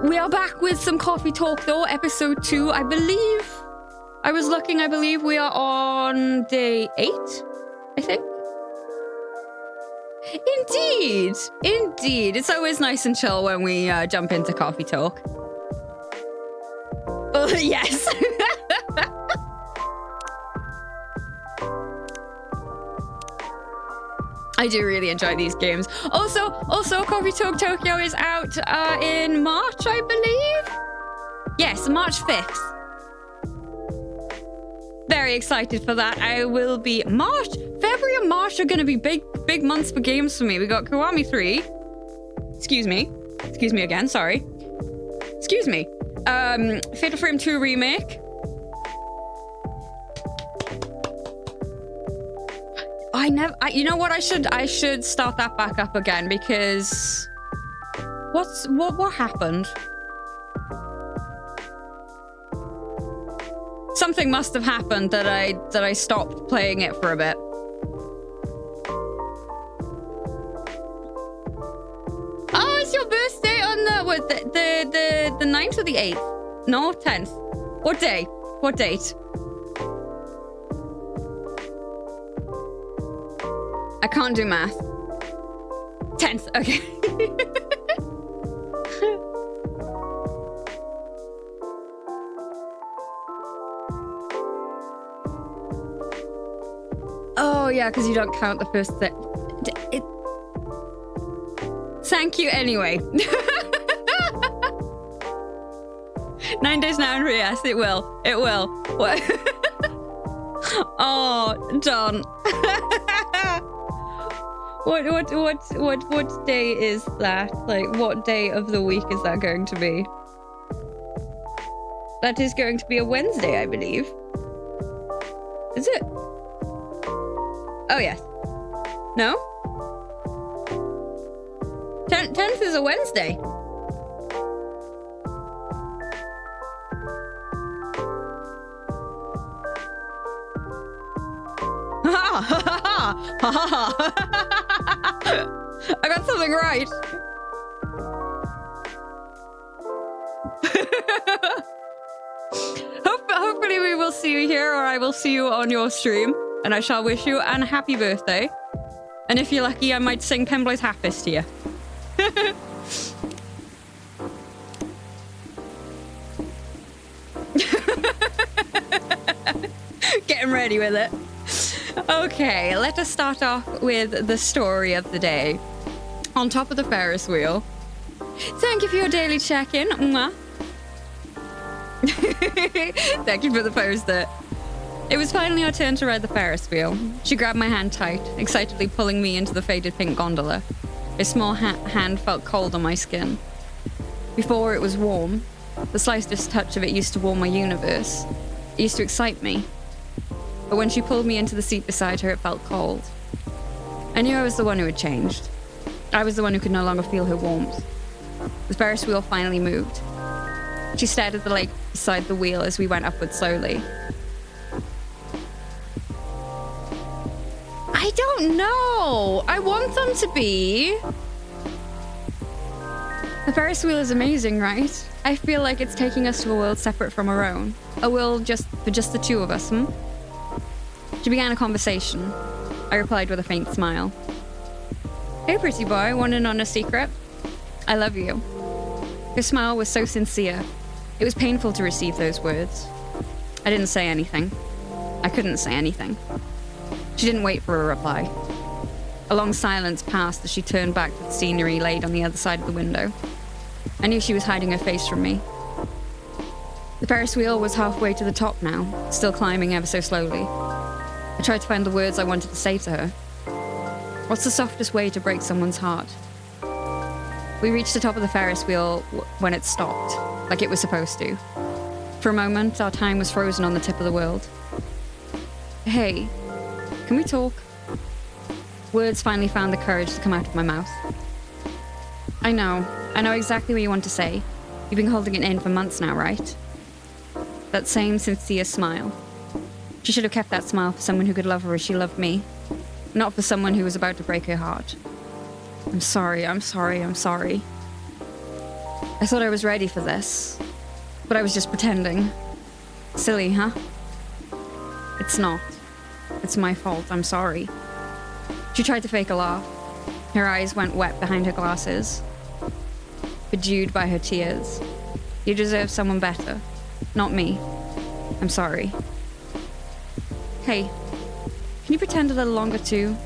We are back with some coffee talk though, episode 2, I believe. I was looking, I believe we are on day 8, I think. Indeed, indeed. It's always nice and chill when we jump into coffee talk. Oh, yes. I do really enjoy these games. Also, Coffee Talk Tokyo is out in March, I believe. Yes, March 5th. Very excited for that. I will be February and March are going to be big months for games for me. We got Kiwami 3. Excuse me again. Sorry. Excuse me. Fatal Frame 2 remake. You know what? I should start that back up again because what happened? Something must have happened that I stopped playing it for a bit. Oh, it's your birthday on the 9th or the 8th? No, 10th. What day? What date? I can't do math. 10th, okay. Oh, yeah, because you don't count the first thing. Thank you anyway. 9 days now, yes, it will. It will. What? Oh, Don. What day is that? Like, what day of the week is that going to be? That is going to be a Wednesday, I believe. Is it? Oh, yes. No? 10th is a Wednesday. I got something right. Hopefully we will see you here, or I will see you on your stream, and I shall wish you a happy birthday. And if you're lucky, I might sing Pemblay's Happist to you. Getting ready with it. Okay, let us start off with the story of the day. On top of the Ferris wheel. Thank you for your daily check-in. Mwah. Thank you for the post there. It was finally our turn to ride the Ferris wheel. She grabbed my hand tight, excitedly pulling me into the faded pink gondola. Her small hand felt cold on my skin. Before it was warm, the slightest touch of it used to warm my universe. It used to excite me. But when she pulled me into the seat beside her, it felt cold. I knew I was the one who had changed. I was the one who could no longer feel her warmth. The Ferris wheel finally moved. She stared at the lake beside the wheel as we went upward slowly. I don't know. I want them to be. The Ferris wheel is amazing, right? I feel like it's taking us to a world separate from our own. A world for just the two of us, She began a conversation. I replied with a faint smile. Hey, pretty boy, want in on a secret? I love you. Her smile was so sincere. It was painful to receive those words. I didn't say anything. I couldn't say anything. She didn't wait for a reply. A long silence passed as she turned back to the scenery laid on the other side of the window. I knew she was hiding her face from me. The Ferris wheel was halfway to the top now, still climbing ever so slowly. I tried to find the words I wanted to say to her. What's the softest way to break someone's heart? We reached the top of the Ferris wheel when it stopped, like it was supposed to. For a moment, our time was frozen on the tip of the world. Hey, can we talk? Words finally found the courage to come out of my mouth. I know exactly what you want to say. You've been holding it in for months now, right? That same sincere smile. She should have kept that smile for someone who could love her as she loved me, not for someone who was about to break her heart. I'm sorry. A I thought I was ready for this, but I was just pretending. Silly, huh? It's not. It's my fault, I'm sorry. She tried to fake a laugh. Her eyes went wet behind her glasses, bedewed by her tears. You deserve someone better, not me. I'm sorry. Hey, can you pretend a little longer too?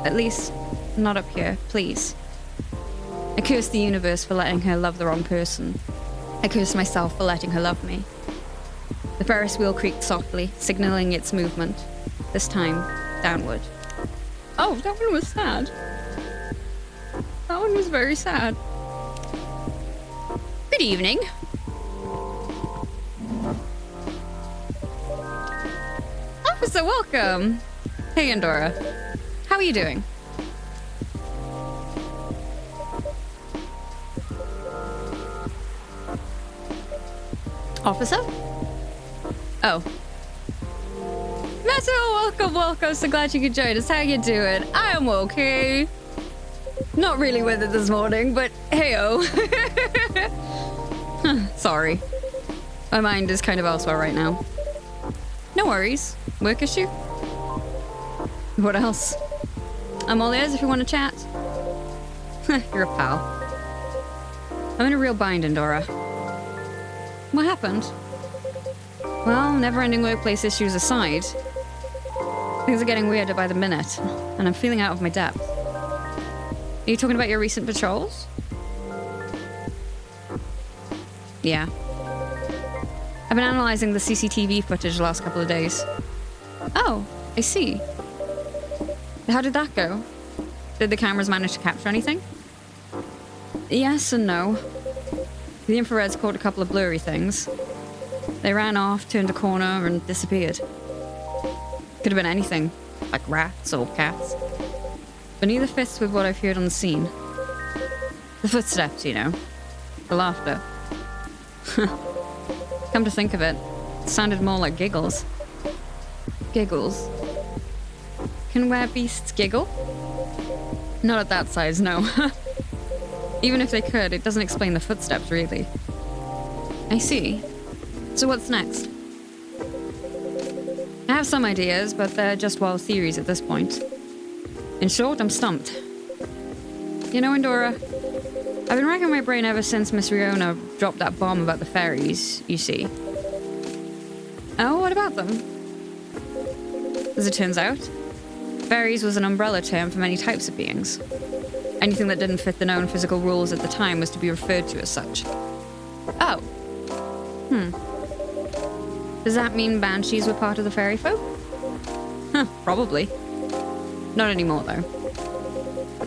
At least, not up here, please. I cursed the universe for letting her love the wrong person. I cursed myself for letting her love me. The Ferris wheel creaked softly, signaling its movement, this time downward. Oh, that one was sad. That one was very sad. Good evening. Officer, welcome. Hey, Andorra. How are you doing? Officer? Oh. Metal, welcome. So glad you could join us. How you doing? I am okay. Not really with it this morning, but hey-oh. Sorry. My mind is kind of elsewhere right now. No worries. Work issue? What else? I'm all ears if you want to chat. You're a pal. I'm in a real bind, Andorra. What happened? Well, never-ending workplace issues aside, things are getting weirder by the minute, and I'm feeling out of my depth. Are you talking about your recent patrols? Yeah. I've been analyzing the CCTV footage the last couple of days. Oh, I see. How did that go? Did the cameras manage to capture anything? Yes and no. The infrareds caught a couple of blurry things. They ran off, turned a corner, and disappeared. Could have been anything, like rats or cats. But neither fits with what I've heard on the scene. The footsteps, you know. The laughter. Come to think of it, it sounded more like giggles. Giggles? Can werebeasts giggle? Not at that size, no. Even if they could, it doesn't explain the footsteps, really. I see. So what's next? I have some ideas, but they're just wild theories at this point. In short, I'm stumped. You know, Andorra, I've been racking my brain ever since Miss Riona dropped that bomb about the fairies, you see. Oh, what about them? As it turns out, fairies was an umbrella term for many types of beings. Anything that didn't fit the known physical rules at the time was to be referred to as such. Oh. Does that mean banshees were part of the fairy folk? Huh, probably. Not anymore, though.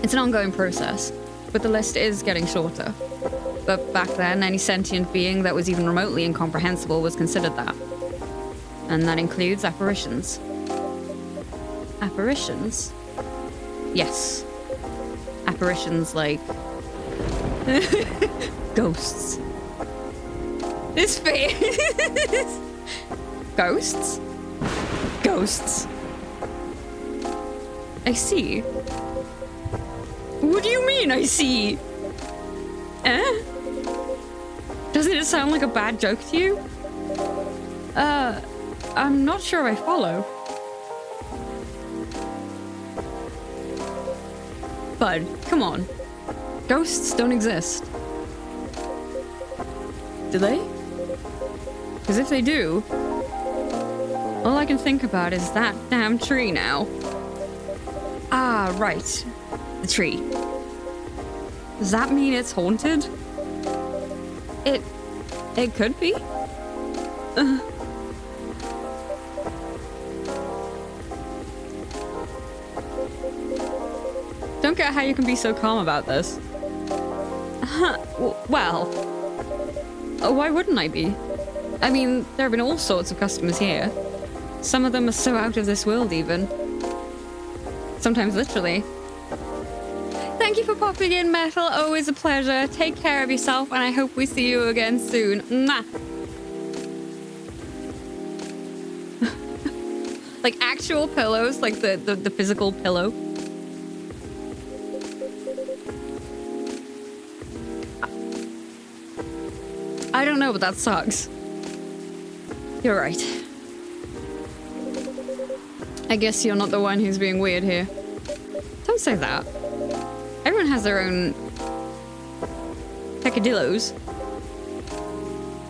It's an ongoing process, but the list is getting shorter. But back then, any sentient being that was even remotely incomprehensible was considered that. And that includes apparitions. Apparitions? Yes. Apparitions like... ghosts. This face! Ghosts? Ghosts. I see. What do you mean, I see? Eh? Doesn't it sound like a bad joke to you? I'm not sure I follow. Bud, come on. Ghosts don't exist. Do they? Because if they do, all I can think about is that damn tree now. Ah, right. The tree. Does that mean it's haunted? It could be. Don't get how you can be so calm about this. Well, why wouldn't I be? I mean, there have been all sorts of customers here. Some of them are so out of this world, even. Sometimes literally. Thank you for popping in, Metal. Always a pleasure. Take care of yourself, and I hope we see you again soon. Mwah. Like actual pillows, like the physical pillow. I don't know, but that sucks. You're right. I guess you're not the one who's being weird here. Don't say that. Everyone has their own peccadillos.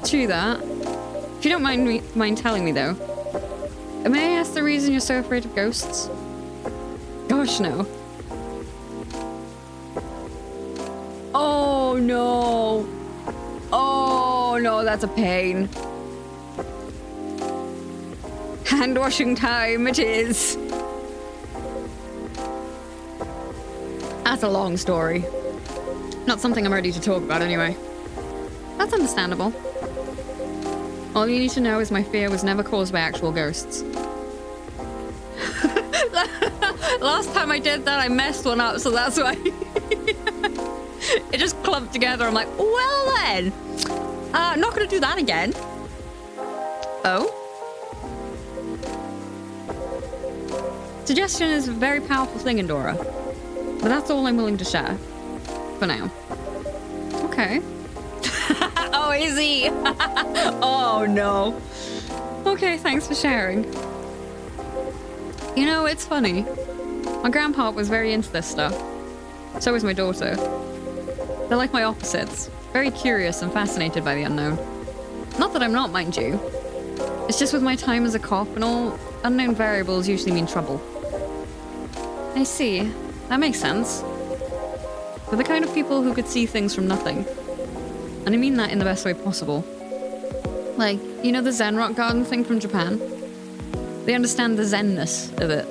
True that. If you don't mind telling me, though, may I ask the reason you're so afraid of ghosts? Gosh, no. Oh, no. Oh, no, that's a pain. Hand washing time it is. That's a long story. Not something I'm ready to talk about anyway. That's understandable. All you need to know is my fear was never caused by actual ghosts. Last time I did that, I messed one up, so that's why. It just clumped together. I'm like, well then. Not gonna do that again. Oh? Suggestion is a very powerful thing, Endora. But that's all I'm willing to share. For now. Okay. Oh, is he? Oh, no. Okay, thanks for sharing. You know, it's funny. My grandpa was very into this stuff. So was my daughter. They're like my opposites. Very curious and fascinated by the unknown. Not that I'm not, mind you. It's just with my time as a cop and all, unknown variables usually mean trouble. I see. That makes sense. We're the kind of people who could see things from nothing. And I mean that in the best way possible. Like, you know the Zen rock garden thing from Japan? They understand the zenness of it.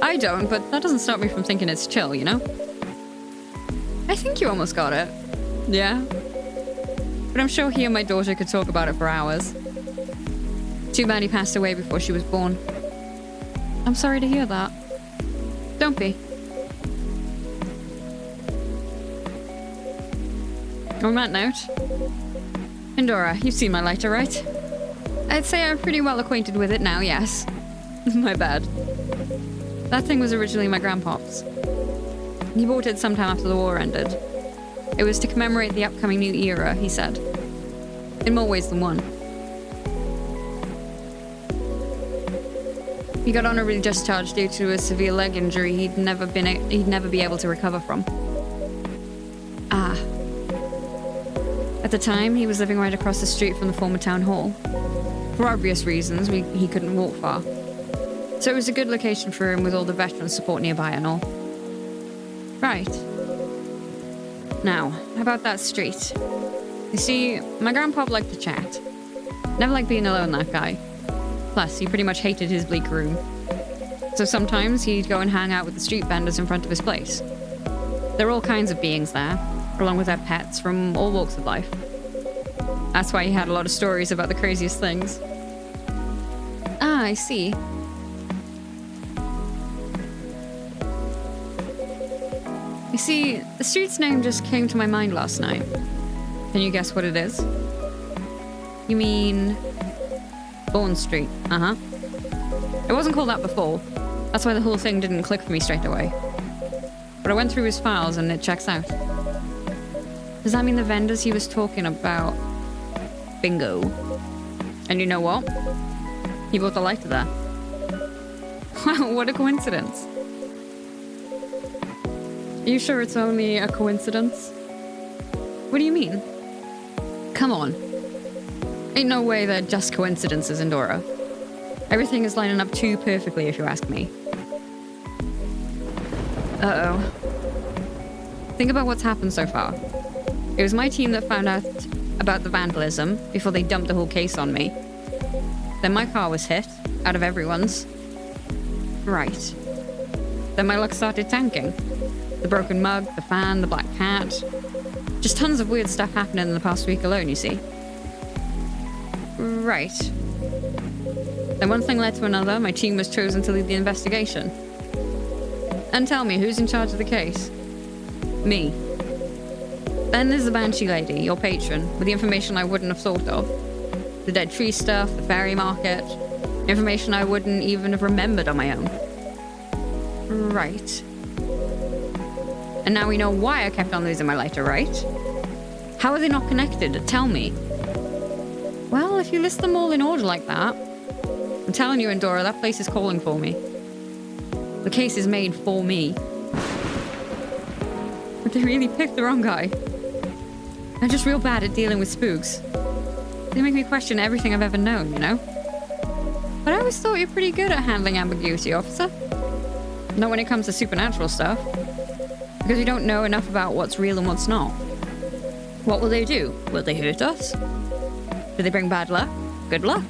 I don't, but that doesn't stop me from thinking it's chill, you know? I think you almost got it. Yeah? But I'm sure he and my daughter could talk about it for hours. Too bad he passed away before she was born. I'm sorry to hear that. Don't be. On that note, Endora, you've seen my lighter, right? I'd say I'm pretty well acquainted with it now, yes. My bad. That thing was originally my grandpa's. He bought it sometime after the war ended. It was to commemorate the upcoming new era, he said. In more ways than one. He got honorably discharged due to a severe leg injury he'd never be able to recover from. Ah. At the time, he was living right across the street from the former town hall. For obvious reasons, he couldn't walk far. So it was a good location for him with all the veteran support nearby and all. Right. Now, about that street. You see, my grandpa liked to chat. Never liked being alone, that guy. Plus, he pretty much hated his bleak room. So sometimes he'd go and hang out with the street vendors in front of his place. There were all kinds of beings there, along with their pets from all walks of life. That's why he had a lot of stories about the craziest things. Ah, I see. You see, the street's name just came to my mind last night. Can you guess what it is? You mean... Bourne Street, uh-huh. It wasn't called that before. That's why the whole thing didn't click for me straight away. But I went through his files and it checks out. Does that mean the vendors he was talking about? Bingo. And you know what? He bought the lighter there. Wow, what a coincidence. Are you sure it's only a coincidence? What do you mean? Come on. Ain't no way they're just coincidences, Endora. Everything is lining up too perfectly, if you ask me. Uh-oh. Think about what's happened so far. It was my team that found out about the vandalism before they dumped the whole case on me. Then my car was hit, out of everyone's. Right. Then my luck started tanking. The broken mug, the fan, the black cat. Just tons of weird stuff happening in the past week alone, you see. Right. Then one thing led to another, my team was chosen to lead the investigation. And tell me, who's in charge of the case? Me. Then there's the Banshee lady, your patron, with the information I wouldn't have thought of. The dead tree stuff, the fairy market, information I wouldn't even have remembered on my own. Right. And now we know why I kept on losing my lighter, right? How are they not connected? Tell me. if you list them all in order like that, I'm telling you, Endora, that place is calling for me. The case is made for me. But they really picked the wrong guy. I'm just real bad at dealing with spooks. They make me question everything I've ever known, you know? But I always thought you're pretty good at handling ambiguity, officer. Not when it comes to supernatural stuff. Because we don't know enough about what's real and what's not. What will they do? Will they hurt us? Do they bring bad luck? Good luck?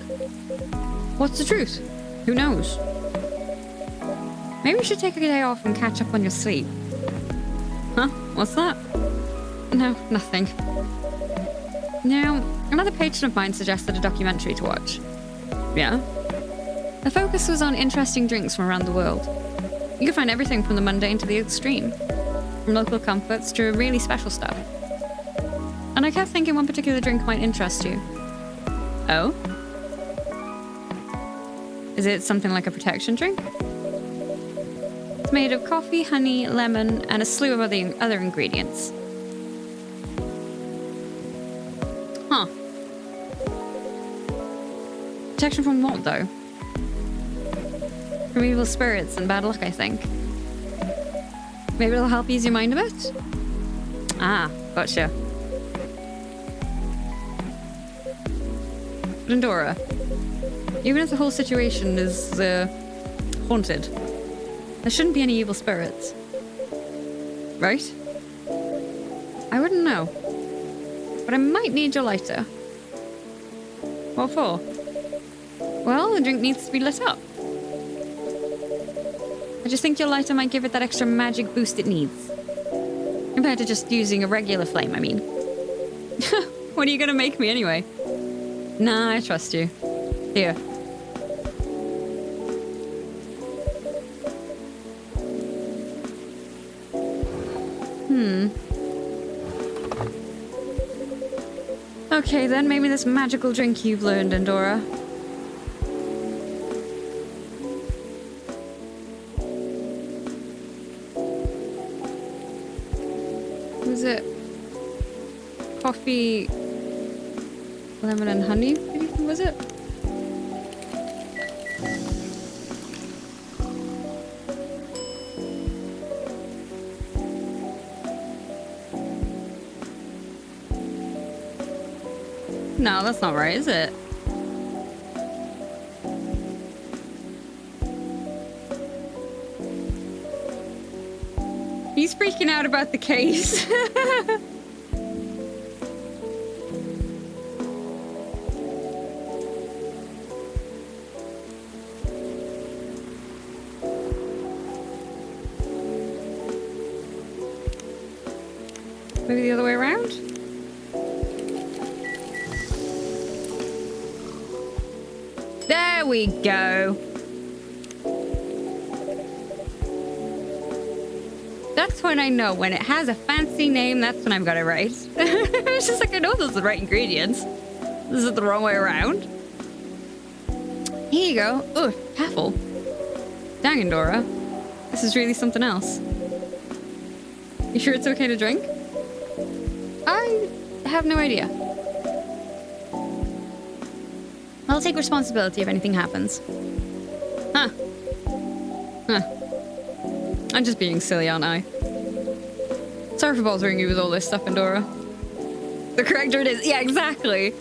What's the truth? Who knows? Maybe you should take a day off and catch up on your sleep. Huh? What's that? No, nothing. Now, another patron of mine suggested a documentary to watch. Yeah? The focus was on interesting drinks from around the world. You can find everything from the mundane to the extreme. From local comforts to really special stuff. And I kept thinking one particular drink might interest you. Oh? Is it something like a protection drink? It's made of coffee, honey, lemon, and a slew of other ingredients. Huh. Protection from what, though? From evil spirits and bad luck, I think. Maybe it'll help ease your mind a bit? Ah, gotcha. But Endora, even if the whole situation is, haunted, there shouldn't be any evil spirits. Right? I wouldn't know. But I might need your lighter. What for? Well, the drink needs to be lit up. I just think your lighter might give it that extra magic boost it needs. Compared to just using a regular flame, I mean. What are you gonna make me anyway? Nah, I trust you. Here. Okay, then maybe this magical drink you've learned, Endora. Was it coffee, lemon and honey? Was it? No, that's not right, is it? He's freaking out about the case. Maybe the other way around? There we go. That's when I know. When it has a fancy name, that's when I've got it right. It's just like, I know those are the right ingredients. This is the wrong way around. Here you go. Oh, careful. Dang, Endora. This is really something else. You sure it's okay to drink? I have no idea. I'll take responsibility if anything happens. Huh. I'm just being silly, aren't I? Sorry for bothering you with all this stuff, Endora. The correct word is... Yeah, exactly.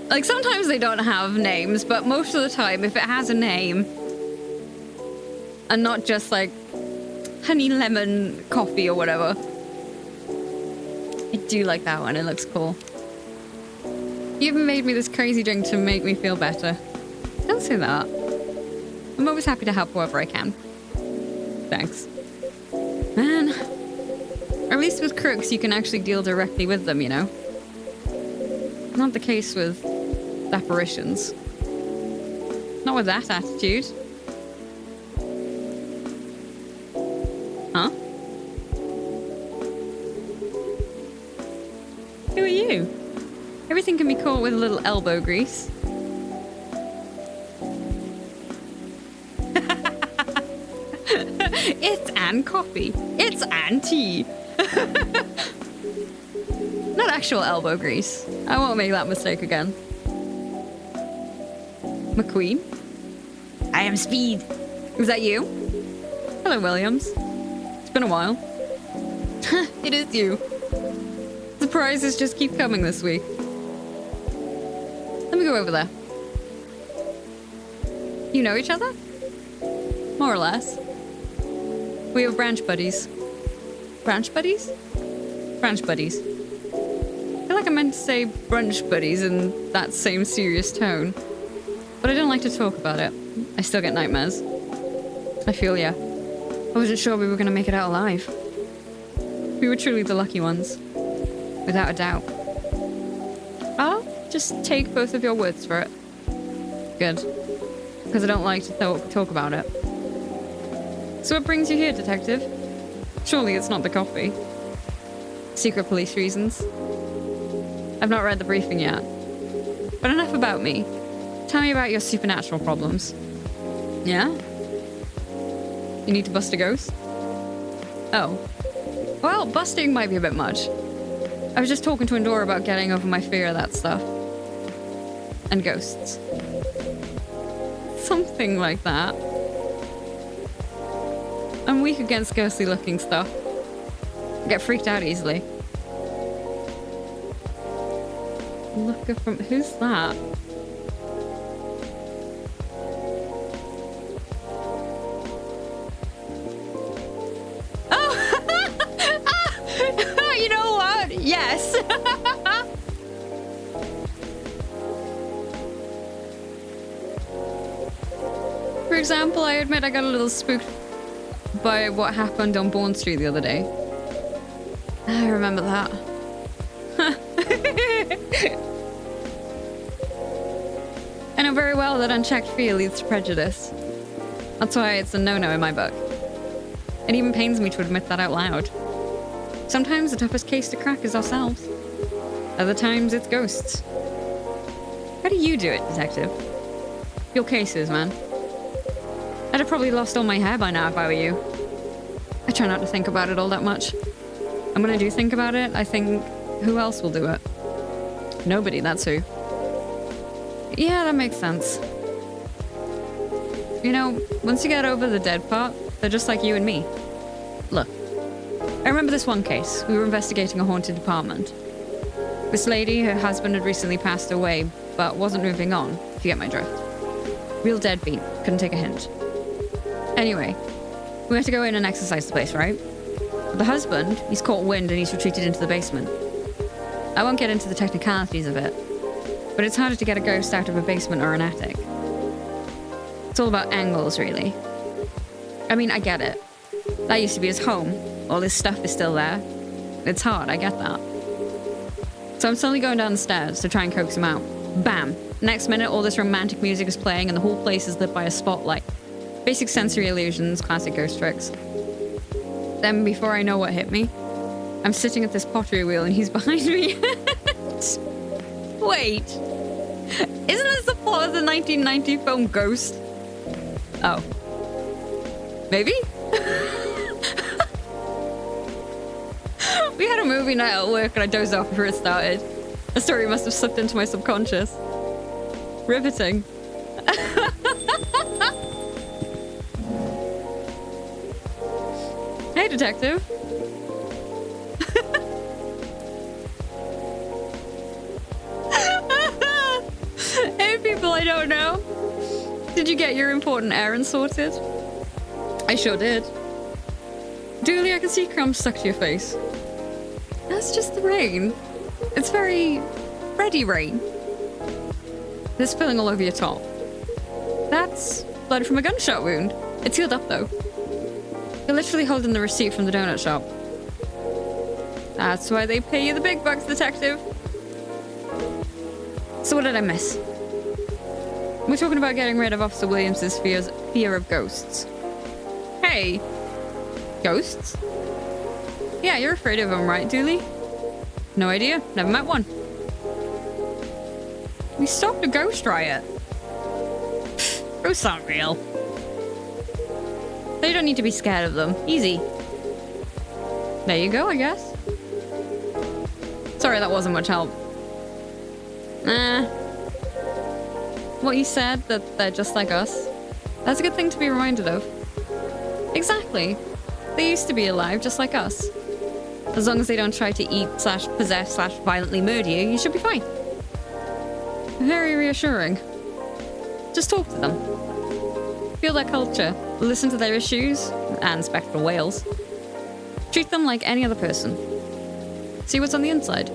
Like, sometimes they don't have names, but most of the time, if it has a name, and not just, like, honey lemon coffee or whatever. I do like that one. It looks cool. You even made me this crazy drink to make me feel better. Don't say that. I'm always happy to help whoever I can. Thanks. Man. Or at least with crooks, you can actually deal directly with them, you know? Not the case with apparitions. Not with that attitude. Huh? Who are you? Everything can be caught with a little elbow grease. It's and coffee. It's and tea. Not actual elbow grease. I won't make that mistake again. McQueen? I am Speed. Is that you? Hello, Williams. It's been a while. It is you. Surprises just keep coming this week. Let me go over there. You know each other? More or less. We are branch buddies. Branch buddies? Branch buddies. I feel like I meant to say brunch buddies in that same serious tone. But I don't like to talk about it. I still get nightmares. I feel ya. I wasn't sure we were going to make it out alive. We were truly the lucky ones. Without a doubt. I'll just take both of your words for it. Good. Because I don't like to talk about it. So what brings you here, detective? Surely it's not the coffee. Secret police reasons. I've not read the briefing yet. But enough about me. Tell me about your supernatural problems. Yeah? You need to bust a ghost? Oh. Well, busting might be a bit much. I was just talking to Endora about getting over my fear of that stuff. And ghosts. Something like that. I'm weak against ghostly looking stuff. I get freaked out easily. Looker from... Who's that? Oh! You know what? Yes! For example, I admit I got a little spooked by what happened on Bourne Street the other day. I remember that. I know very well that unchecked fear leads to prejudice. That's why it's a no-no in my book. It even pains me to admit that out loud. Sometimes the toughest case to crack is ourselves. Other times it's ghosts. How do you do it, detective? Your cases, man. I'd have probably lost all my hair by now if I were you. I try not to think about it all that much. And when I do think about it, I think, who else will do it? Nobody, that's who. Yeah, that makes sense. You know, once you get over the dead part, they're just like you and me. Look, I remember this one case. We were investigating a haunted apartment. This lady, her husband had recently passed away, but wasn't moving on, if you get my drift. Real deadbeat, couldn't take a hint. Anyway, we had to go in and exercise the place, right? But the husband, he's caught wind and he's retreated into the basement. I won't get into the technicalities of it, but it's harder to get a ghost out of a basement or an attic. It's all about angles, really. I mean, I get it. That used to be his home. All his stuff is still there. It's hard, I get that. So I'm slowly going down the stairs to try and coax him out. Bam! Next minute, all this romantic music is playing and the whole place is lit by a spotlight. Basic sensory illusions, classic ghost tricks. Then, before I know what hit me, I'm sitting at this pottery wheel and he's behind me. Wait. Isn't this the plot of the 1990 film Ghost? Oh. Maybe? We had a movie night at work and I dozed off before it started. A story must have slipped into my subconscious. Riveting. Hey, detective. Hey, people I don't know. Did you get your important errand sorted? I sure did. Dooley, I can see crumbs stuck to your face. That's just the rain. It's very ready rain. There's spilling all over your top. That's blood from a gunshot wound. It's healed up though. You're literally holding the receipt from the donut shop. That's why they pay you the big bucks, detective. So what did I miss? We're talking about getting rid of Officer Williams's fear of ghosts. Hey. Ghosts? Yeah, you're afraid of them, right, Dooley? No idea. Never met one. We stopped a ghost riot. Ghosts aren't real. They don't need to be scared of them. Easy. There you go, I guess. Sorry, that wasn't much help. What you said, that they're just like us, that's a good thing to be reminded of. Exactly. They used to be alive just like us. As long as they don't try to eat / possess / violently murder you, you should be fine. Very reassuring. Just talk to them. Feel their culture. Listen to their issues and spectral whales. Treat them like any other person. See what's on the inside.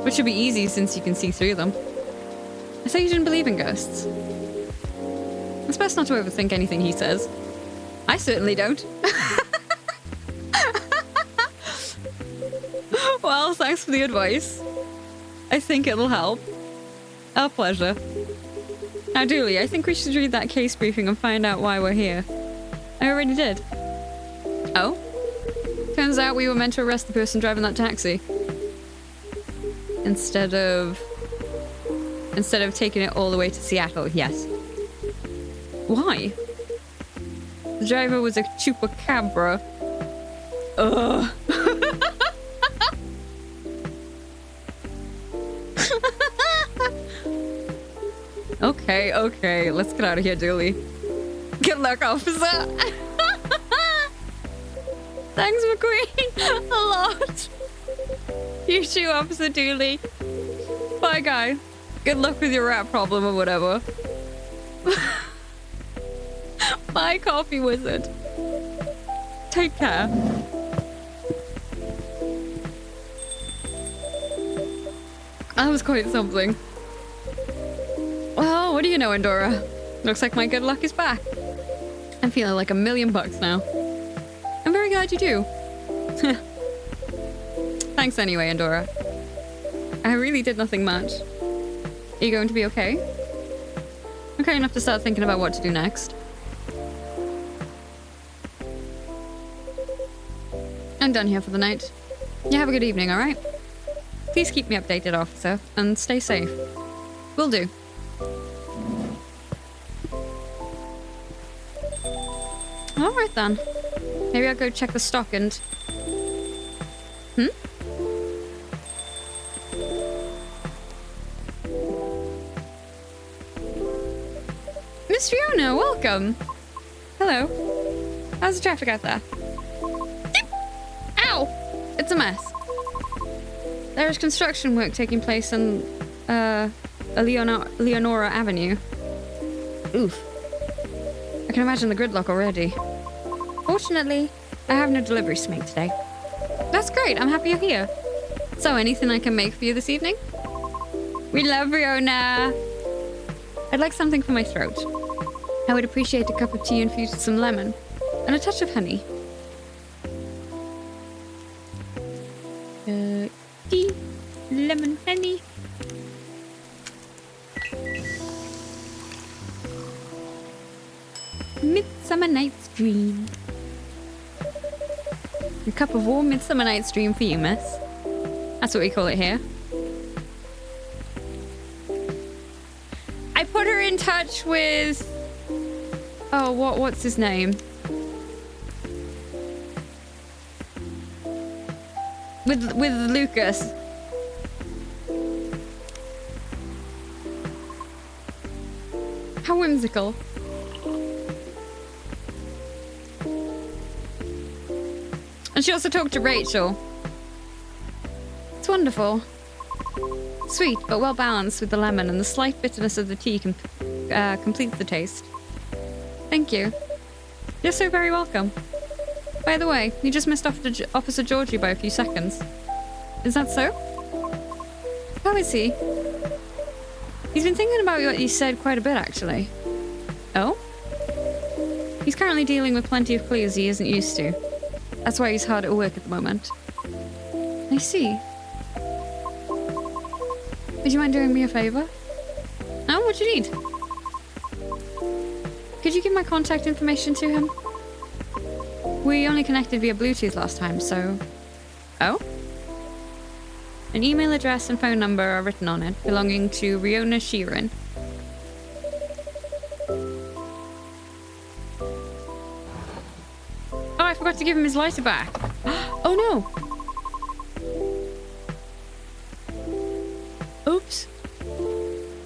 Which should be easy since you can see through them. I thought you didn't believe in ghosts. It's best not to overthink anything he says. I certainly don't. Well, thanks for the advice. I think it'll help. Our pleasure. Now, Dooley, I think we should read that case briefing and find out why we're here. I already did. Oh? Turns out we were meant to arrest the person driving that taxi. Instead of taking it all the way to Seattle, yes. Why? The driver was a chupacabra. Ugh. Okay, let's get out of here, Dooley. Good luck, officer. Thanks, McQueen. A lot. You too, Officer Dooley. Bye, guy. Good luck with your rat problem or whatever. Bye, coffee wizard. Take care. That was quite something. Well, what do you know, Endora? Looks like my good luck is back. I'm feeling like $1,000,000 now. I'm very glad you do. Thanks anyway, Endora. I really did nothing much. Are you going to be okay? Okay enough to start thinking about what to do next. I'm done here for the night. You have a good evening, alright? Please keep me updated, officer, and stay safe. Will do. Alright then. Maybe I'll go check the stock and... Miss Fiona, welcome! Hello. How's the traffic out there? Ow! It's a mess. There is construction work taking place on Leonora Avenue. Oof. I can imagine the gridlock already. Fortunately, I have no deliveries to make today. That's great, I'm happy you're here. So, anything I can make for you this evening? We love Riona! I'd like something for my throat. I would appreciate a cup of tea infused with some lemon and a touch of honey. Tea, lemon, honey. Midsummer Night's Dream. A cup of warm Midsummer Night's Dream for you, miss. That's what we call it here. I put her in touch with... Oh, what's his name? With Lucas. How whimsical. And she also talked to Rachel. It's wonderful. Sweet, but well balanced with the lemon, and the slight bitterness of the tea completes the taste. Thank you. You're so very welcome. By the way, you just missed Officer Georgie by a few seconds. Is that so? How is he? He's been thinking about what you said quite a bit, actually. Oh? He's currently dealing with plenty of clues he isn't used to. That's why he's hard at work at the moment. I see. Would you mind doing me a favor? Oh, what do you need? Could you give my contact information to him? We only connected via Bluetooth last time, so... Oh? An email address and phone number are written on it, belonging to Riona Sheeran. I forgot to give him his lighter back. Oh no! Oops.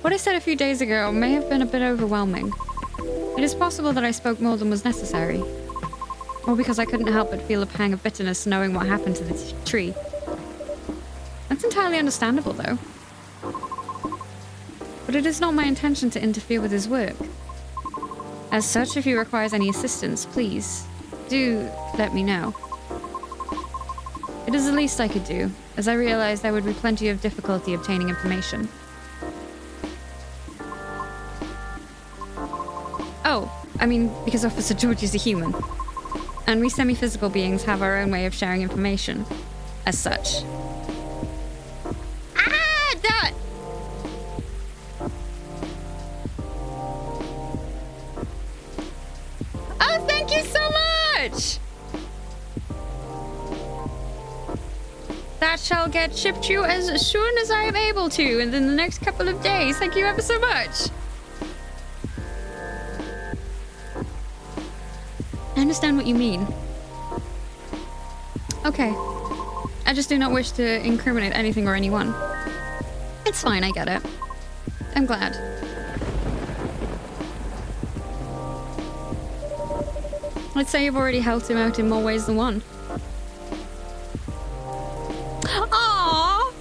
What I said a few days ago may have been a bit overwhelming. It is possible that I spoke more than was necessary. Or because I couldn't help but feel a pang of bitterness knowing what happened to the tree. That's entirely understandable, though. But it is not my intention to interfere with his work. As such, if he requires any assistance, please, do let me know. It is the least I could do, as I realize there would be plenty of difficulty obtaining information. Oh, I mean, because Officer George is a human. And we semi-physical beings have our own way of sharing information, as such. Ah, that! Oh, thank you so much! That shall get shipped to you as soon as I am able to, and in the next couple of days. Thank you ever so much. I understand what you mean. Okay. I just do not wish to incriminate anything or anyone. It's fine, I get it. I'm glad. I'd say you've already helped him out in more ways than one. Aww!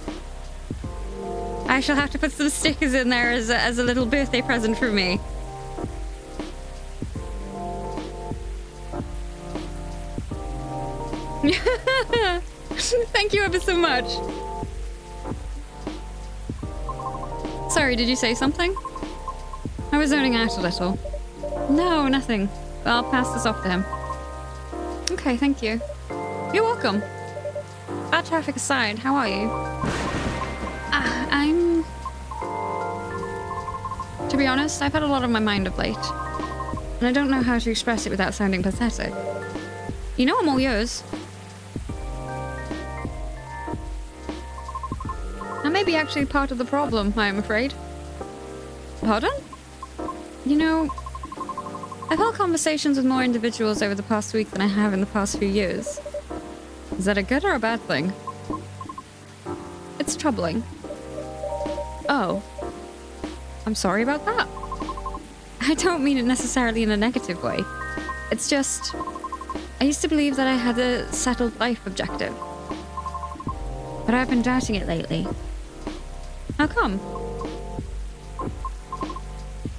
I shall have to put some stickers in there as a little birthday present for me. Thank you ever so much. Sorry, did you say something? I was zoning out a little. No, nothing. I'll pass this off to him. Okay, thank you. You're welcome. Bad traffic aside, how are you? I'm... To be honest, I've had a lot on my mind of late. And I don't know how to express it without sounding pathetic. You know I'm all yours. That may be actually part of the problem, I am afraid. Pardon? You know, I've held conversations with more individuals over the past week than I have in the past few years. Is that a good or a bad thing? It's troubling. Oh. I'm sorry about that. I don't mean it necessarily in a negative way. It's just... I used to believe that I had a settled life objective. But I've been doubting it lately. How come?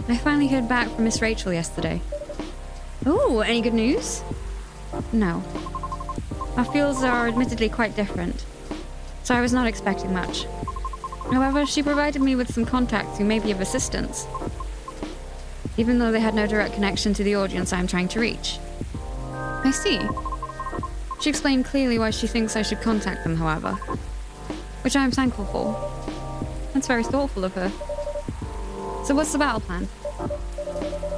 I finally heard back from Miss Rachel yesterday. Ooh, any good news? No. Our fields are admittedly quite different, so I was not expecting much. However, she provided me with some contacts who may be of assistance, even though they had no direct connection to the audience I'm trying to reach. I see. She explained clearly why she thinks I should contact them, however, which I am thankful for. That's very thoughtful of her. So what's the battle plan?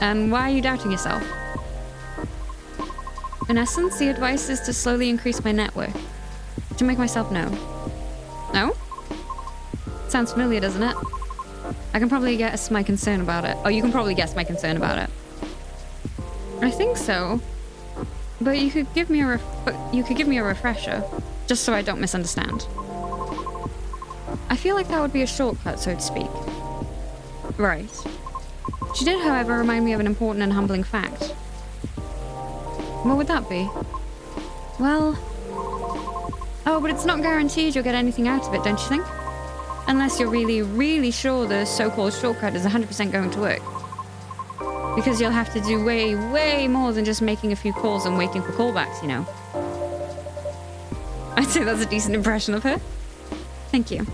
And why are you doubting yourself? In essence, the advice is to slowly increase my network, to make myself known. No? Sounds familiar, doesn't it? I can probably guess my concern about it. Oh, you can probably guess my concern about it. I think so. But you could give me a refresher, just so I don't misunderstand. I feel like that would be a shortcut, so to speak. Right. She did, however, remind me of an important and humbling fact. What would that be? Well... Oh, but it's not guaranteed you'll get anything out of it, don't you think? Unless you're really, really sure the so-called shortcut is 100% going to work. Because you'll have to do way, way more than just making a few calls and waiting for callbacks, you know. I'd say that's a decent impression of her. Thank you.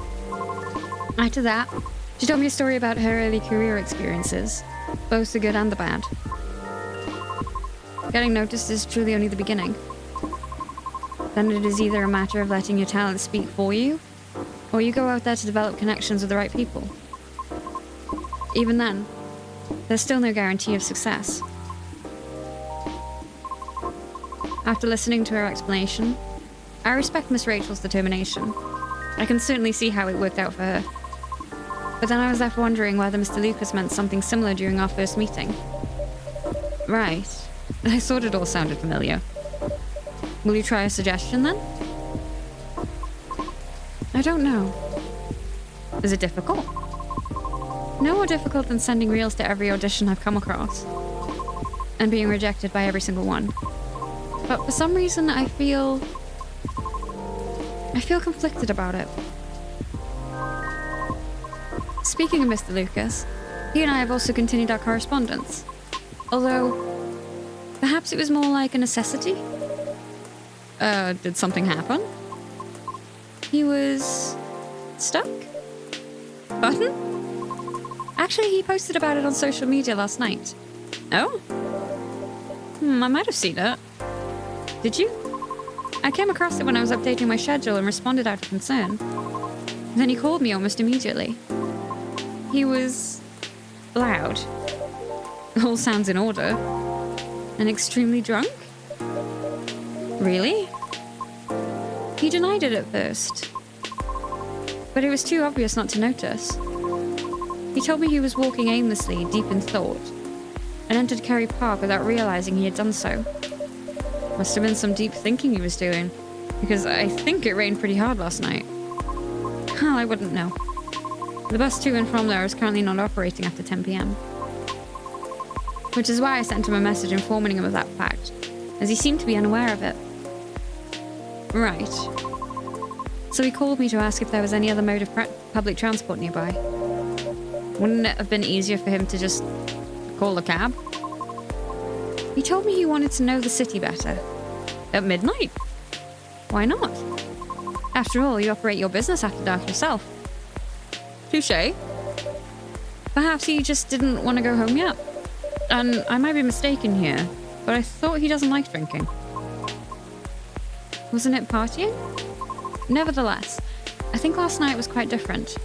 After that, she told me a story about her early career experiences, both the good and the bad. Getting noticed is truly only the beginning. Then it is either a matter of letting your talent speak for you, or you go out there to develop connections with the right people. Even then, there's still no guarantee of success. After listening to her explanation, I respect Miss Rachel's determination. I can certainly see how it worked out for her. But then I was left wondering whether Mr. Lucas meant something similar during our first meeting. Right. I thought it all sounded familiar. Will you try a suggestion then? I don't know. Is it difficult? No more difficult than sending reels to every audition I've come across. And being rejected by every single one. But for some reason, I feel conflicted about it. Speaking of Mr. Lucas, he and I have also continued our correspondence. Although, perhaps it was more like a necessity? Did something happen? He was stuck? Button? Actually, he posted about it on social media last night. Oh? I might have seen it. Did you? I came across it when I was updating my schedule and responded out of concern. Then he called me almost immediately. He was loud. All sounds in order. And extremely drunk? Really? He denied it at first. But it was too obvious not to notice. He told me he was walking aimlessly, deep in thought, and entered Kerry Park without realizing he had done so. Must have been some deep thinking he was doing, because I think it rained pretty hard last night. Well, I wouldn't know. The bus to and from there is currently not operating after 10 p.m. Which is why I sent him a message informing him of that fact, as he seemed to be unaware of it. Right. So he called me to ask if there was any other mode of public transport nearby. Wouldn't it have been easier for him to just call a cab? He told me he wanted to know the city better. At midnight? Why not? After all, you operate your business after dark yourself. Touché. Perhaps he just didn't want to go home yet. And I might be mistaken here, but I thought he doesn't like drinking. Wasn't it partying? Nevertheless, I think last night was quite different.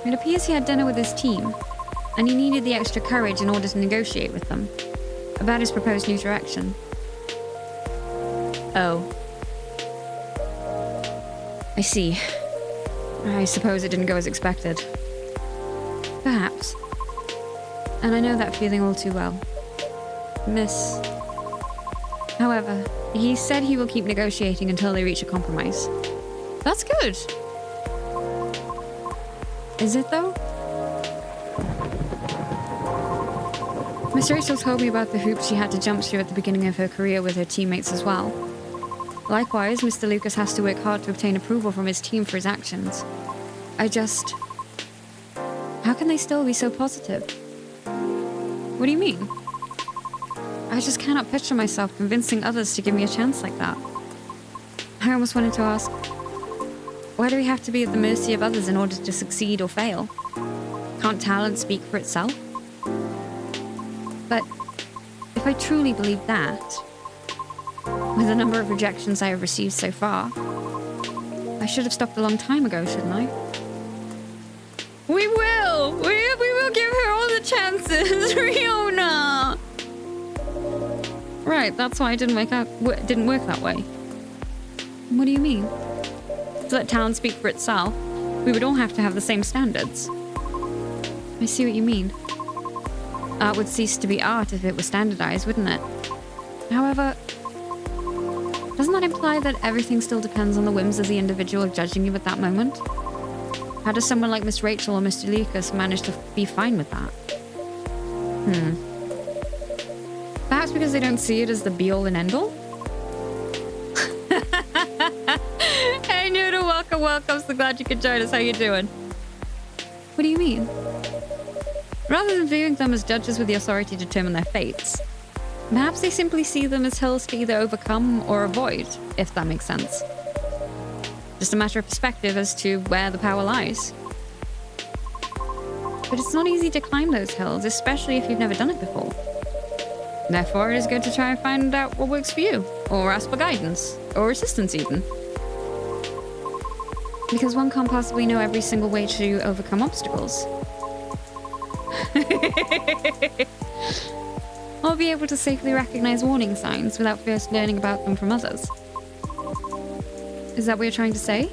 It appears he had dinner with his team, and he needed the extra courage in order to negotiate with them about his proposed new direction. Oh. I see. I suppose it didn't go as expected. Perhaps. And I know that feeling all too well. Miss. However, he said he will keep negotiating until they reach a compromise. That's good. Is it though? Miss Rachel told me about the hoops she had to jump through at the beginning of her career with her teammates as well. Likewise, Mr. Lucas has to work hard to obtain approval from his team for his actions. How can they still be so positive? What do you mean? I just cannot picture myself convincing others to give me a chance like that. I almost wanted to ask, why do we have to be at the mercy of others in order to succeed or fail? Can't talent speak for itself? But if I truly believe that, with the number of rejections I have received so far, I should have stopped a long time ago, shouldn't I? We will! We will give her all the chances, Riona! Right, that's why it didn't work that way. What do you mean? To let talent speak for itself, we would all have to have the same standards. I see what you mean. Art would cease to be art if it was standardized, wouldn't it? However, doesn't that imply that everything still depends on the whims of the individual judging you at that moment? How does someone like Miss Rachel or Mr. Lucas manage to be fine with that? Perhaps because they don't see it as the be-all and end-all? Hey, Noodle, welcome. So glad you could join us. How you doing? What do you mean? Rather than viewing them as judges with the authority to determine their fates, perhaps they simply see them as hills to either overcome or avoid, if that makes sense. Just a matter of perspective as to where the power lies. But it's not easy to climb those hills, especially if you've never done it before. Therefore, it is good to try and find out what works for you, or ask for guidance, or assistance even. Because one can't possibly know every single way to overcome obstacles. Or be able to safely recognize warning signs without first learning about them from others. Is that what you're trying to say?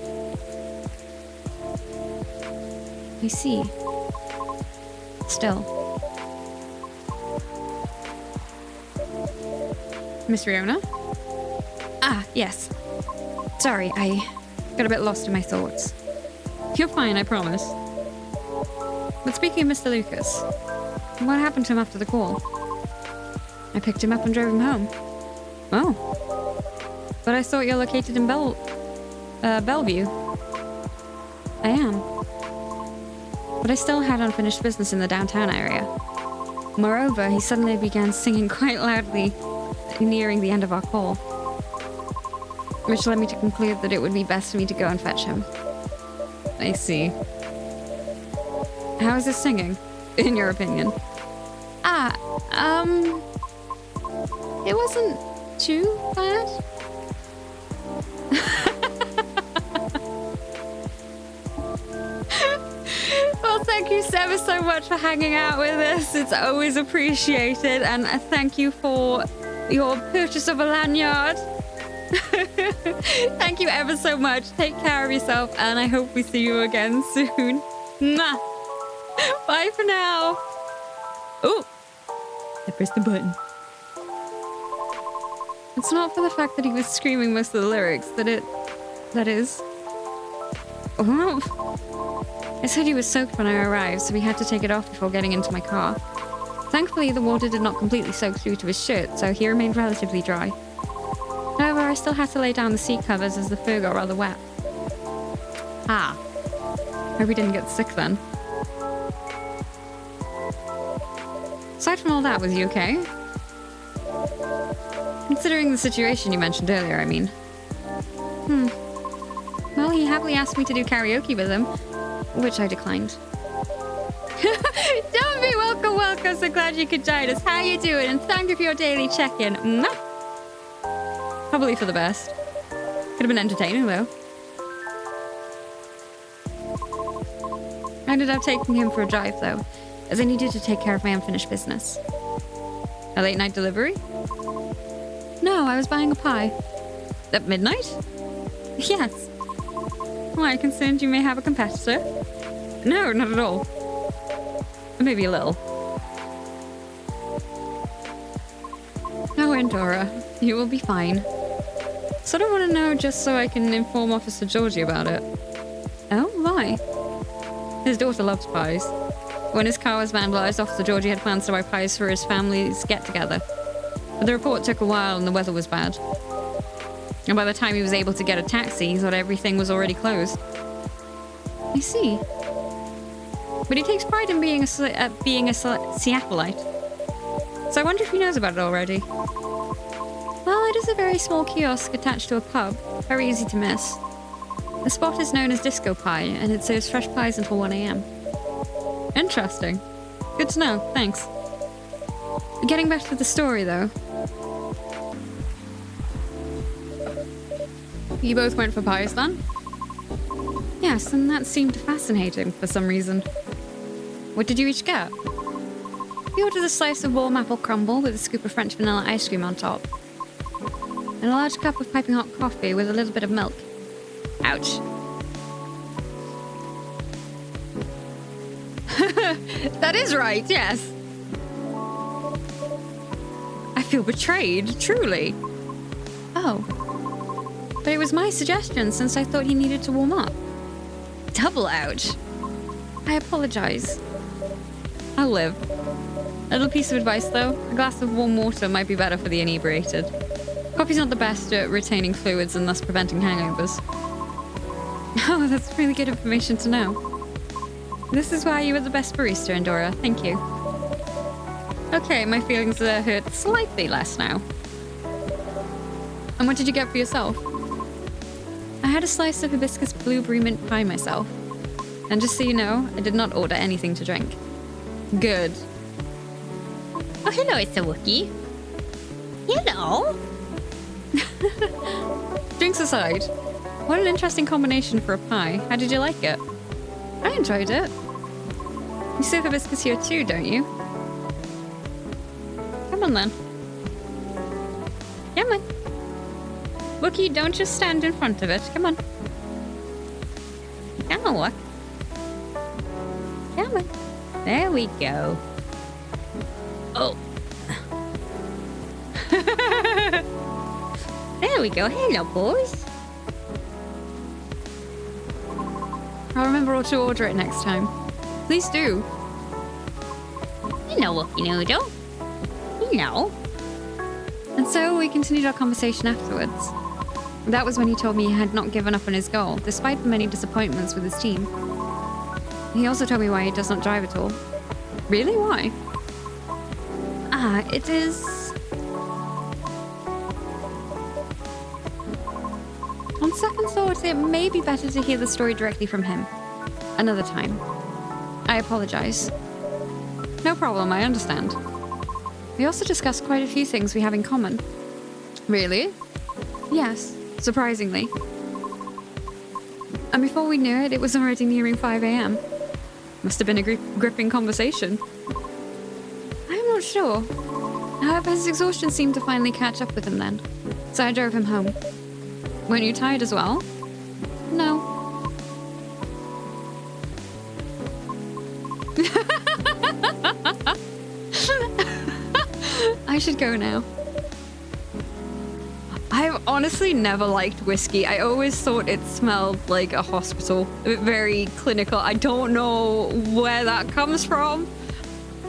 I see. Still. Miss Riona? Ah, yes. Sorry, I got a bit lost in my thoughts. You're fine, I promise. But speaking of Mr. Lucas, what happened to him after the call? I picked him up and drove him home. Oh. But I thought you're located in Bellevue. I am. But I still had unfinished business in the downtown area. Moreover, he suddenly began singing quite loudly, nearing the end of our call. Which led me to conclude that it would be best for me to go and fetch him. I see. How is his singing, in your opinion? It wasn't too bad. Well, thank you ever so much for hanging out with us. It's always appreciated. And thank you for your purchase of a lanyard. Thank you ever so much. Take care of yourself, and I hope we see you again soon. Mwah. Bye for now. Oh, I pressed the button. It's not for the fact that he was screaming most of the lyrics that is. Oh. I said he was soaked when I arrived, so we had to take it off before getting into my car. Thankfully, the water did not completely soak through to his shirt, so he remained relatively dry. However, I still had to lay down the seat covers as the fur got rather wet. Ah. Hope he didn't get sick then. Aside from all that, was he okay? Considering the situation you mentioned earlier, I mean. Well, he happily asked me to do karaoke with him, which I declined. Don't be welcome. So glad you could join us. How you doing? And thank you for your daily check-in. Mwah. Probably for the best. Could have been entertaining, though. I ended up taking him for a drive, though, as I needed to take care of my unfinished business. A late night delivery? No, I was buying a pie. At midnight? Yes. Why, concerned you may have a competitor? No, not at all. Maybe a little. Oh, Endora, you will be fine. Sort of want to know just so I can inform Officer Georgie about it. Oh, why? His daughter loves pies. When his car was vandalized, Officer Georgie had plans to buy pies for his family's get-together. But the report took a while and the weather was bad. And by the time he was able to get a taxi, he thought everything was already closed. I see. But he takes pride in being a Seattleite. So I wonder if he knows about it already. Well, it is a very small kiosk attached to a pub. Very easy to miss. The spot is known as Disco Pie, and it serves fresh pies until 1 a.m. Interesting. Good to know, thanks. Getting back to the story, though. You both went for pies, then? Yes, and that seemed fascinating for some reason. What did you each get? We ordered a slice of warm apple crumble with a scoop of French vanilla ice cream on top. And a large cup of piping hot coffee with a little bit of milk. Ouch. That is right, yes. I feel betrayed, truly. Oh. But it was my suggestion since I thought he needed to warm up. Double ouch. I apologize. I'll live. A little piece of advice though, a glass of warm water might be better for the inebriated. Coffee's not the best at retaining fluids and thus preventing hangovers. Oh, that's really good information to know. This is why you were the best barista, Endora. Thank you. Okay, my feelings are hurt slightly less now. And what did you get for yourself? I had a slice of hibiscus blueberry mint pie myself. And just so you know, I did not order anything to drink. Good. Oh, hello, it's a Wookiee. Hello. Drinks aside, what an interesting combination for a pie. How did you like it? I enjoyed it. You serve hibiscus here too, don't you? Come on then. Come on. Wookiee, don't just stand in front of it. Come on. Come on, Wook. Come on. There we go. Oh. There we go. Hello, boys. I'll remember to order it next time. Please do. Hello, Wookie Noodle. Hello. And so we continued our conversation afterwards. That was when he told me he had not given up on his goal, despite the many disappointments with his team. He also told me why he does not drive at all. Really? Why? It is... On second thought, it may be better to hear the story directly from him. Another time. I apologize. No problem, I understand. We also discussed quite a few things we have in common. Really? Yes, surprisingly. And before we knew it, it was already nearing 5 a.m. Must have been a gripping conversation. I'm not sure. However, his exhaustion seemed to finally catch up with him then. So I drove him home. Weren't you tired as well? No. I should go now. I've honestly never liked whiskey. I always thought it smelled like a hospital. Very clinical. I don't know where that comes from,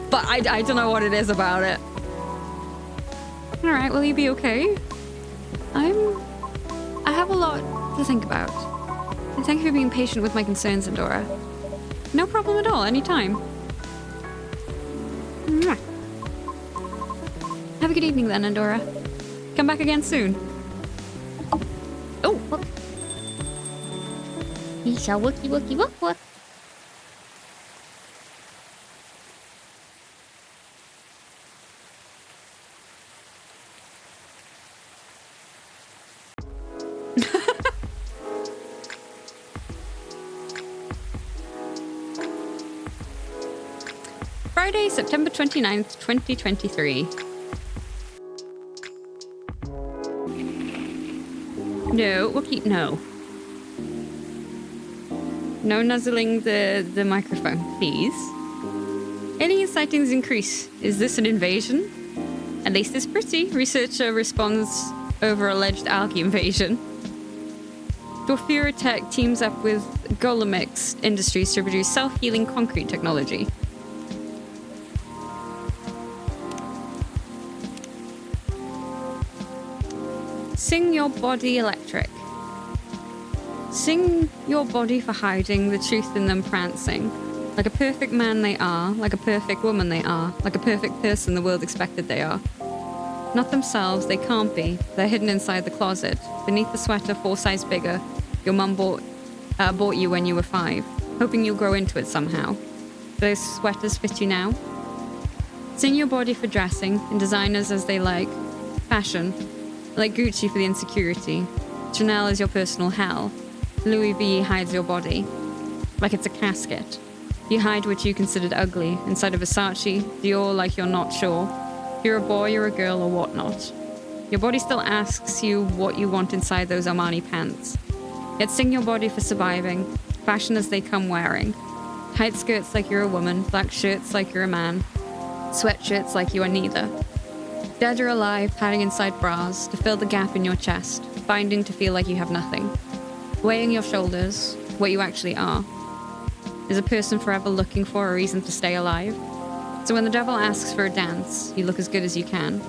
but I don't know what it is about it. All right, will you be okay? I have a lot to think about. And thank you for being patient with my concerns, Endora. No problem at all, anytime. Mwah. Have a good evening then, Endora. Come back again soon. Oh, look. He's a wookie wookie wook wook. Friday, September 29th, 2023. No, Wookie, no. No nuzzling the microphone, please. Alien sightings increase. Is this an invasion? At least it's pretty. Researcher responds over alleged algae invasion. Dwarfura Tech teams up with Golemix Industries to produce self-healing concrete technology. Sing your body electric. Sing your body for hiding the truth in them prancing. Like a perfect man they are, like a perfect woman they are, like a perfect person the world expected they are. Not themselves, they can't be. They're hidden inside the closet, beneath the sweater 4 sizes bigger your mum bought you when you were 5, hoping you'll grow into it somehow. Do those sweaters fit you now? Sing your body for dressing, and designers as they like. Fashion. Like Gucci for the insecurity. Chanel is your personal hell. Louis V hides your body. Like it's a casket. You hide what you considered ugly. Inside of Versace, Dior like you're not sure. If you're a boy or a girl or whatnot. Your body still asks you what you want inside those Armani pants. Yet sing your body for surviving. Fashion as they come wearing. Tight skirts like you're a woman. Black shirts like you're a man. Sweatshirts like you are neither. Dead or alive, padding inside bras to fill the gap in your chest, binding to feel like you have nothing. Weighing your shoulders, what you actually are. Is a person forever looking for a reason to stay alive? So when the devil asks for a dance, you look as good as you can.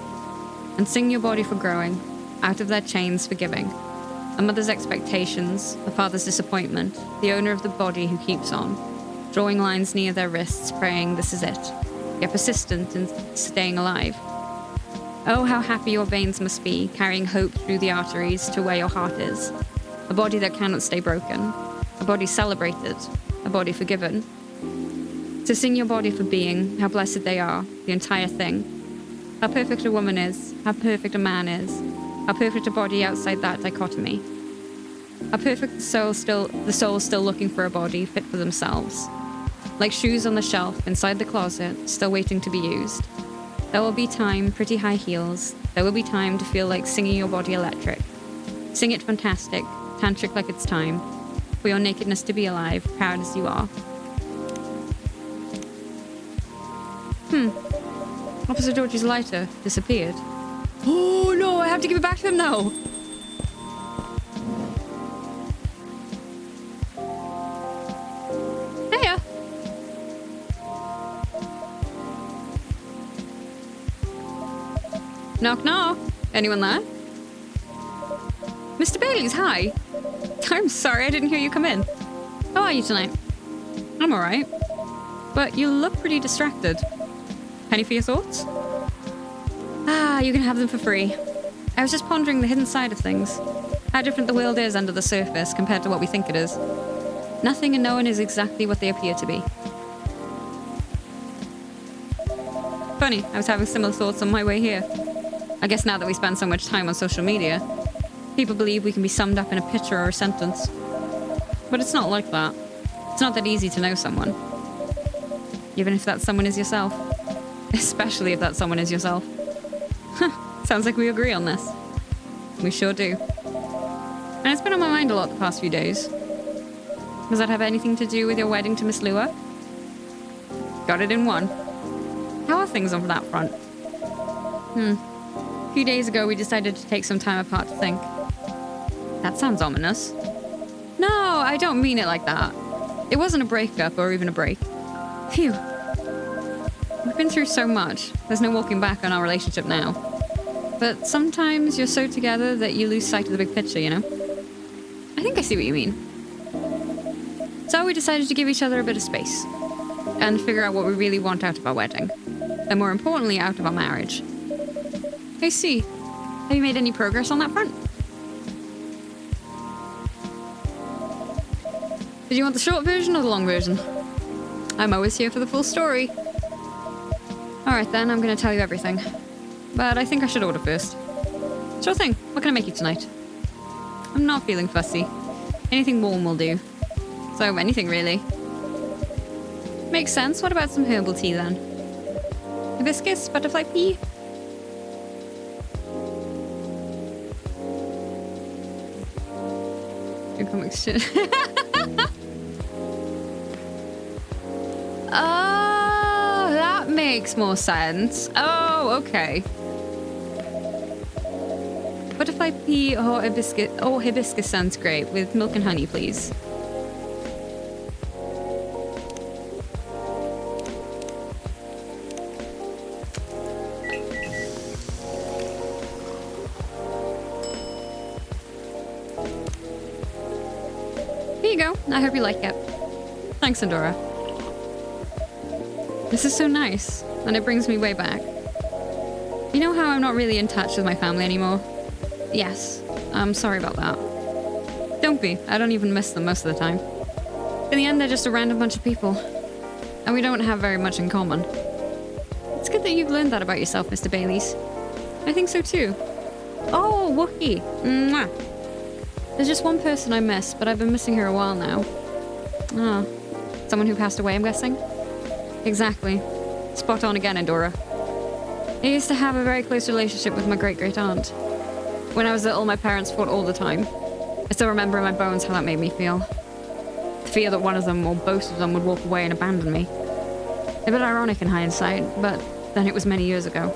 And sing your body for growing, out of their chains for giving. A mother's expectations, a father's disappointment, the owner of the body who keeps on. Drawing lines near their wrists, praying this is it. Yet persistent in staying alive. Oh, how happy your veins must be, carrying hope through the arteries to where your heart is. A body that cannot stay broken. A body celebrated. A body forgiven. To sing your body for being, how blessed they are, the entire thing. How perfect a woman is, how perfect a man is. How perfect a body outside that dichotomy. How perfect the soul still looking for a body fit for themselves. Like shoes on the shelf inside the closet, still waiting to be used. There will be time, pretty high heels. There will be time to feel like singing your body electric. Sing it fantastic, tantric like it's time. For your nakedness to be alive, proud as you are. Officer George's lighter disappeared. Oh no, I have to give it back to him now. Hiya. Knock knock. Anyone there? Mr. Bailey's, hi. I'm sorry, I didn't hear you come in. How are you tonight? I'm alright. But you look pretty distracted. Penny for your thoughts? Ah, you can have them for free. I was just pondering the hidden side of things. How different the world is under the surface compared to what we think it is. Nothing and no one is exactly what they appear to be. Funny, I was having similar thoughts on my way here. I guess now that we spend so much time on social media, people believe we can be summed up in a picture or a sentence. But it's not like that. It's not that easy to know someone. Even if that someone is yourself. Especially if that someone is yourself. Sounds like we agree on this. We sure do. And it's been on my mind a lot the past few days. Does that have anything to do with your wedding to Miss Lua? Got it in one. How are things on that front? A few days ago, we decided to take some time apart to think. That sounds ominous. No, I don't mean it like that. It wasn't a breakup or even a break. Phew. We've been through so much. There's no walking back on our relationship now. But sometimes you're so together that you lose sight of the big picture, you know? I think I see what you mean. So we decided to give each other a bit of space and figure out what we really want out of our wedding. And more importantly, out of our marriage. I see. Have you made any progress on that front? Did you want the short version or the long version? I'm always here for the full story. Alright then, I'm gonna tell you everything. But I think I should order first. Sure thing. What can I make you tonight? I'm not feeling fussy. Anything warm will do. So, anything really. Makes sense. What about some herbal tea then? Hibiscus, butterfly pea? Oh, that makes more sense. Oh, okay. Butterfly pea or hibiscus. Oh, hibiscus sounds great. With milk and honey, please. Here you go. I hope you like it. Thanks, Andorra. This is so nice, and it brings me way back. You know how I'm not really in touch with my family anymore? Yes, I'm sorry about that. Don't be. I don't even miss them most of the time. In the end, they're just a random bunch of people. And we don't have very much in common. It's good that you've learned that about yourself, Mr. Baileys. I think so too. Oh, Wookie. Mwah. There's just one person I miss, but I've been missing her a while now. Ah, someone who passed away, I'm guessing? Exactly. Spot on again, Andorra. I used to have a very close relationship with my great-great-aunt. When I was little, my parents fought all the time. I still remember in my bones how that made me feel. The fear that one of them, or both of them, would walk away and abandon me. A bit ironic in hindsight, but then it was many years ago.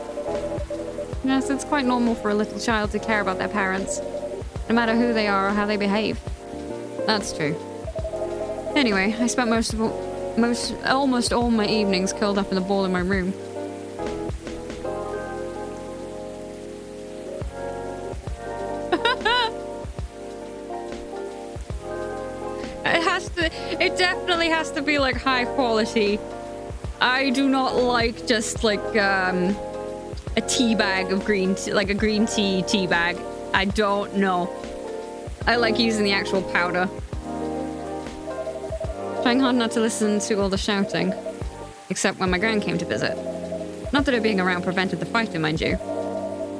Yes, it's quite normal for a little child to care about their parents, no matter who they are or how they behave. That's true. Anyway, I spent almost all my evenings curled up in the ball in my room. It definitely has to be like high quality. I do not like just like a tea bag of green tea, like a green tea bag. I don't know. I like using the actual powder. Trying hard not to listen to all the shouting, except when my gran came to visit. Not that her being around prevented the fighting, mind you.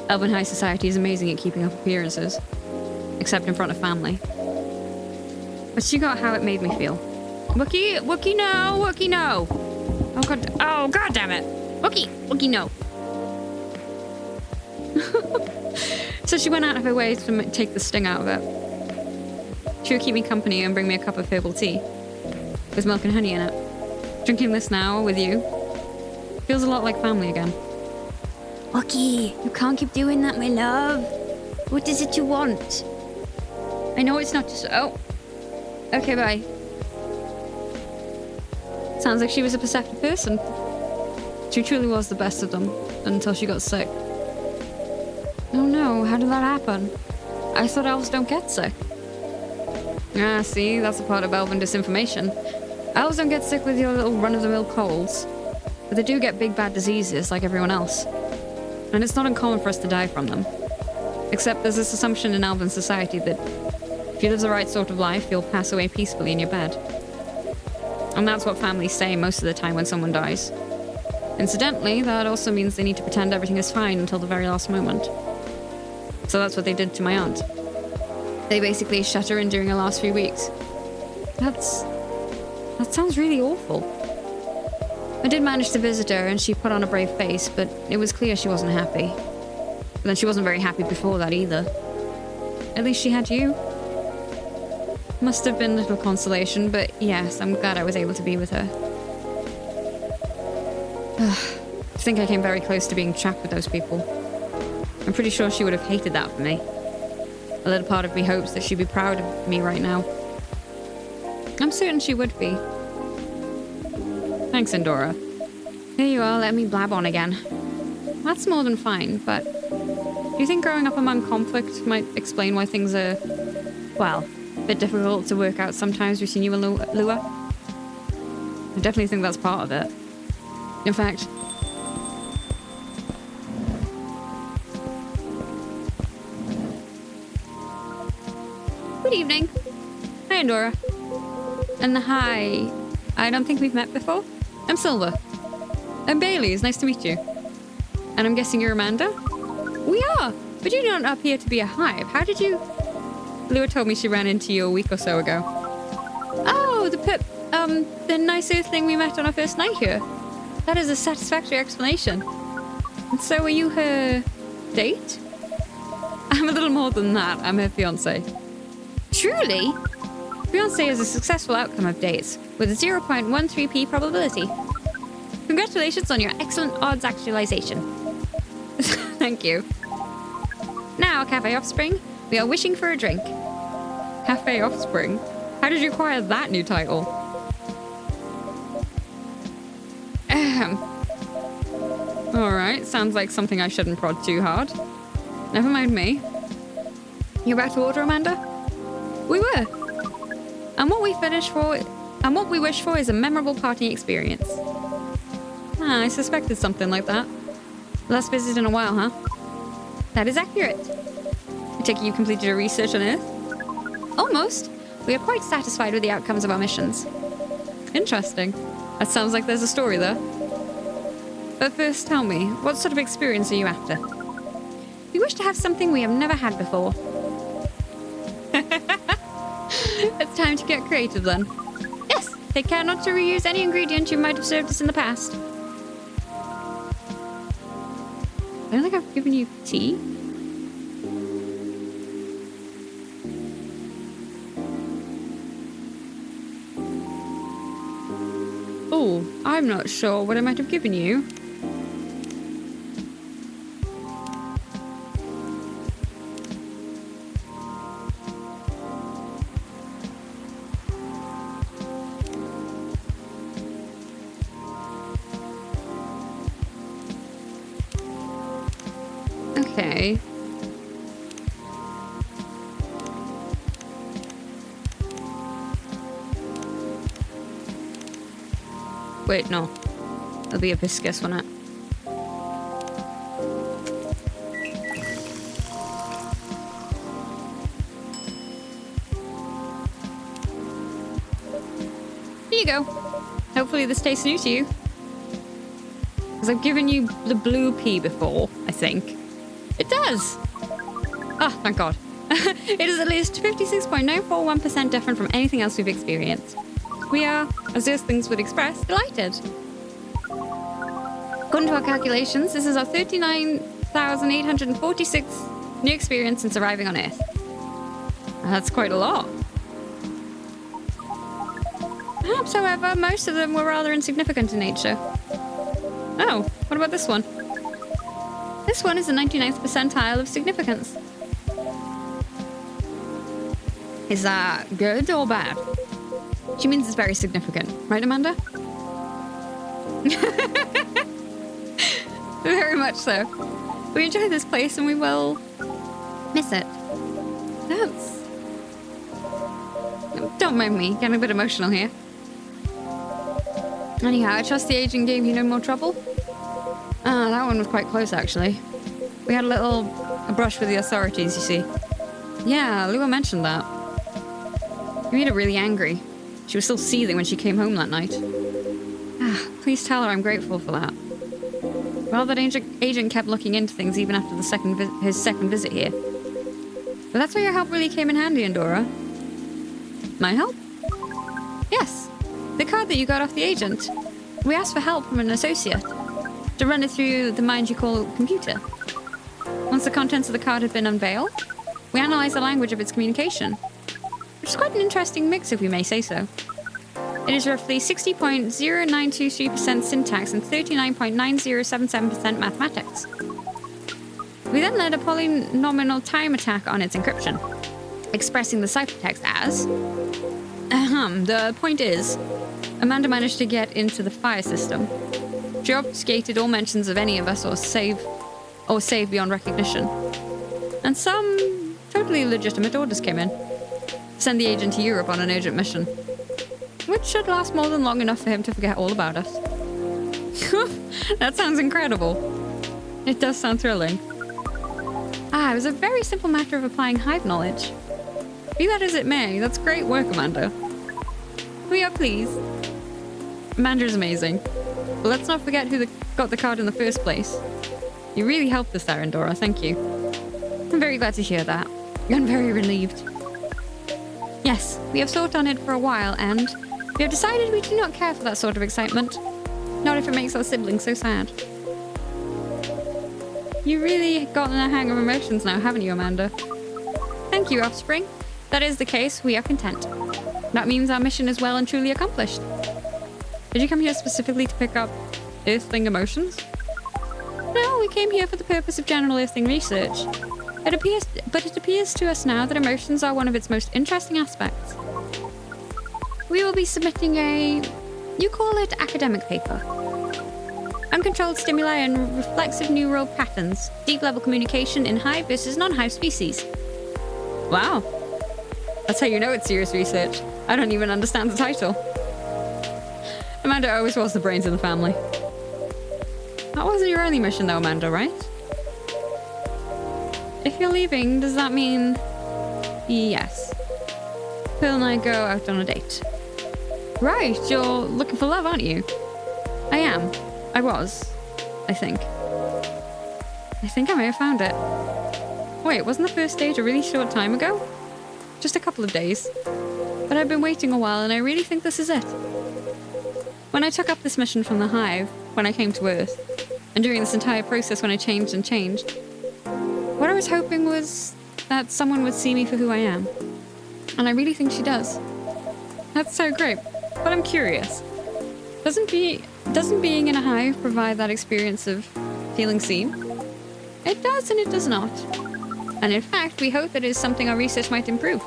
Elven high society is amazing at keeping up appearances, except in front of family. But she got how it made me feel. Wookie, Wookie, no! Wookie, no! Oh, god damn it! Wookie, no! So she went out of her way to take the sting out of it. She would keep me company and bring me a cup of herbal tea, with milk and honey in it. Drinking this now with you feels a lot like family again. Okay, you can't keep doing that, my love. What is it you want? I know it's not just... Oh. Okay, bye. Sounds like she was a perceptive person. She truly was the best of them, until she got sick. Oh no, how did that happen? I thought elves don't get sick. Ah, see, that's a part of elven disinformation. Elves don't get sick with your little run-of-the-mill colds. But they do get big bad diseases like everyone else. And it's not uncommon for us to die from them. Except there's this assumption in elven society that if you live the right sort of life, you'll pass away peacefully in your bed. And that's what families say most of the time when someone dies. Incidentally, that also means they need to pretend everything is fine until the very last moment. So that's what they did to my aunt. They basically shut her in during her last few weeks. That sounds really awful. I did manage to visit her and she put on a brave face, but it was clear she wasn't happy. But then she wasn't very happy before that either. At least she had you. Must have been little consolation, but yes, I'm glad I was able to be with her. I think I came very close to being trapped with those people. I'm pretty sure she would have hated that for me. A little part of me hopes that she'd be proud of me right now. I'm certain she would be. Thanks, Endora. Here you are, let me blab on again. That's more than fine, but do you think growing up among conflict might explain why things are, well, a bit difficult to work out sometimes between you and Lua? I definitely think that's part of it. In fact, good evening. Hi, Endora. And hi. I don't think we've met before. I'm Silver. I'm Bailey. It's nice to meet you. And I'm guessing you're Amanda? We are, but you don't appear to be a hive. How did you... Lua told me she ran into you a week or so ago. Oh, the nice earthling we met on our first night here. That is a satisfactory explanation. And so are you her date? I'm a little more than that. I'm her fiancé. Truly? Fiancé is a successful outcome of dates, with a 0.13p probability. Congratulations on your excellent odds actualization. Thank you. Now, Cafe Offspring, we are wishing for a drink. Cafe Offspring? How did you acquire that new title? Alright, sounds like something I shouldn't prod too hard. Never mind me. You about to order, Amanda? We were. And what we wish for is a memorable party experience. Ah, I suspected something like that. Last visit in a while, huh? That is accurate. I take it you completed your research on Earth? Almost. We are quite satisfied with the outcomes of our missions. Interesting. That sounds like there's a story there. But first, tell me, what sort of experience are you after? We wish to have something we have never had before. It's time to get creative then. Yes, take care not to reuse any ingredient you might have served us in the past. I don't think I've given you tea. Oh, I'm not sure what I might have given you. Okay. Wait, no. It'll be a Hibiscus, won't it? Here you go. Hopefully this tastes new to you. Because I've given you the blue pea before, I think. It does! Oh, thank God. It is at least 56.941% different from anything else we've experienced. We are, as Earthlings would express, delighted. According to our calculations, this is our 39,846th new experience since arriving on Earth. That's quite a lot. Perhaps, however, most of them were rather insignificant in nature. Oh, what about this one? This one is the 99th percentile of significance. Is that good or bad? She means it's very significant. Right, Amanda? Very much so. We enjoy this place and we will miss it. That's... Don't mind me, getting a bit emotional here. Anyhow, I trust the agent gave you no more trouble? Ah, that one was quite close, actually. We had a brush with the authorities, you see. Yeah, Lua mentioned that. It made her really angry. She was still seething when she came home that night. Ah, please tell her I'm grateful for that. Well, that agent kept looking into things even after his second visit here. But that's where your help really came in handy, Endora. My help? Yes. The card that you got off the agent. We asked for help from an associate to run it through the mind you call computer. Once the contents of the card had been unveiled, we analysed the language of its communication, which is quite an interesting mix, if we may say so. It is roughly 60.0923% syntax and 39.9077% mathematics. We then led a polynomial time attack on its encryption, expressing the ciphertext as... The point is, Amanda managed to get into the fire system. She obfuscated all mentions of any of us or save beyond recognition. And some totally legitimate orders came in. Send the agent to Europe on an urgent mission, which should last more than long enough for him to forget all about us. That sounds incredible. It does sound thrilling. It was a very simple matter of applying hive knowledge. Be that as it may, that's great work, Amanda. We are pleased. Amanda's amazing. But let's not forget who got the card in the first place. You really helped us there, Endora, thank you. I'm very glad to hear that. I'm very relieved. Yes, we have thought on it for a while, and we have decided we do not care for that sort of excitement. Not if it makes our siblings so sad. You really gotten a hang of emotions now, haven't you, Amanda? Thank you, Offspring. If that is the case, we are content. That means our mission is well and truly accomplished. Did you come here specifically to pick up Earthling emotions? No, we came here for the purpose of general Earthling research. It appears to us now that emotions are one of its most interesting aspects. We will be submitting you call it academic paper. Uncontrolled stimuli and reflexive neural patterns. Deep level communication in hive versus non-hive species. Wow. That's how you know it's serious research. I don't even understand the title. Amanda always was the brains of the family. That wasn't your only mission though, Amanda, right? If you're leaving, does that mean... Yes. Pearl and I go out on a date. Right, you're looking for love, aren't you? I am. I was. I think. I think I may have found it. Wait, wasn't the first date a really short time ago? Just a couple of days. But I've been waiting a while and I really think this is it. When I took up this mission from the hive, when I came to Earth, and during this entire process when I changed and changed, what I was hoping was that someone would see me for who I am. And I really think she does. That's so great. But I'm curious. Doesn't being in a hive provide that experience of feeling seen? It does and it does not. And in fact, we hope that it is something our research might improve.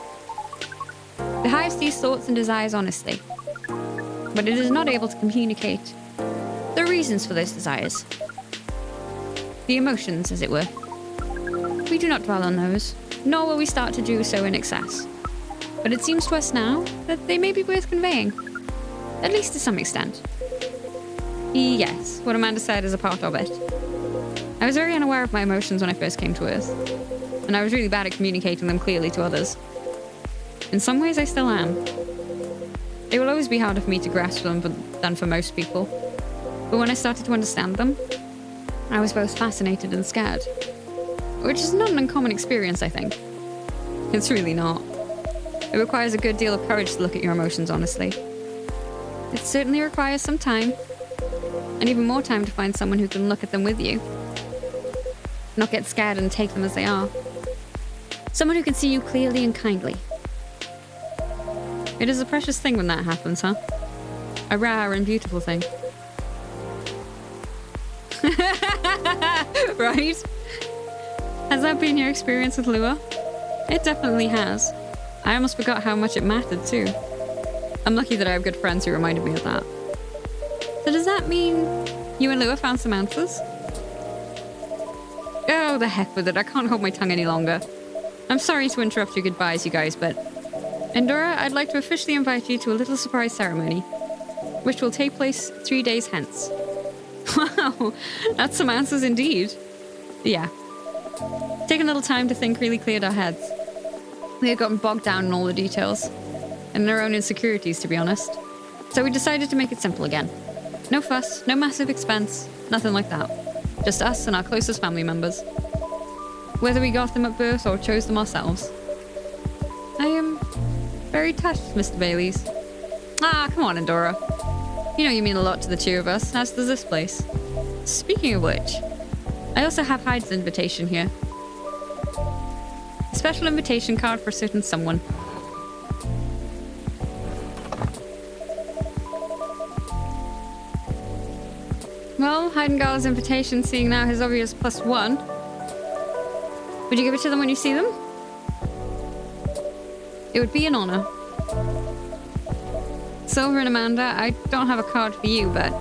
The hive sees thoughts and desires honestly, but it is not able to communicate the reasons for those desires. The emotions, as it were. We do not dwell on those, nor will we start to do so in excess. But it seems to us now that they may be worth conveying, at least to some extent. Yes, what Amanda said is a part of it. I was very unaware of my emotions when I first came to Earth, and I was really bad at communicating them clearly to others. In some ways, I still am. They will always be harder for me to grasp them than for most people. But when I started to understand them, I was both fascinated and scared. Which is not an uncommon experience, I think. It's really not. It requires a good deal of courage to look at your emotions honestly. It certainly requires some time, and even more time to find someone who can look at them with you. Not get scared and take them as they are. Someone who can see you clearly and kindly. It is a precious thing when that happens, huh? A rare and beautiful thing. Right? Has that been your experience with Lua? It definitely has. I almost forgot how much it mattered too. I'm lucky that I have good friends who reminded me of that. So does that mean you and Lua found some answers? Oh, the heck with it. I can't hold my tongue any longer. I'm sorry to interrupt your goodbyes, you guys, but... Endora, I'd like to officially invite you to a little surprise ceremony, which will take place 3 days hence. Wow, that's some answers indeed. Yeah. Taking a little time to think really cleared our heads. We had gotten bogged down in all the details, and in our own insecurities, to be honest. So we decided to make it simple again. No fuss, no massive expense, nothing like that. Just us and our closest family members. Whether we got them at birth or chose them ourselves. I am very touched, Mr. Baileys. Ah, come on, Endora. You know you mean a lot to the two of us, as does this place. Speaking of which, I also have Hyde's invitation here. A special invitation card for a certain someone. Well, Hyde and Gala's invitation, seeing now his obvious +1. Would you give it to them when you see them? It would be an honor. Silver and Amanda, I don't have a card for you, but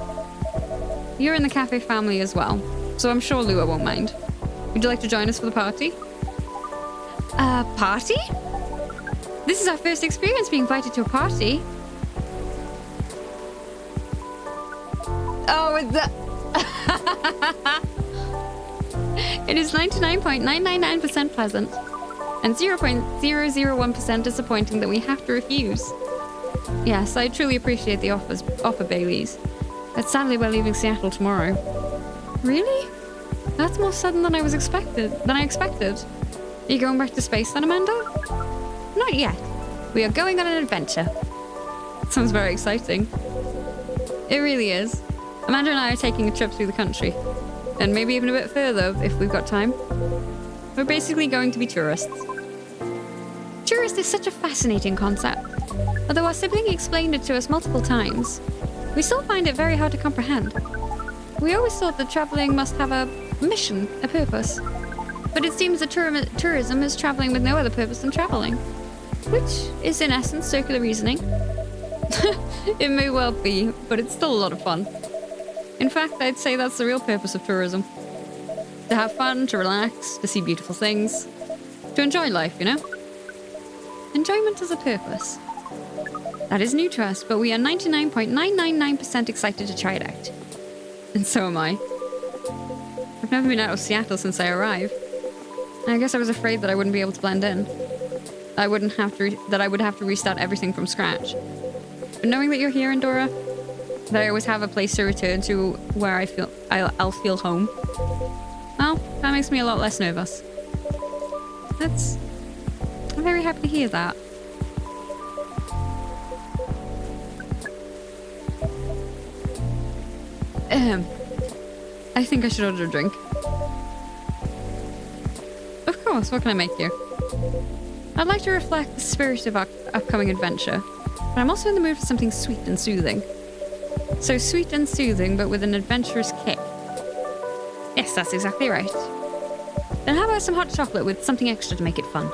you're in the cafe family as well, so I'm sure Lua won't mind. Would you like to join us for the party? Party? This is our first experience being invited to a party. Oh, it's It is 99.999% pleasant and 0.001% disappointing that we have to refuse. Yes, I truly appreciate the offer, Baileys. But sadly we're leaving Seattle tomorrow. Really? That's more sudden than I expected. Are you going back to space then, Amanda? Not yet. We are going on an adventure. Sounds very exciting. It really is. Amanda and I are taking a trip through the country. And maybe even a bit further if we've got time. We're basically going to be tourists. Tourist is such a fascinating concept. Although our sibling explained it to us multiple times, we still find it very hard to comprehend. We always thought that traveling must have a mission, a purpose. But it seems that tourism is traveling with no other purpose than traveling. Which is in essence circular reasoning. It may well be, but it's still a lot of fun. In fact, I'd say that's the real purpose of tourism. To have fun, to relax, to see beautiful things. To enjoy life, you know? Enjoyment is a purpose. That is new to us, but we are 99.999% excited to try it out. And so am I. I've never been out of Seattle since I arrived. I guess I was afraid that I wouldn't be able to blend in. I would have to restart everything from scratch. But knowing that you're here, Endora, that I always have a place to return to where I'll feel home, well, that makes me a lot less nervous. I'm very happy to hear that. I think I should order a drink. Of course, what can I make you? I'd like to reflect the spirit of our upcoming adventure, but I'm also in the mood for something sweet and soothing. So sweet and soothing, but with an adventurous kick. Yes, that's exactly right. Then how about some hot chocolate with something extra to make it fun?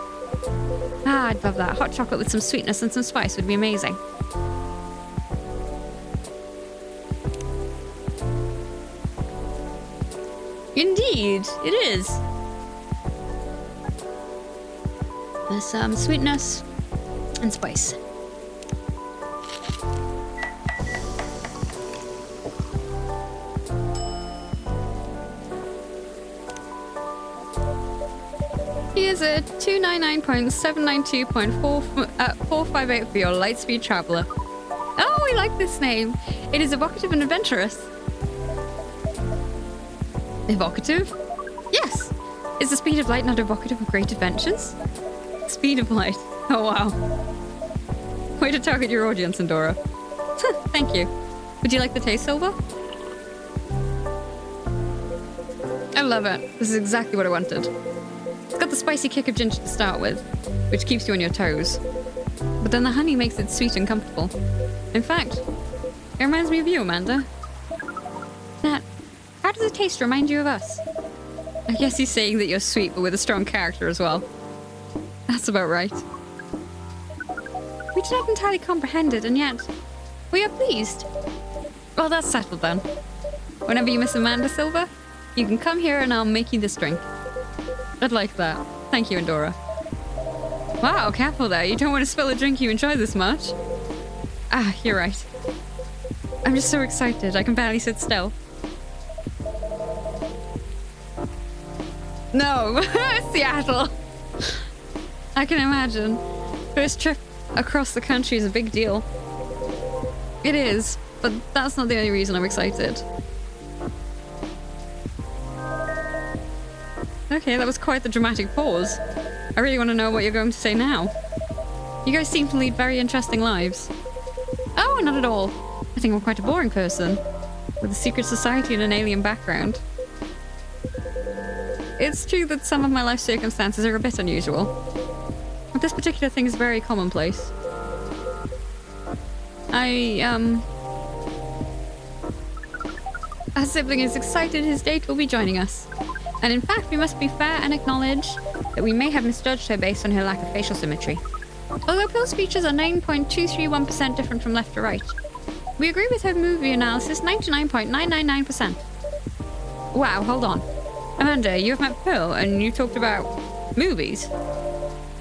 Ah, I'd love that. Hot chocolate with some sweetness and some spice would be amazing. Indeed, it is. There's some sweetness and spice. Here's a 299.792.458 for your Lightspeed Traveler. Oh, we like this name. It is evocative and adventurous. Evocative? Yes! Is the speed of light not evocative of great adventures? Speed of light. Oh, wow. Way to target your audience, Endora. Thank you. Would you like the taste, Silver? I love it. This is exactly what I wanted. It's got the spicy kick of ginger to start with, which keeps you on your toes. But then the honey makes it sweet and comfortable. In fact, it reminds me of you, Amanda. Nat, how does the taste remind you of us? I guess he's saying that you're sweet, but with a strong character as well. That's about right. We did not entirely comprehend it, and yet we are pleased. Well, that's settled then. Whenever you miss Amanda, Silver, you can come here and I'll make you this drink. I'd like that. Thank you, Endora. Wow, careful there. You don't want to spill a drink you enjoy this much. Ah, you're right. I'm just so excited. I can barely sit still. No, Seattle. I can imagine. First trip across the country is a big deal. It is, but that's not the only reason I'm excited. Okay, that was quite the dramatic pause. I really want to know what you're going to say now. You guys seem to lead very interesting lives. Oh, not at all. I think I'm quite a boring person, with a secret society and an alien background. It's true that some of my life circumstances are a bit unusual, but this particular thing is very commonplace. Our sibling is excited his date will be joining us. And in fact, we must be fair and acknowledge that we may have misjudged her based on her lack of facial symmetry. Although Pill's features are 9.231% different from left to right, we agree with her movie analysis 99.999%. Wow, hold on. Amanda, you have met Pearl and you talked about movies.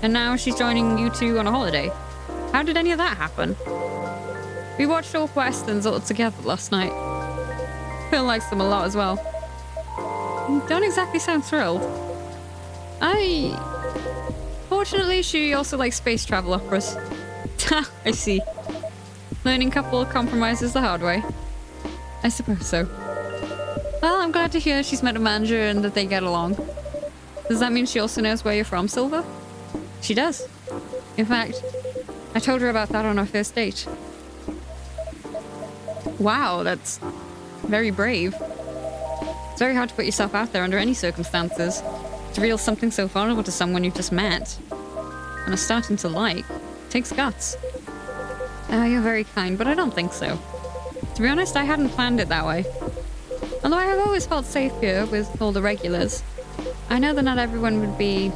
And now she's joining you two on a holiday. How did any of that happen? We watched all westerns all together last night. Pearl likes them a lot as well. You don't exactly sound thrilled. Fortunately, she also likes space travel operas. I see. Learning couple compromises the hard way. I suppose so. Well, I'm glad to hear she's met a manager and that they get along. Does that mean she also knows where you're from, Silver? She does. In fact, I told her about that on our first date. Wow, that's very brave. It's very hard to put yourself out there under any circumstances. To reveal something so vulnerable to someone you've just met and are starting to like. It takes guts. You're very kind, but I don't think so. To be honest, I hadn't planned it that way. Although I have always felt safe here with all the regulars, I know that not everyone would be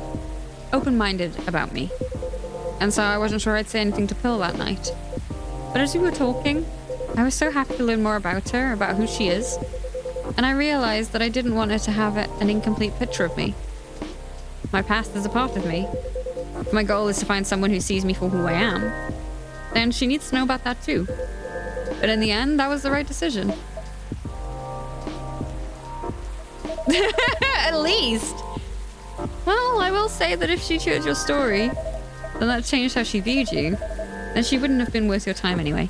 open-minded about me. And so I wasn't sure I'd say anything to Pill that night. But as we were talking, I was so happy to learn more about her, about who she is. And I realized that I didn't want her to have an incomplete picture of me. My past is a part of me. If my goal is to find someone who sees me for who I am, then she needs to know about that too. But in the end, that was the right decision. At least! Well, I will say that if she'd heard your story, then that changed how she viewed you, and she wouldn't have been worth your time anyway.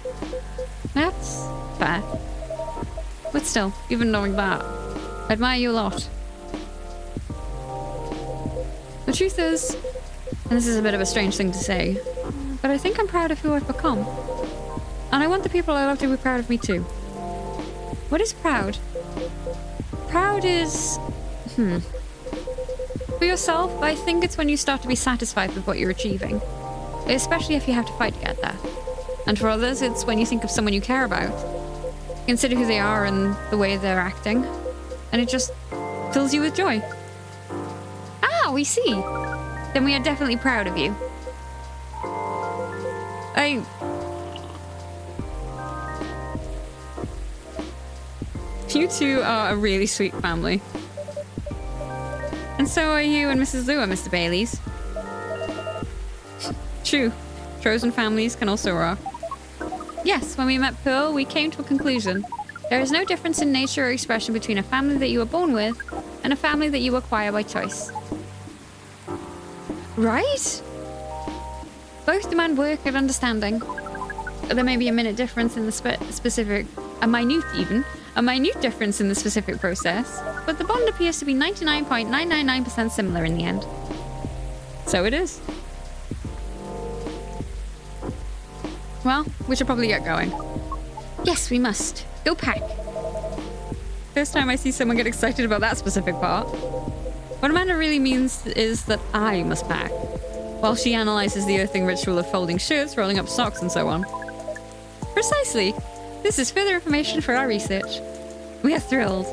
That's fair. But still, even knowing that, I admire you a lot. The truth is, and this is a bit of a strange thing to say, but I think I'm proud of who I've become. And I want the people I love to be proud of me too. What is proud? Proud is... For yourself, I think it's when you start to be satisfied with what you're achieving. Especially if you have to fight to get there. And for others, it's when you think of someone you care about. Consider who they are and the way they're acting. And it just fills you with joy. Ah, we see. Then we are definitely proud of you. You two are a really sweet family. And so are you and Mrs. Lua, Mr. Baileys. True. Chosen families can also rock. Yes, when we met Pearl, we came to a conclusion. There is no difference in nature or expression between a family that you were born with and a family that you acquire by choice. Right? Both demand work and understanding. There may be a minute difference in the a minute difference in the specific process, but the bond appears to be 99.999% similar in the end. So it is. Well, we should probably get going. Yes, we must. Go pack. First time I see someone get excited about that specific part. What Amanda really means is that I must pack, while she analyzes the earthing ritual of folding shirts, rolling up socks, and so on. Precisely. This is further information for our research. We are thrilled.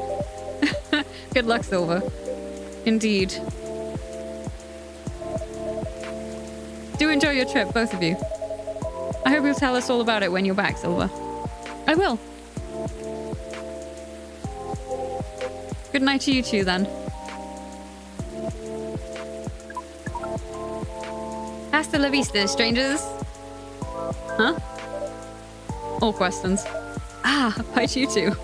Good luck, Silver. Indeed. Do enjoy your trip, both of you. I hope you'll tell us all about it when you're back, Silver. I will. Good night to you two, then. Hasta la vista, strangers. Huh? All questions. Ah, bye to you too.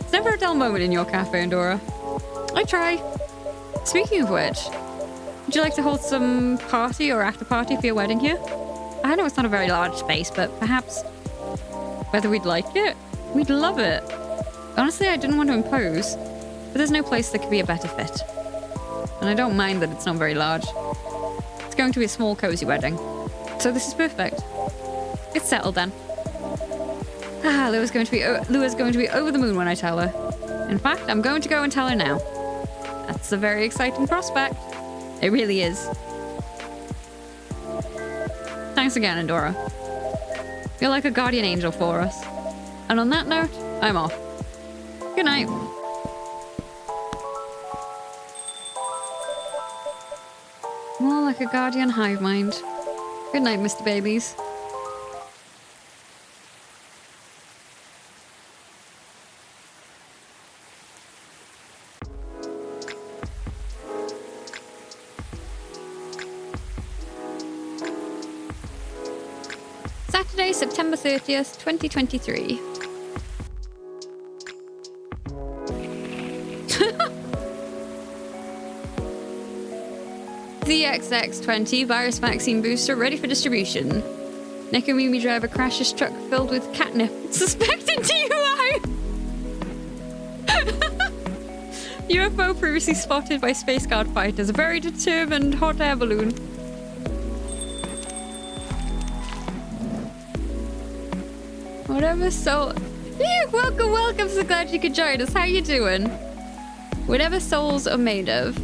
It's never a dull moment in your cafe, Andorra. I try. Speaking of which, would you like to hold some party or after party for your wedding here? I know it's not a very large space, but perhaps whether we'd like it? We'd love it. Honestly, I didn't want to impose, but there's no place that could be a better fit. And I don't mind that it's not very large. It's going to be a small, cozy wedding. So this is perfect. It's settled then. Ah, Lua's going to be over the moon when I tell her. In fact, I'm going to go and tell her now. That's a very exciting prospect. It really is. Thanks again, Andorra. You're like a guardian angel for us. And on that note, I'm off. Good night. More like a guardian hive mind. Good night, Mr. Babies. Saturday, September 30th, 2023. The XX20 virus vaccine booster ready for distribution. Nekomimi driver crashes truck filled with catnip. Suspected DUI! UFO previously spotted by Space Guard fighters. A very determined hot air balloon. Whatever soul... Welcome, welcome. So glad you could join us. How you doing? Whatever souls are made of.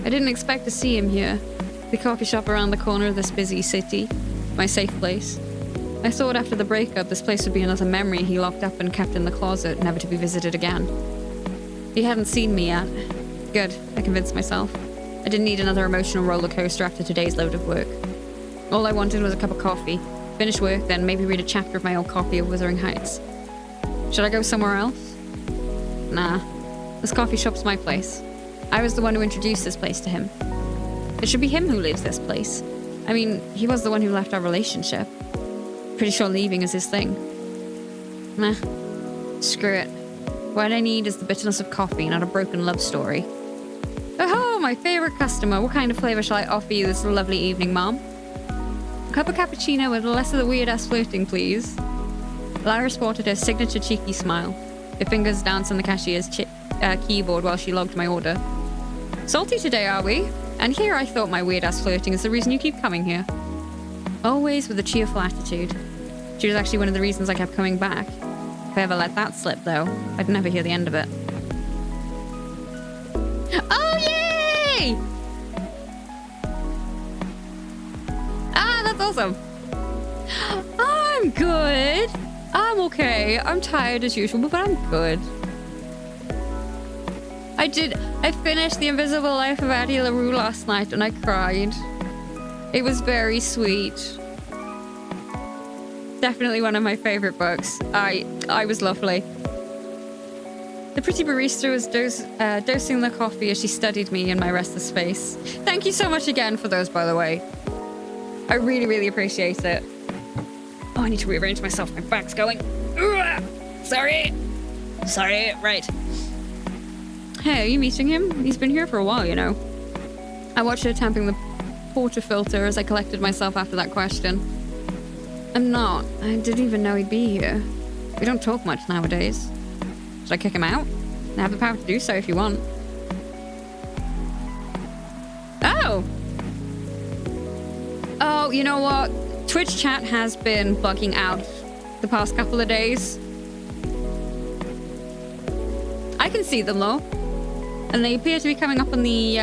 I didn't expect to see him here. The coffee shop around the corner of this busy city. My safe place. I thought after the breakup this place would be another memory he locked up and kept in the closet, never to be visited again. He hadn't seen me yet. Good, I convinced myself. I didn't need another emotional roller coaster after today's load of work. All I wanted was a cup of coffee. Finish work, then maybe read a chapter of my old copy of Wuthering Heights. Should I go somewhere else? Nah. This coffee shop's my place. I was the one who introduced this place to him. It should be him who lives this place. I mean, he was the one who left our relationship. Pretty sure leaving is his thing. Nah. Screw it. What I need is the bitterness of coffee, not a broken love story. Oh, my favorite customer. What kind of flavor shall I offer you this lovely evening, Mom? A cup of cappuccino with less of the weird-ass flirting, please. Lyra sported her signature cheeky smile. Her fingers danced on the cashier's keyboard while she logged my order. Salty today, are we? And here I thought my weird-ass flirting is the reason you keep coming here. Always with a cheerful attitude. She was actually one of the reasons I kept coming back. If I ever let that slip, though, I'd never hear the end of it. Oh, yay! Ah, that's awesome. I'm good. I'm okay. I'm tired as usual, but I'm good. I finished The Invisible Life of Addie LaRue last night and I cried. It was very sweet. Definitely one of my favorite books. I was lovely. The pretty barista was dosing the coffee as she studied me in my restless space. Thank you so much again for those, by the way. I really, really appreciate it. Oh, I need to rearrange myself. My back's going. Ugh! Sorry. Right. Hey, are you meeting him? He's been here for a while, you know. I watched her tamping the porter filter as I collected myself after that question. I'm not. I didn't even know he'd be here. We don't talk much nowadays. Should I kick him out? I have the power to do so if you want. Oh! Oh, you know what? Twitch chat has been bugging out the past couple of days. I can see them though. And they appear to be coming up on the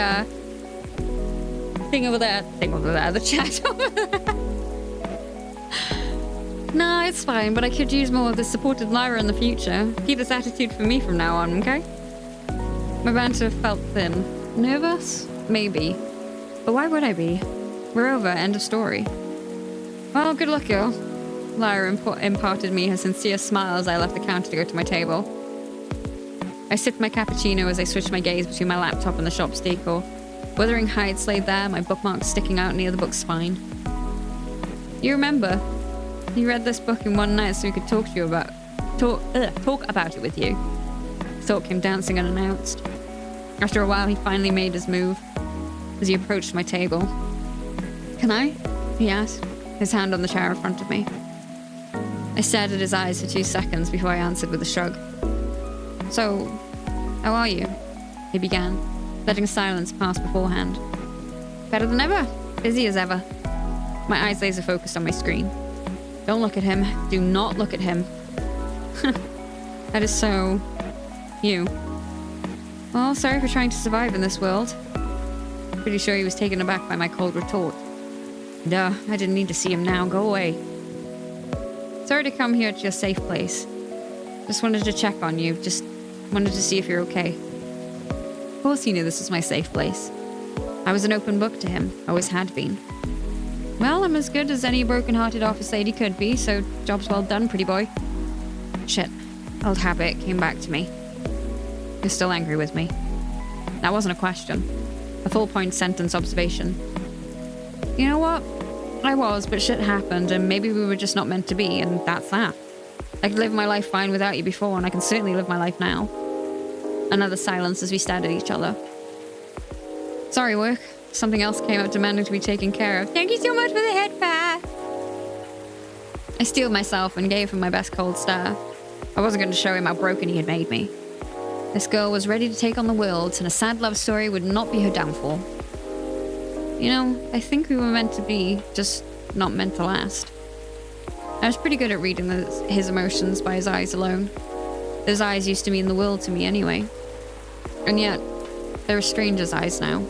thing over there, the chat over there. Nah, it's fine, but I could use more of this supported Lyra in the future. Keep this attitude for me from now on, okay? My banter felt thin. Nervous? Maybe. But why would I be? We're over, end of story. Well, good luck, girl. Lyra imparted me her sincere smile as I left the counter to go to my table. I sipped my cappuccino as I switched my gaze between my laptop and the shop's decor. Wuthering Heights laid there, my bookmarks sticking out near the book's spine. You remember? You read this book in one night so we could talk about it with you. Thought came dancing unannounced. After a while, he finally made his move as he approached my table. Can I? He asked, his hand on the chair in front of me. I stared at his eyes for 2 seconds before I answered with a shrug. So, how are you? He began, letting silence pass beforehand. Better than ever. Busy as ever. My eyes laser focused on my screen. Don't look at him. Do not look at him. That is so... you. Well, sorry for trying to survive in this world. Pretty sure he was taken aback by my cold retort. Duh, I didn't need to see him now. Go away. Sorry to come here to your safe place. Just wanted to check on you. Just wanted to see if you're okay. Of course he knew this was my safe place. I was an open book to him. Always had been. Well, I'm as good as any broken-hearted office lady could be, so job's well done, pretty boy. Shit. Old habit came back to me. You're still angry with me. That wasn't a question. A full-point sentence observation. You know what? I was, but shit happened, and maybe we were just not meant to be, and that's that. I could live my life fine without you before, and I can certainly live my life now. Another silence as we stared at each other. Sorry, work. Something else came up demanding to be taken care of. Thank you so much for the head pat. I steeled myself and gave him my best cold stare. I wasn't going to show him how broken he had made me. This girl was ready to take on the world, and a sad love story would not be her downfall. You know, I think we were meant to be, just not meant to last. I was pretty good at reading his emotions by his eyes alone. Those eyes used to mean the world to me anyway. And yet, they're a stranger's eyes now.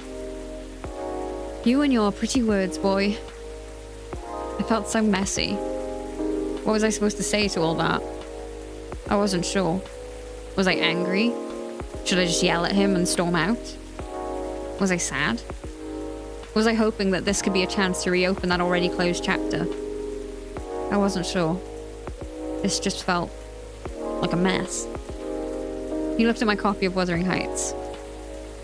You and your pretty words, boy. I felt so messy. What was I supposed to say to all that? I wasn't sure. Was I angry? Should I just yell at him and storm out? Was I sad? Was I hoping that this could be a chance to reopen that already closed chapter? I wasn't sure. This just felt like a mess. He looked at my copy of Wuthering Heights.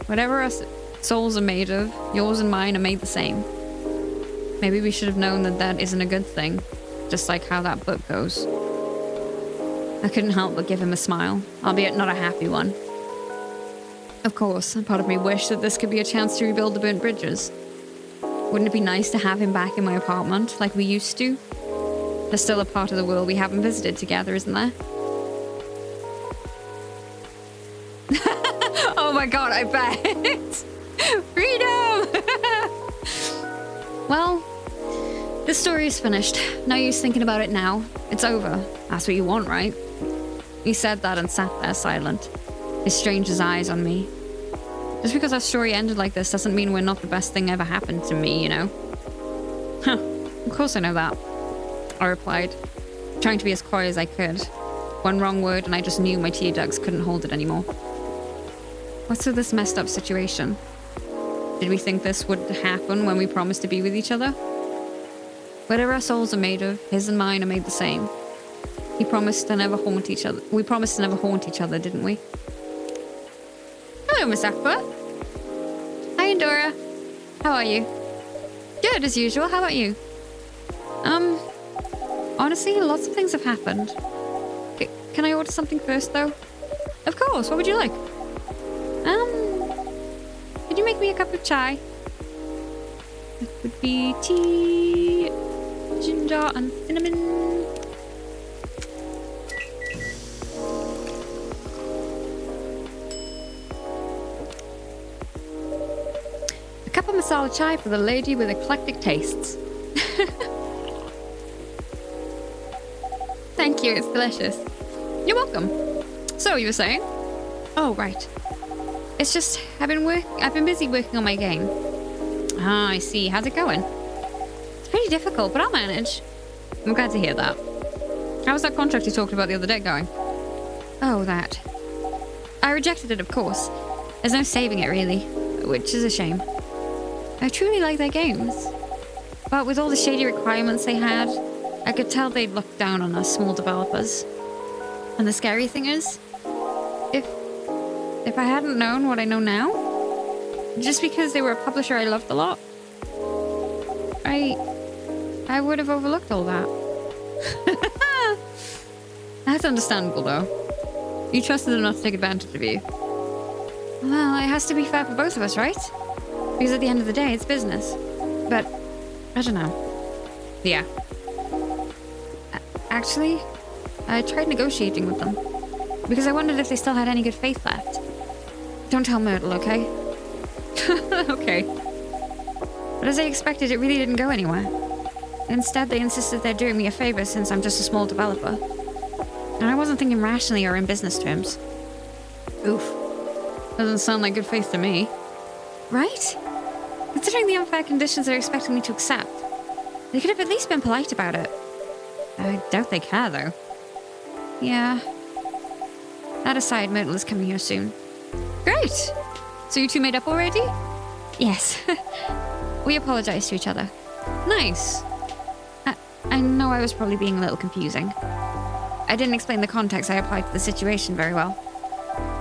Whatever us souls are made of, yours and mine are made the same. Maybe we should have known that that isn't a good thing, just like how that book goes. I couldn't help but give him a smile, albeit not a happy one. Of course, a part of me wished that this could be a chance to rebuild the burnt bridges. Wouldn't it be nice to have him back in my apartment, like we used to? There's still a part of the world we haven't visited together, isn't there? Oh my god, I bet! Freedom! Well, this story is finished. No use thinking about it now. It's over. That's what you want, right? He said that and sat there silent, his stranger's eyes on me. Just because our story ended like this doesn't mean we're not the best thing ever happened to me, you know? Huh, of course I know that, I replied, trying to be as coy as I could. One wrong word and I just knew my tear ducts couldn't hold it anymore. What's with this messed up situation? Did we think this would happen when we promised to be with each other? Whatever our souls are made of, his and mine are made the same. We promised to never haunt each other, didn't we? Hello, Miss Aqua. Hi, Endora. How are you? Good, as usual. How about you? Honestly, lots of things have happened. Can I order something first, though? Of course. What would you like? Could you make me a cup of chai? It would be tea, ginger, and cinnamon. A cup of masala chai for the lady with eclectic tastes. Thank you, it's delicious. You're welcome. So, you were saying? Oh, right. It's just, I've been busy working on my game. Ah, I see. How's it going? It's pretty difficult, but I'll manage. I'm glad to hear that. How's that contract you talked about the other day going? Oh, that. I rejected it, of course. There's no saving it, really, which is a shame. I truly like their games. But with all the shady requirements they had, I could tell they'd looked down on us small developers. And the scary thing is, if I hadn't known what I know now, just because they were a publisher I loved a lot, I would have overlooked all that. That's understandable, though. You trusted them not to take advantage of you. Well, it has to be fair for both of us, right? Because at the end of the day, it's business. But, I don't know. Yeah. Actually, I tried negotiating with them. Because I wondered if they still had any good faith left. Don't tell Myrtle, okay? Okay. But as I expected, it really didn't go anywhere. Instead, they insisted they're doing me a favor since I'm just a small developer. And I wasn't thinking rationally or in business terms. Oof. Doesn't sound like good faith to me. Right? Considering the unfair conditions they're expecting me to accept, they could have at least been polite about it. I doubt they care, though. Yeah. That aside, Myrtle is coming here soon. Great! So you two made up already? Yes. We apologized to each other. Nice. I know I was probably being a little confusing. I didn't explain the context I applied to the situation very well.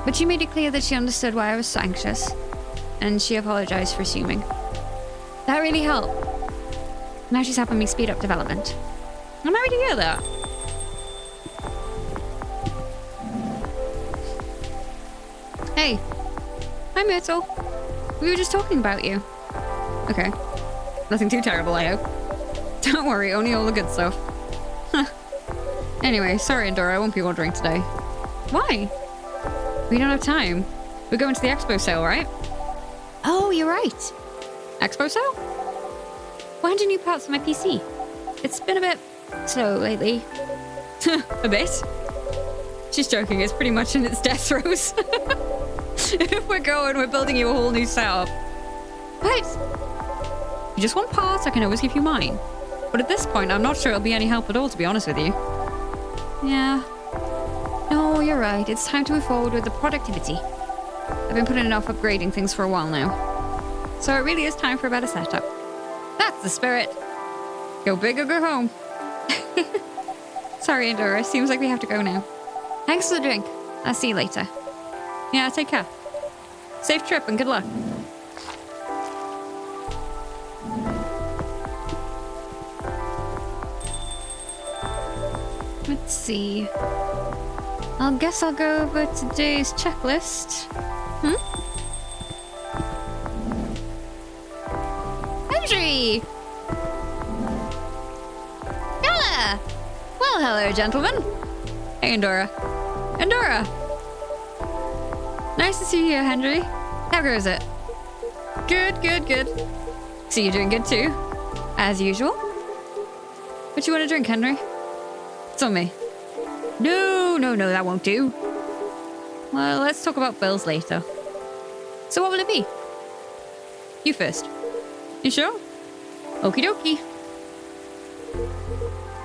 But she made it clear that she understood why I was so anxious, and she apologized for assuming. That really helped. Now she's helping me speed up development. I'm happy to hear that. Hey. Hi, Myrtle. We were just talking about you. Okay. Nothing too terrible, I hope. Don't worry, only all the good stuff. Anyway, sorry, Endora, I won't be ordering today. Why? We don't have time. We're going to the expo sale, right? Oh, you're right. Expo sale? Why do new parts for my PC? It's been a bit slow lately. A bit? She's joking, it's pretty much in its death throes. If we're going, we're building you a whole new setup. What? You just want parts, I can always give you mine. But at this point, I'm not sure it'll be any help at all, to be honest with you. Yeah. No, you're right. It's time to move forward with the productivity. I've been putting off upgrading things for a while now. So it really is time for a better setup. That's the spirit. Go big or go home. Sorry, Endora. Seems like we have to go now. Thanks for the drink. I'll see you later. Yeah, take care. Safe trip and good luck. Let's see. I guess I'll go over today's checklist. Entry! Hello! Well, hello, gentlemen. Hey, Endora. Endora! Nice to see you here, Henry. How goes it? Good, good, good. So you're doing good too? As usual? What you want to drink, Henry? It's on me. No, that won't do. Well, let's talk about bills later. So what will it be? You first. You sure? Okie dokie.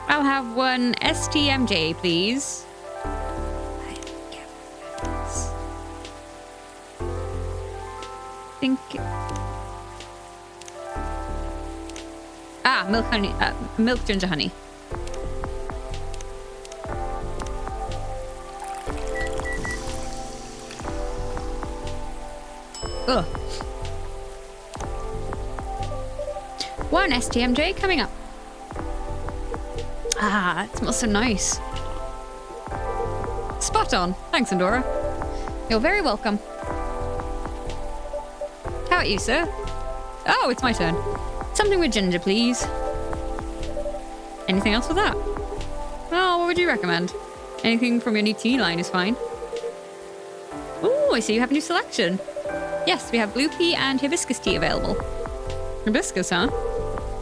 I'll have one STMJ, please. Think. Milk honey. Milk ginger honey. Ugh. One STMJ coming up. It smells so nice. Spot on. Thanks, Endora. You're very welcome. How about you, sir? Oh, it's my turn. Something with ginger, please. Anything else with that? Well, what would you recommend? Anything from your new tea line is fine. Ooh, I see you have a new selection. Yes, we have blue pea and hibiscus tea available. Hibiscus, huh?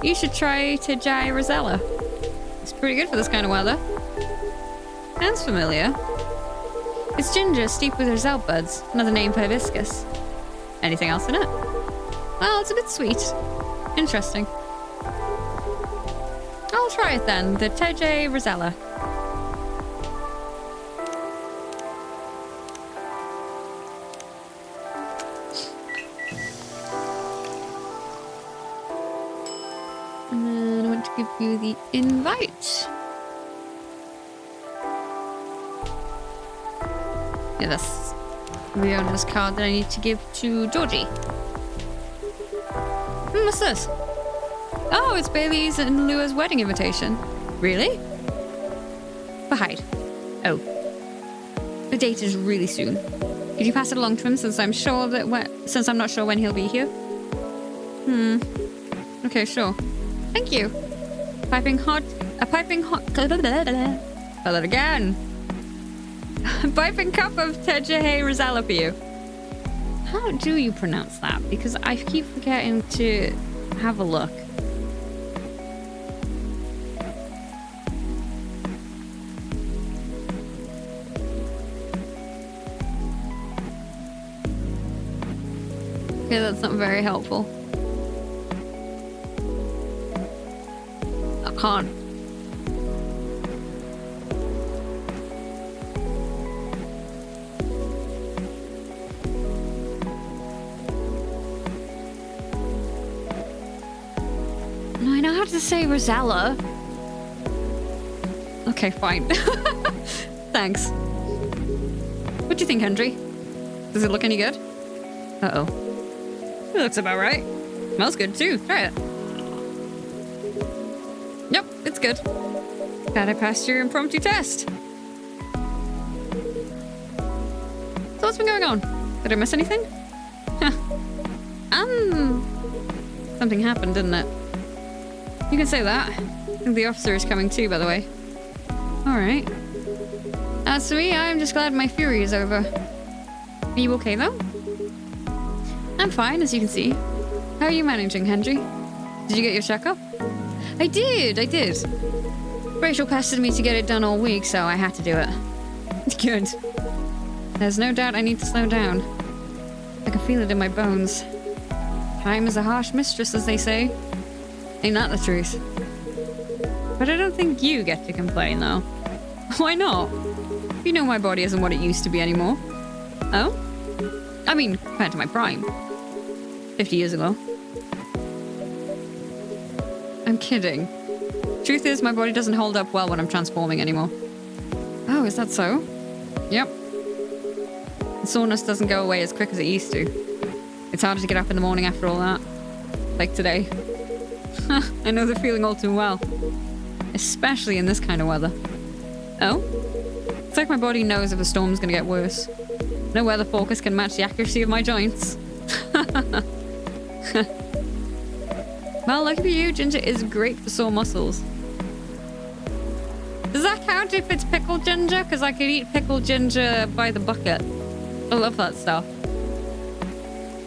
You should try Tejai Rosella. It's pretty good for this kind of weather. Sounds familiar. It's ginger steeped with roselle buds, another name for hibiscus. Anything else in it? Well, it's a bit sweet. Interesting. I'll try it then, the Tejai Rosella. give you the invite. Yeah, that's the owner's card that I need to give to Georgie. What's this? Oh, it's Bailey's and Lua's wedding invitation. Really? For Hyde. Oh. The date is really soon. Could you pass it along to him since I'm not sure when he'll be here? Okay, sure. Thank you. A piping hot. Spell it again. A piping cup of Tejahe Rosella for you. How do you pronounce that? Because I keep forgetting to have a look. Okay, that's not very helpful. I can't. No, I know how to say Rosella. Okay, fine. Thanks. What do you think, Henry? Does it look any good? Uh-oh. It looks about right. Smells good too. Try it. Yep, it's good. Glad I passed your impromptu test. So what's been going on? Did I miss anything? Something happened, didn't it? You can say that. I think the officer is coming too, by the way. Alright. As for me, I'm just glad my fury is over. Are you okay, though? I'm fine, as you can see. How are you managing, Henry? Did you get your checkup? I did. Rachel pestered me to get it done all week, so I had to do it. Good. There's no doubt I need to slow down. I can feel it in my bones. Time is a harsh mistress, as they say. Ain't that the truth? But I don't think you get to complain, though. Why not? You know my body isn't what it used to be anymore. Oh? I mean, compared to my prime. 50 years ago. I'm kidding. Truth is, my body doesn't hold up well when I'm transforming anymore. Oh, is that so? Yep. The soreness doesn't go away as quick as it used to. It's harder to get up in the morning after all that. Like today. I know the feeling all too well. Especially in this kind of weather. Oh? It's like my body knows if the storm's gonna get worse. No weather focus can match the accuracy of my joints. Well, lucky for you, ginger is great for sore muscles. Does that count if it's pickled ginger? Because I could eat pickled ginger by the bucket. I love that stuff.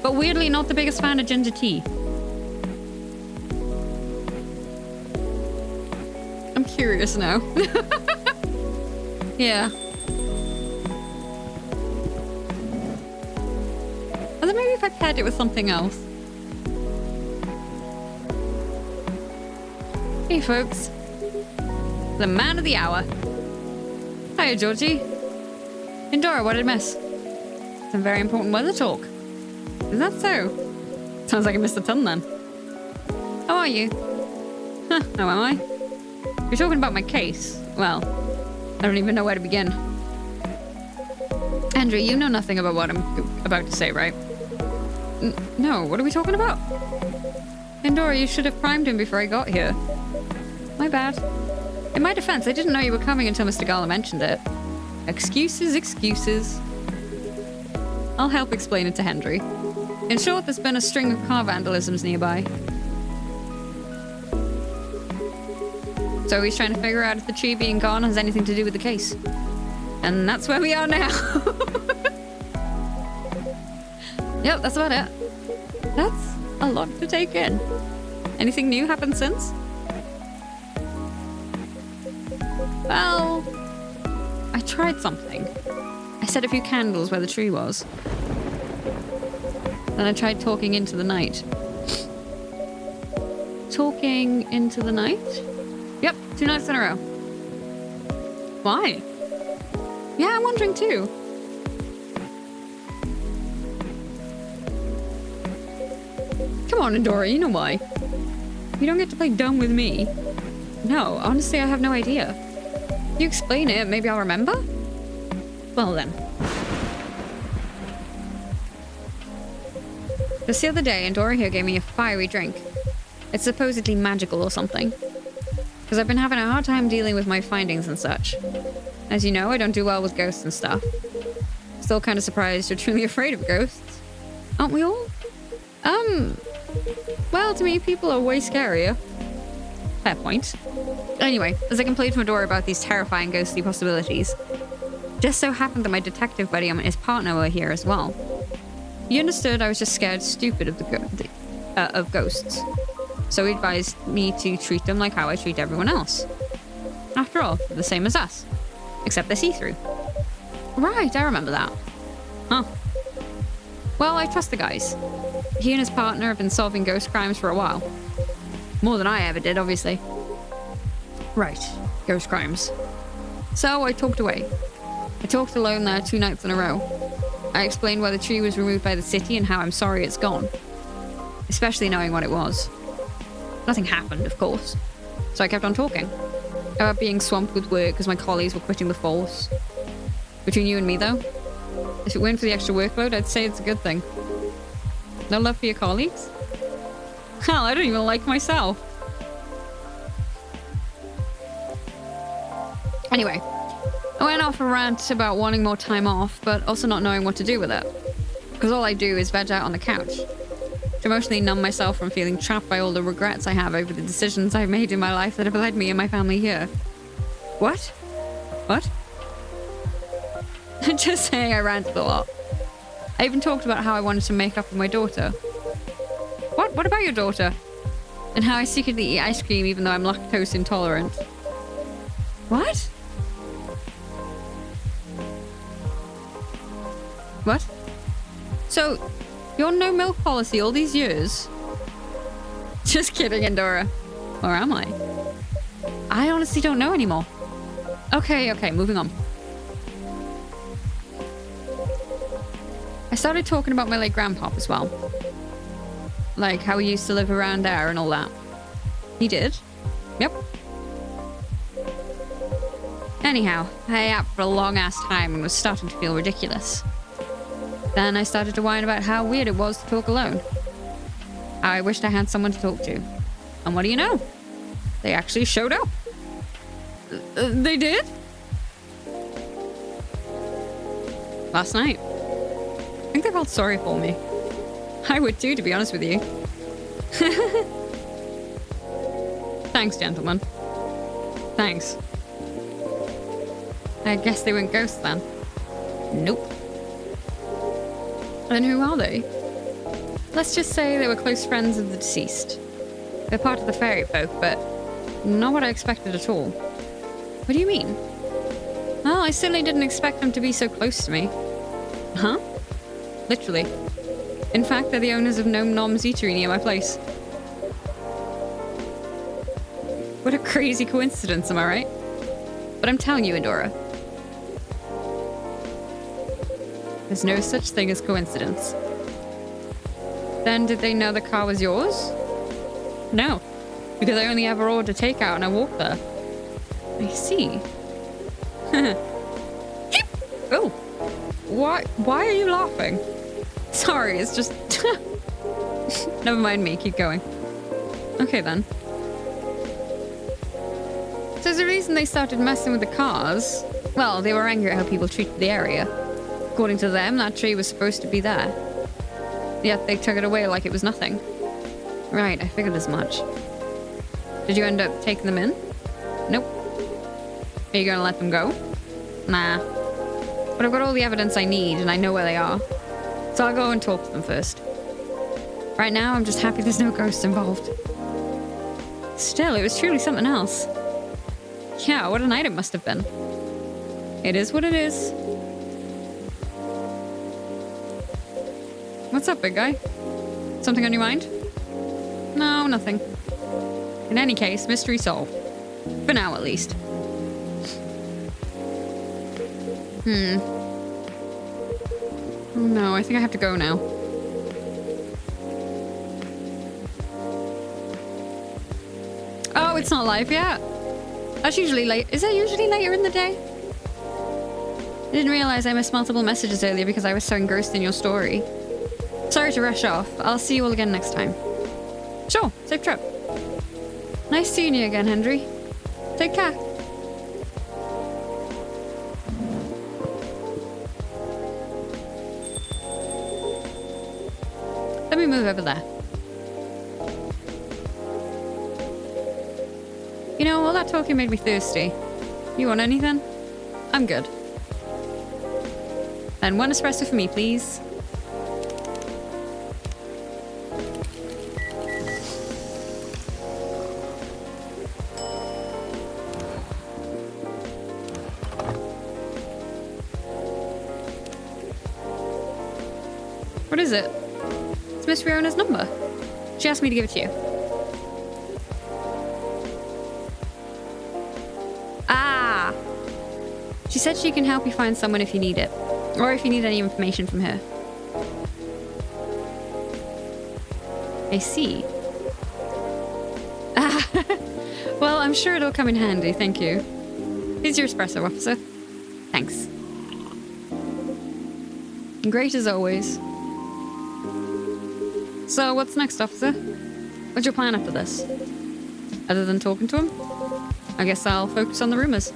But weirdly, not the biggest fan of ginger tea. I'm curious now. Yeah. And then maybe if I paired it with something else. Hey folks. The man of the hour. Hiya, Georgie. Indora, what did I miss? Some very important weather talk. Is that so? Sounds like I missed a ton then. How are you? Huh, how am I? You're talking about my case. Well, I don't even know where to begin. Andrew, you know nothing about what I'm about to say, right? No, what are we talking about? Indora, you should have primed him before I got here. My bad. In my defense, I didn't know you were coming until Mr. Gala mentioned it. Excuses, excuses. I'll help explain it to Henry. In short, there's been a string of car vandalisms nearby. So he's trying to figure out if the tree being gone has anything to do with the case. And that's where we are now. Yep, that's about it. That's a lot to take in. Anything new happened since? Well, I tried something. I set a few candles where the tree was. Then I tried talking into the night. Talking into the night? Yep, 2 nights in a row. Why? Yeah, I'm wondering too. Come on, Indora, you know why. You don't get to play dumb with me. No, honestly, I have no idea. If you explain it, maybe I'll remember? Well then. Just the other day, Andorra here gave me a fiery drink. It's supposedly magical or something. Because I've been having a hard time dealing with my findings and such. As you know, I don't do well with ghosts and stuff. Still kind of surprised you're truly afraid of ghosts. Aren't we all? Well, to me, people are way scarier. Fair point. Anyway, as I complained to Medora about these terrifying ghostly possibilities, just so happened that my detective buddy and his partner were here as well. He understood I was just scared stupid of ghosts. So he advised me to treat them like how I treat everyone else. After all, they're the same as us. Except they're see-through. Right, I remember that. Huh. Well, I trust the guys. He and his partner have been solving ghost crimes for a while. More than I ever did, obviously. Right, ghost crimes. So I talked away. I talked alone there 2 nights in a row. I explained why the tree was removed by the city and how I'm sorry it's gone. Especially knowing what it was. Nothing happened, of course. So I kept on talking. About being swamped with work because my colleagues were quitting the force. Between you and me, though, if it weren't for the extra workload, I'd say it's a good thing. No love for your colleagues? Hell, I don't even like myself. Anyway, I went off a rant about wanting more time off, but also not knowing what to do with it. Because all I do is veg out on the couch. To emotionally numb myself from feeling trapped by all the regrets I have over the decisions I've made in my life that have led me and my family here. What? What? Just saying I ranted a lot. I even talked about how I wanted to make up with my daughter. What? What about your daughter? And how I secretly eat ice cream even though I'm lactose intolerant. What? What? So, your no milk policy all these years? Just kidding, Andorra. Or am I? I honestly don't know anymore. Okay, moving on. I started talking about my late grandpop as well. Like how he used to live around there and all that. He did? Yep. Anyhow, I yapped for a long ass time and was starting to feel ridiculous. Then I started to whine about how weird it was to talk alone. How I wished I had someone to talk to. And what do you know? They actually showed up. They did? Last night. I think they felt sorry for me. I would too, to be honest with you. Thanks, gentlemen. Thanks. I guess they weren't ghosts then. Nope. Then who are they? Let's just say they were close friends of the deceased. They're part of the fairy folk, but not what I expected at all. What do you mean? Well, I certainly didn't expect them to be so close to me. Huh? Literally. In fact, they're the owners of Gnome Nom's Eatery near my place. What a crazy coincidence, am I right? But I'm telling you, Andorra. There's no such thing as coincidence. Then did they know the car was yours? No, because I only ever ordered takeout and I walked there. I see. Oh, why are you laughing? Sorry, it's just... Never mind me, keep going. Okay then. So there's a reason they started messing with the cars. Well, they were angry at how people treated the area. According to them, that tree was supposed to be there. Yet they took it away like it was nothing. Right, I figured as much. Did you end up taking them in? Nope. Are you gonna let them go? Nah. But I've got all the evidence I need and I know where they are. So I'll go and talk to them first. Right now, I'm just happy there's no ghosts involved. Still, it was truly something else. Yeah, what a night it must have been. It is what it is. What's up, big guy? Something on your mind? No, nothing. In any case, mystery solved. For now, at least. Oh no, I think I have to go now. Oh, it's not live yet. That's usually late. Is that usually later in the day? I didn't realize I missed multiple messages earlier because I was so engrossed in your story. Sorry to rush off. I'll see you all again next time. Sure, safe trip. Nice seeing you again, Henry. Take care. Let me move over there. You know, all that talking made me thirsty. You want anything? I'm good. Then one espresso for me, please. What is it? It's Miss Fiona's number. She asked me to give it to you. Ah! She said she can help you find someone if you need it. Or if you need any information from her. I see. Ah, well, I'm sure it'll come in handy, thank you. Here's your espresso, officer. Thanks. Great as always. So, what's next, officer? What's your plan after this? Other than talking to him? I guess I'll focus on the rumors.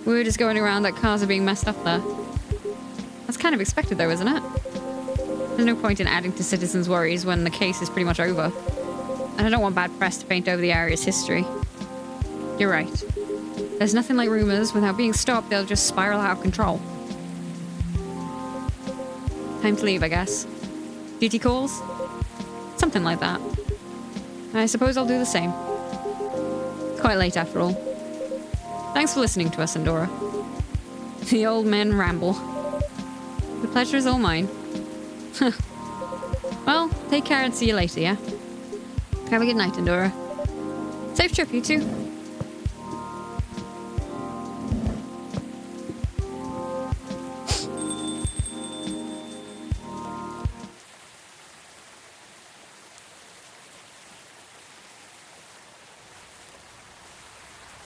Word is going around that cars are being messed up there. That's kind of expected though, isn't it? There's no point in adding to citizens' worries when the case is pretty much over. And I don't want bad press to paint over the area's history. You're right. There's nothing like rumors. Without being stopped, they'll just spiral out of control. Time to leave, I guess. Duty calls? Something like that. I suppose I'll do the same. It's quite late after all. Thanks for listening to us, Endora. The old men ramble. The pleasure is all mine. Well, take care and see you later, yeah? Have a good night, Endora. Safe trip, you two.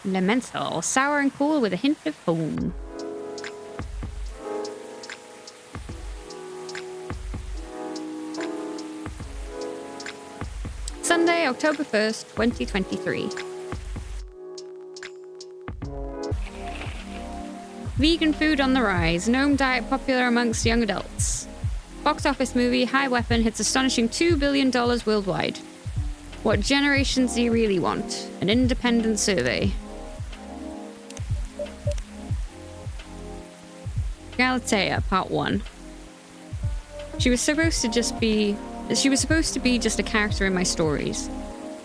Elemental, sour and cool with a hint of home. Sunday, October 1st, 2023. Vegan food on the rise. Gnome diet popular amongst young adults. Box office movie High Weapon hits astonishing $2 billion worldwide. What Generation Z really want? An independent survey. Galatea, Part 1. She was supposed to be just a character in my stories.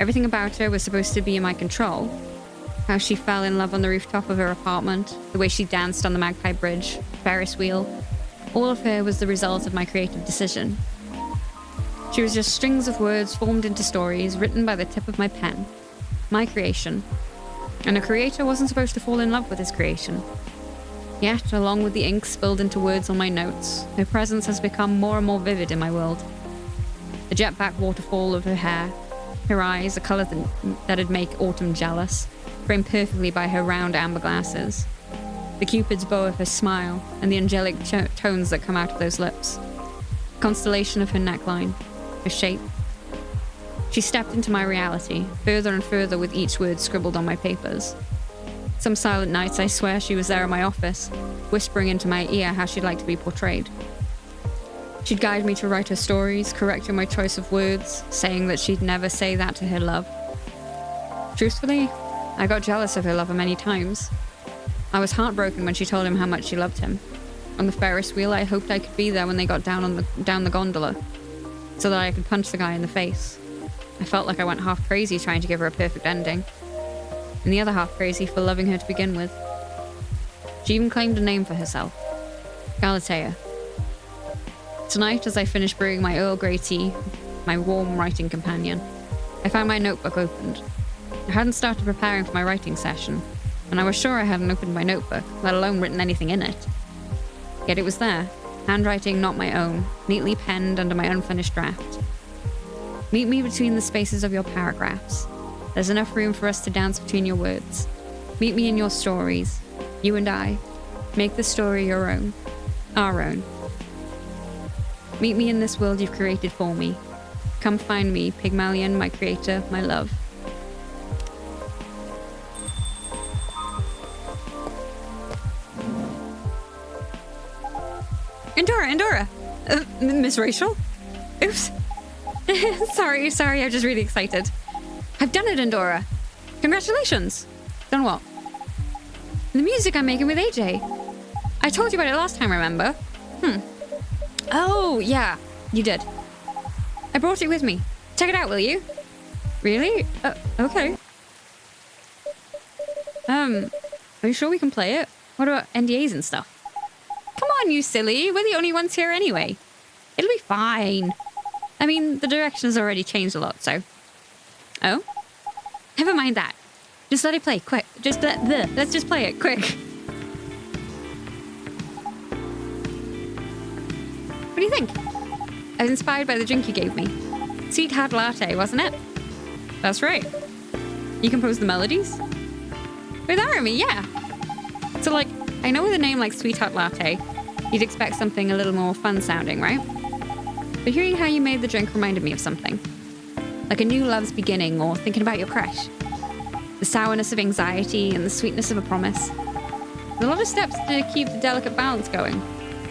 Everything about her was supposed to be in my control. How she fell in love on the rooftop of her apartment, the way she danced on the Magpie Bridge, Ferris wheel. All of her was the result of my creative decision. She was just strings of words formed into stories, written by the tip of my pen. My creation. And a creator wasn't supposed to fall in love with his creation. Yet, along with the ink spilled into words on my notes, her presence has become more and more vivid in my world. The jet-black waterfall of her hair, her eyes, a colour that'd make autumn jealous, framed perfectly by her round amber glasses. The cupid's bow of her smile, and the angelic tones that come out of those lips. The constellation of her neckline, her shape. She stepped into my reality, further and further with each word scribbled on my papers. Some silent nights I swear she was there in my office, whispering into my ear how she'd like to be portrayed. She'd guide me to write her stories, correcting my choice of words, saying that she'd never say that to her love. Truthfully, I got jealous of her lover many times. I was heartbroken when she told him how much she loved him. On the Ferris wheel, I hoped I could be there when they got down the gondola, so that I could punch the guy in the face. I felt like I went half crazy trying to give her a perfect ending, and the other half crazy for loving her to begin with. She even claimed a name for herself. Galatea. Tonight, as I finished brewing my Earl Grey tea, my warm writing companion, I found my notebook opened. I hadn't started preparing for my writing session, and I was sure I hadn't opened my notebook, let alone written anything in it. Yet it was there, handwriting not my own, neatly penned under my unfinished draft. Meet me between the spaces of your paragraphs. There's enough room for us to dance between your words. Meet me in your stories. You and I. Make the story your own. Our own. Meet me in this world you've created for me. Come find me, Pygmalion, my creator, my love. Endora! Miss Rachel? Oops. sorry, I'm just really excited. I've done it, Endora. Congratulations. Done what? The music I'm making with AJ. I told you about it last time, remember? Oh, yeah, you did. I brought it with me. Check it out, will you? Really? Okay. Are you sure we can play it? What about NDAs and stuff? Come on, you silly. We're the only ones here anyway. It'll be fine. I mean, the direction's already changed a lot, so... Oh? Never mind that. Just let it play, quick. Let's just play it, quick. What do you think? I was inspired by the drink you gave me. Sweetheart latte, wasn't it? That's right. You composed the melodies? With Army, yeah. So, like, I know with a name like Sweetheart Latte, you'd expect something a little more fun sounding, right? But hearing how you made the drink reminded me of something. Like a new love's beginning, or thinking about your crush. The sourness of anxiety and the sweetness of a promise. There's a lot of steps to keep the delicate balance going,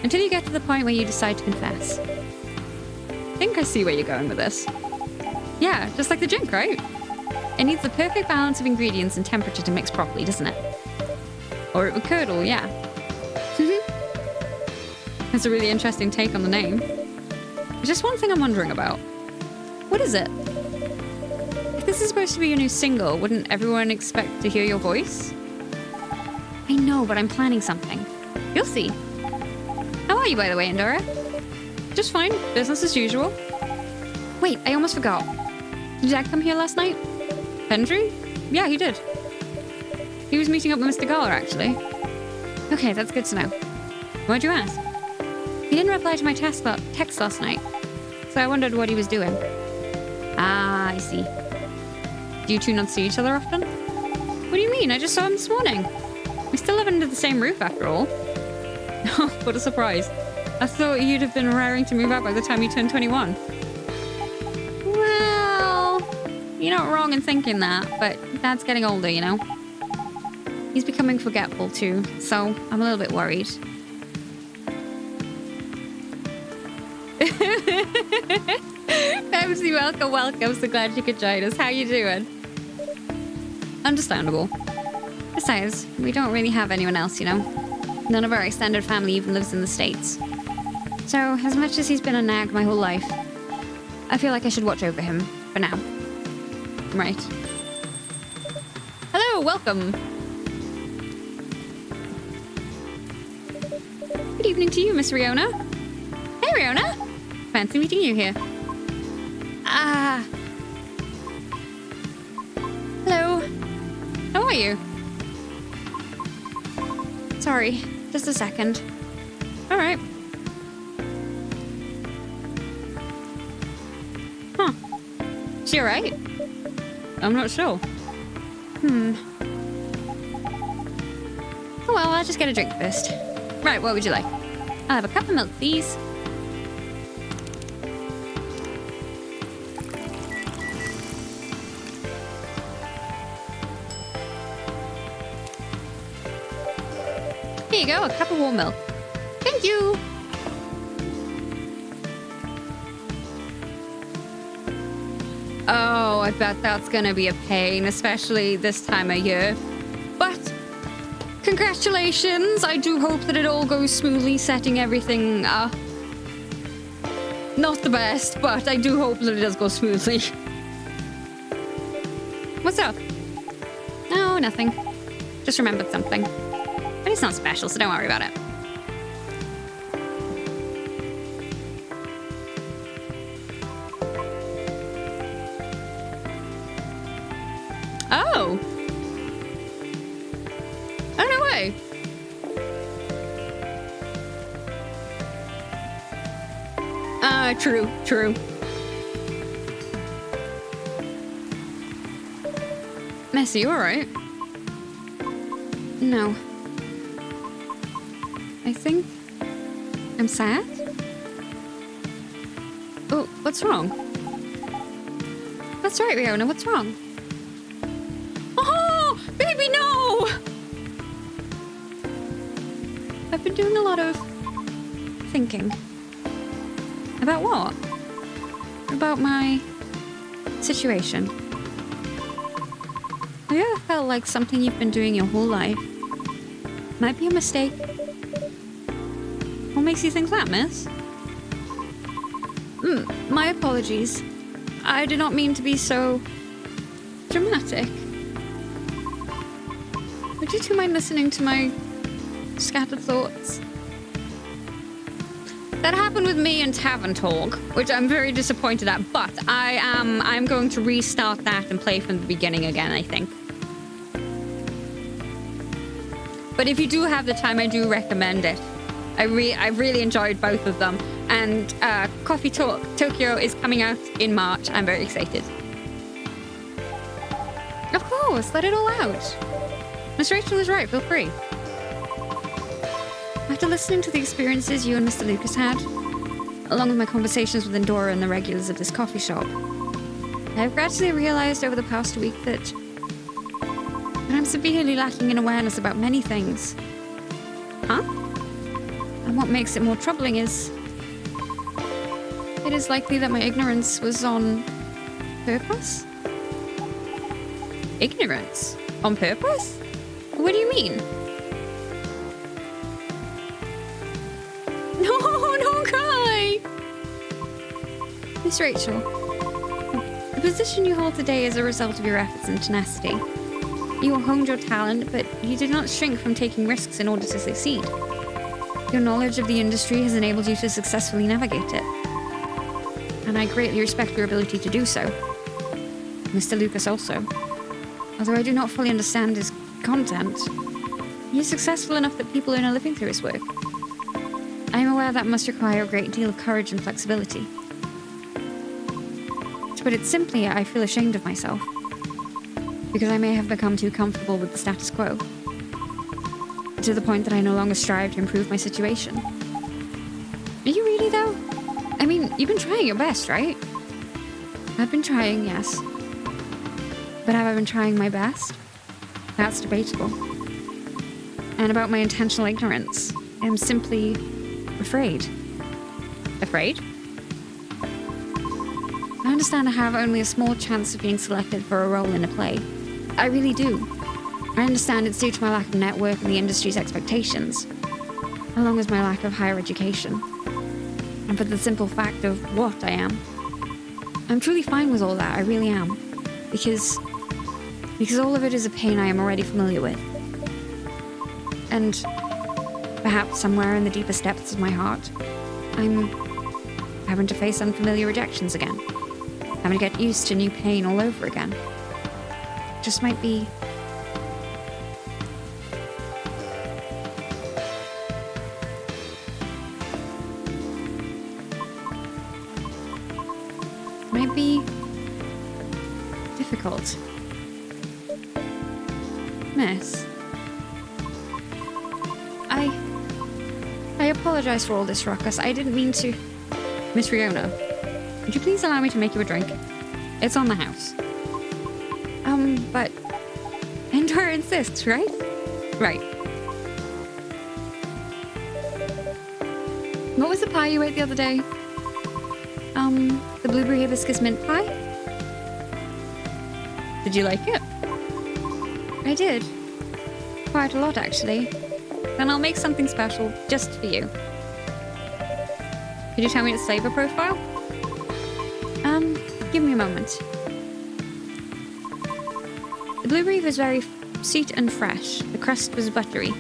until you get to the point where you decide to confess. I think I see where you're going with this. Yeah, just like the drink, right? It needs the perfect balance of ingredients and temperature to mix properly, doesn't it? Or it would curdle, yeah. That's a really interesting take on the name. There's just one thing I'm wondering about. What is it? If this is supposed to be your new single, wouldn't everyone expect to hear your voice? I know, but I'm planning something. You'll see. How are you, by the way, Endora? Just fine. Business as usual. Wait, I almost forgot. Did Dad come here last night? Pendry? Yeah, he did. He was meeting up with Mr. Gala, actually. Okay, that's good to know. Why'd you ask? He didn't reply to my text last night, so I wondered what he was doing. Ah, I see. Do you two not see each other often? What do you mean? I just saw him this morning. We still live under the same roof, after all. What a surprise. I thought you'd have been raring to move out by the time you turned 21. Well, you're not wrong in thinking that, but Dad's getting older, you know? He's becoming forgetful too, so I'm a little bit worried. Pepsi, welcome. So glad you could join us. How you doing? Understandable. Besides, we don't really have anyone else, you know? None of our extended family even lives in the States. So, as much as he's been a nag my whole life, I feel like I should watch over him, for now. Right. Hello, welcome. Good evening to you, Miss Riona. Hey, Riona. Fancy meeting you here. Hello. How are you? Sorry, just a second. All right. Huh. Is she all right? I'm not sure. Oh, well, I'll just get a drink first. Right, what would you like? I'll have a cup of milk, please. Here you go, a cup of warm milk. Thank you. Oh, I bet that's gonna be a pain, especially this time of year. But congratulations! I do hope that it all goes smoothly, setting everything up. Not the best, but I do hope that it does go smoothly. What's up? No, nothing. Just remembered something. But it's not special, so don't worry about it. Oh! Oh, no way! True. Messy, you alright? No. I think I'm sad. Oh, what's wrong? That's right, Riona, what's wrong? Oh, baby, no! I've been doing a lot of thinking. About what? About my situation. Have you ever felt like something you've been doing your whole life might be a mistake? What makes you think that, miss? My apologies. I did not mean to be so dramatic. Would you two mind listening to my scattered thoughts? That happened with me and Tavern Talk, which I'm very disappointed at, but I'm going to restart that and play from the beginning again, I think. But if you do have the time, I do recommend it. I've really enjoyed both of them. And Coffee Talk Tokyo is coming out in March. I'm very excited. Of course, let it all out. Miss Rachel is right, feel free. After listening to the experiences you and Mr. Lucas had, along with my conversations with Endora and the regulars of this coffee shop, I have gradually realized over the past week that I'm severely lacking in awareness about many things. Huh? And what makes it more troubling is it is likely that my ignorance was on purpose? Ignorance? On purpose? What do you mean? No, Kai! Miss Rachel, the position you hold today is a result of your efforts and tenacity. You honed your talent, but you did not shrink from taking risks in order to succeed. Your knowledge of the industry has enabled you to successfully navigate it. And I greatly respect your ability to do so. Mr. Lucas also. Although I do not fully understand his content, he is successful enough that people earn a living through his work. I am aware that must require a great deal of courage and flexibility. To put it simply, I feel ashamed of myself, because I may have become too comfortable with the status quo, to the point that I no longer strive to improve my situation. Are you really, though? I mean, you've been trying your best, right? I've been trying, yes. But have I been trying my best? That's debatable. And about my intentional ignorance, I'm simply afraid. Afraid? I understand I have only a small chance of being selected for a role in a play. I really do. I understand it's due to my lack of network and the industry's expectations, along with my lack of higher education. And for the simple fact of what I am. I'm truly fine with all that, I really am. Because all of it is a pain I am already familiar with. And perhaps somewhere in the deepest depths of my heart, I'm having to face unfamiliar rejections again. Having to get used to new pain all over again. Just might be... might be... difficult. Miss. I apologize for all this ruckus. I didn't mean to... Miss Riona, would you please allow me to make you a drink? It's on the house. But... Endora insists, right? Right. What was the pie you ate the other day? The blueberry hibiscus mint pie? Did you like it? I did. Quite a lot, actually. Then I'll make something special just for you. Could you tell me its flavor profile? Give me a moment. The blueberry was very sweet and fresh. The crust was buttery.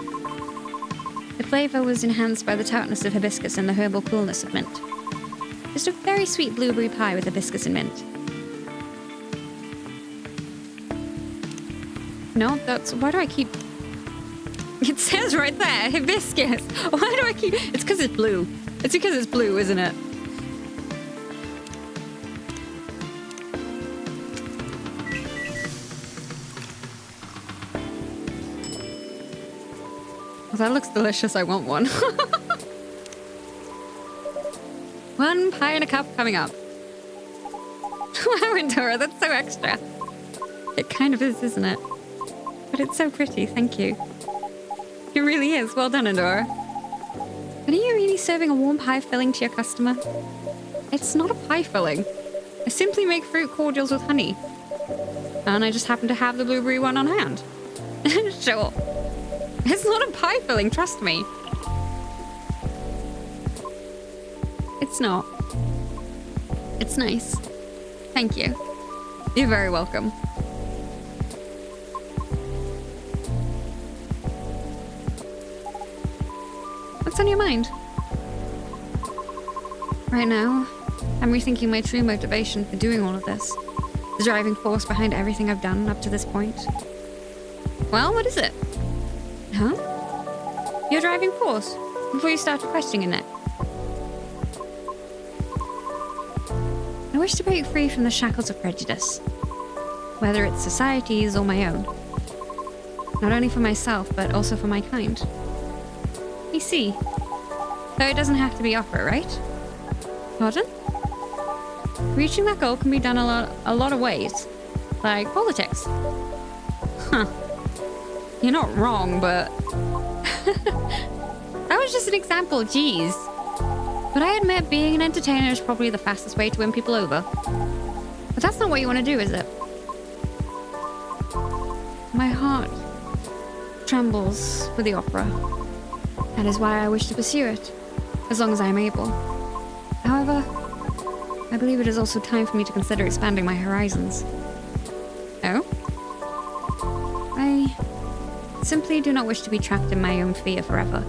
The flavor was enhanced by the tartness of hibiscus and the herbal coolness of mint. Just a very sweet blueberry pie with hibiscus and mint. No, that's... Why do I keep... It says right there, hibiscus. Why do I keep... It's because it's blue. It's because it's blue, isn't it? Oh, that looks delicious. I want one. One pie in a cup coming up. Wow, Endora, that's so extra. It kind of is, isn't it? But it's so pretty, thank you. It really is. Well done, Endora. But are you really serving a warm pie filling to your customer? It's not a pie filling. I simply make fruit cordials with honey. And I just happen to have the blueberry one on hand. Sure. It's not a pie filling, trust me. It's not. It's nice. Thank you. You're very welcome. What's on your mind? Right now, I'm rethinking my true motivation for doing all of this. The driving force behind everything I've done up to this point. Well, what is it? Huh? Your driving force, before you started questioning it. I wish to break free from the shackles of prejudice, whether it's society's or my own. Not only for myself, but also for my kind. You see, though it doesn't have to be opera, right? Pardon? Reaching that goal can be done a lot of ways, like politics. Huh. You're not wrong, but... That was just an example, geez. But I admit being an entertainer is probably the fastest way to win people over. But that's not what you want to do, is it? My heart trembles for the opera. That is why I wish to pursue it, as long as I am able. However, I believe it is also time for me to consider expanding my horizons. Oh? I simply do not wish to be trapped in my own fear forever.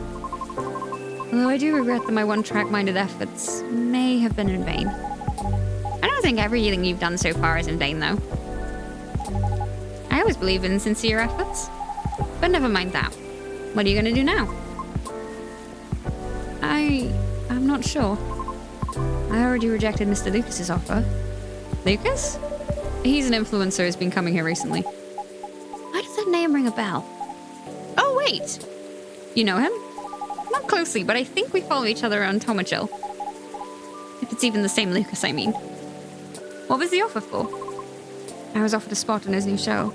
Although I do regret that my one-track-minded efforts may have been in vain. I don't think everything you've done so far is in vain, though. I always believe in sincere efforts. But never mind that. What are you going to do now? I'm not sure. I already rejected Mr. Lucas's offer. Lucas? He's an influencer who's been coming here recently. Why does that name ring a bell? Oh, wait! You know him? Not closely, but I think we follow each other on Tomachill. If it's even the same Lucas, I mean. What was the offer for? I was offered a spot on his new show.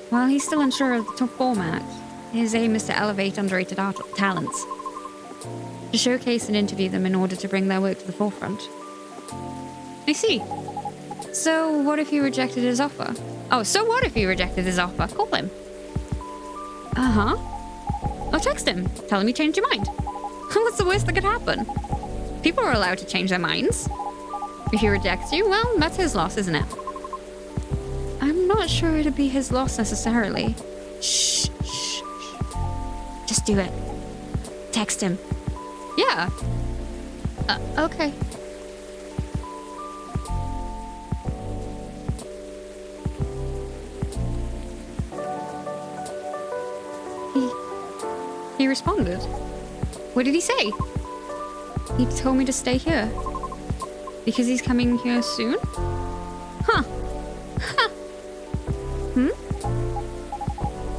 While he's still unsure of the top format, his aim is to elevate underrated art talents. To showcase and interview them in order to bring their work to the forefront. I see. So what if you rejected his offer? Oh, so what if you rejected his offer? Call him. Uh-huh. Or text him. Tell him you changed your mind. What's the worst that could happen? People are allowed to change their minds. If he rejects you, well, that's his loss, isn't it? I'm not sure it'd be his loss necessarily. Shh, shh, shh. Just do it. Text him. Yeah. Okay. He responded. What did he say? He told me to stay here. Because he's coming here soon? Huh. Huh.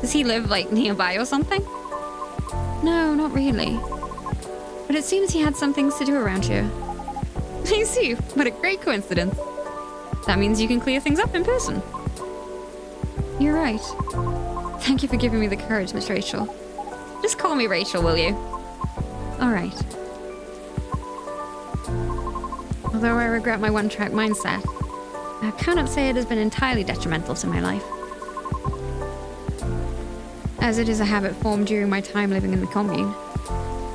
Does he live, like, nearby or something? No, not really. But it seems he had some things to do around here. I see. What a great coincidence. That means you can clear things up in person. You're right. Thank you for giving me the courage, Miss Rachel. Just call me Rachel, will you? All right. Although I regret my one-track mindset, I cannot say it has been entirely detrimental to my life. As it is a habit formed during my time living in the commune.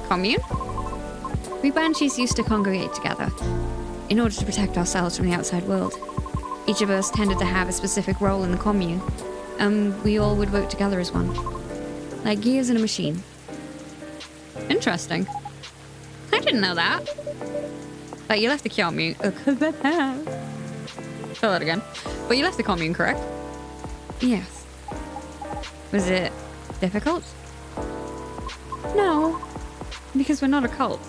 Commune? We banshees used to congregate together in order to protect ourselves from the outside world. Each of us tended to have a specific role in the commune, and we all would work together as one. Like gears in a machine. Interesting. I didn't know that. But you left the commune. Fill that again. But you left the commune, correct? Yes. Was it difficult? No. Because we're not a cult.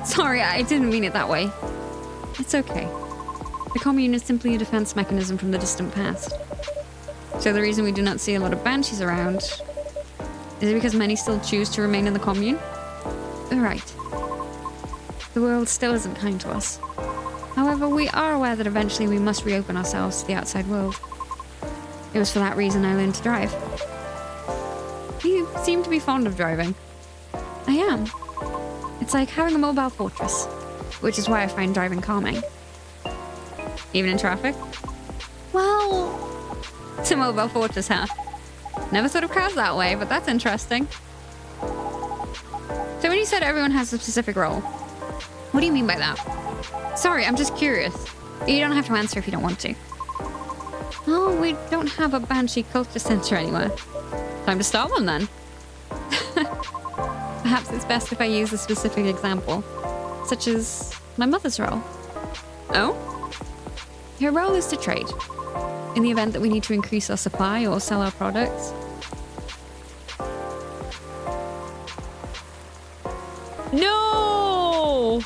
Sorry, I didn't mean it that way. It's okay. The commune is simply a defense mechanism from the distant past. So the reason we do not see a lot of banshees around Is it because many still choose to remain in the commune? Right. The world still isn't kind to us. However, we are aware that eventually we must reopen ourselves to the outside world. It was for that reason I learned to drive. You seem to be fond of driving. I am. It's like having a mobile fortress, which is why I find driving calming. Even in traffic? Well, it's a mobile fortress, huh? Never thought of cars that way, but that's interesting. So when you said everyone has a specific role, what do you mean by that? Sorry, I'm just curious. You don't have to answer if you don't want to. Oh, we don't have a Banshee culture center anywhere. Time to start one then. Perhaps it's best if I use a specific example, such as my mother's role. Oh? Her role is to trade, in the event that we need to increase our supply or sell our products. No!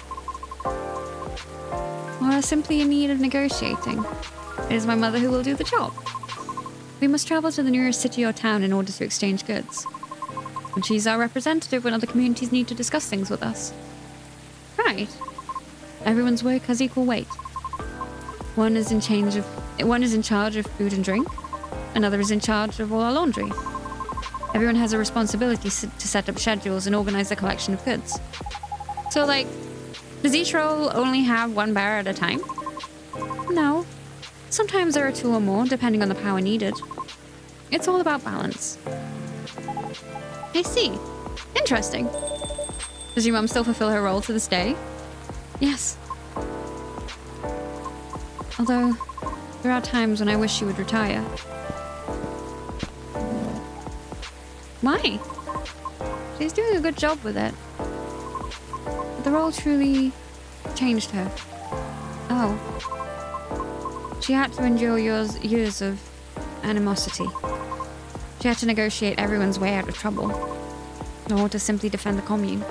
Or simply in need of negotiating. It is my mother who will do the job. We must travel to the nearest city or town in order to exchange goods. And she's our representative when other communities need to discuss things with us. Right. Everyone's work has equal weight. One is in charge of food and drink. Another is in charge of all our laundry. Everyone has a responsibility to set up schedules and organize the collection of goods. So, like, does each role only have one bearer at a time? No. Sometimes there are two or more, depending on the power needed. It's all about balance. I see. Interesting. Does your mum still fulfill her role to this day? Yes. Although, there are times when I wish she would retire. Why? She's doing a good job with it. But the role truly changed her. Oh. She had to endure years of animosity. She had to negotiate everyone's way out of trouble, or to simply defend the commune.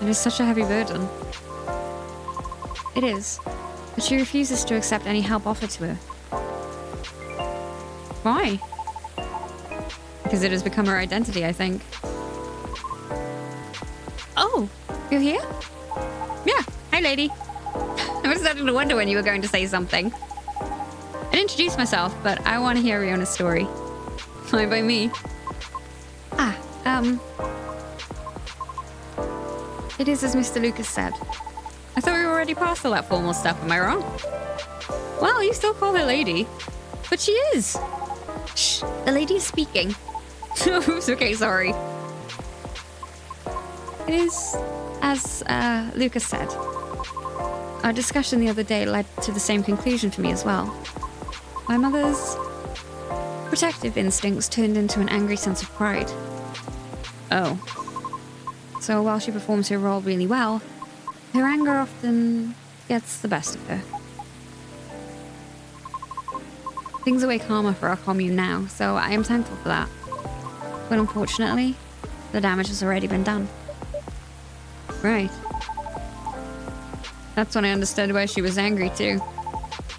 It is such a heavy burden. It is, but she refuses to accept any help offered to her. Why? Because it has become her identity, I think. Oh, you're here? Yeah, hi lady. I was starting to wonder when you were going to say something. I'd introduce myself, but I want to hear Riona's story. Why by me? It is as Mr. Lucas said. I thought we were already past all that formal stuff, am I wrong? Well, you still call her lady. But she is. Shh, the lady is speaking. Oops, okay, sorry. It is as Lucas said. Our discussion the other day led to the same conclusion for me as well. My mother's protective instincts turned into an angry sense of pride. Oh. So while she performs her role really well, her anger often gets the best of her. Things are way calmer for our commune now, so I am thankful for that. But unfortunately, the damage has already been done. Right. That's when I understood why she was angry too.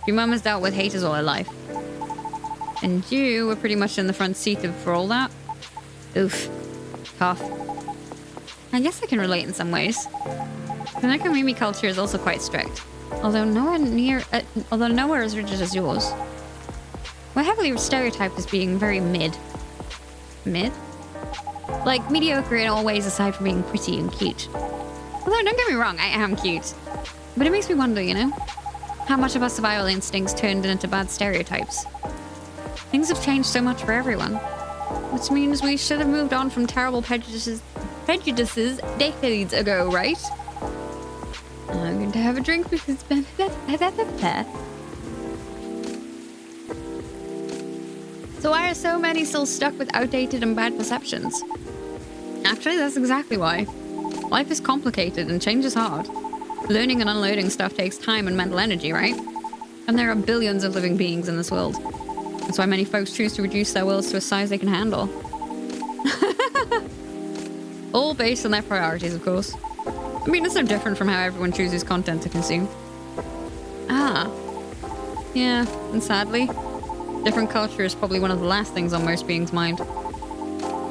Your mum has dealt with haters all her life. And you were pretty much in the front seat for all that. Oof. Tough. I guess I can relate in some ways. The Nekomimi culture is also quite strict, although nowhere as rigid as yours. We're heavily stereotyped as being very mid. Mid? Like mediocre in all ways aside from being pretty and cute. Although don't get me wrong, I am cute. But it makes me wonder, you know, how much of our survival instincts turned into bad stereotypes. Things have changed so much for everyone, which means we should have moved on from terrible prejudices decades ago, right? I'm going to have a drink because it's been... So why are so many still stuck with outdated and bad perceptions? Actually, that's exactly why. Life is complicated and change is hard. Learning and unlearning stuff takes time and mental energy, right? And there are billions of living beings in this world. That's why many folks choose to reduce their worlds to a size they can handle. All based on their priorities, of course. I mean, it's no different from how everyone chooses content to consume. Ah. Yeah, and sadly, different culture is probably one of the last things on most beings' mind.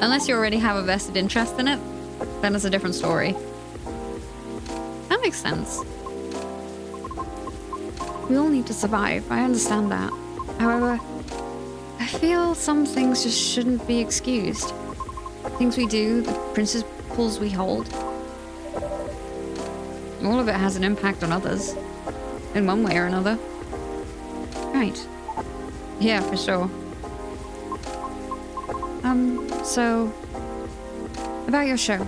Unless you already have a vested interest in it, then it's a different story. That makes sense. We all need to survive, I understand that. However, I feel some things just shouldn't be excused. Things we do, the principles we hold. All of it has an impact on others. In one way or another. Right. Yeah, for sure. So... About your show.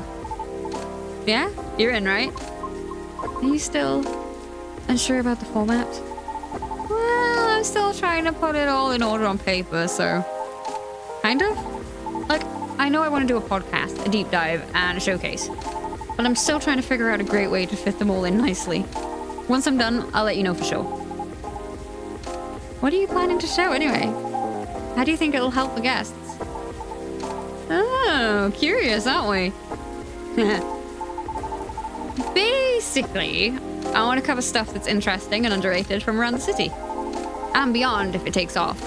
Yeah? You're in, right? Are you still unsure about the format? Well, I'm still trying to put it all in order on paper, so... Kind of? Like, I know I want to do a podcast, a deep dive, and a showcase. But I'm still trying to figure out a great way to fit them all in nicely. Once I'm done, I'll let you know for sure. What are you planning to show anyway? How do you think it'll help the guests? Oh, curious, aren't we? Basically, I want to cover stuff that's interesting and underrated from around the city. And beyond if it takes off.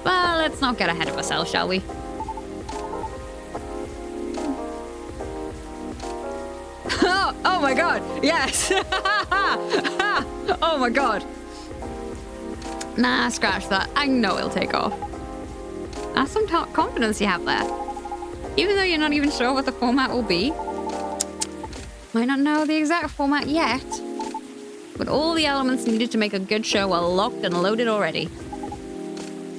Well, let's not get ahead of ourselves, shall we? Oh my god, yes! Oh my god. Nah, scratch that. I know it'll take off. That's some confidence you have there. Even though you're not even sure what the format will be. Might not know the exact format yet. But all the elements needed to make a good show are locked and loaded already.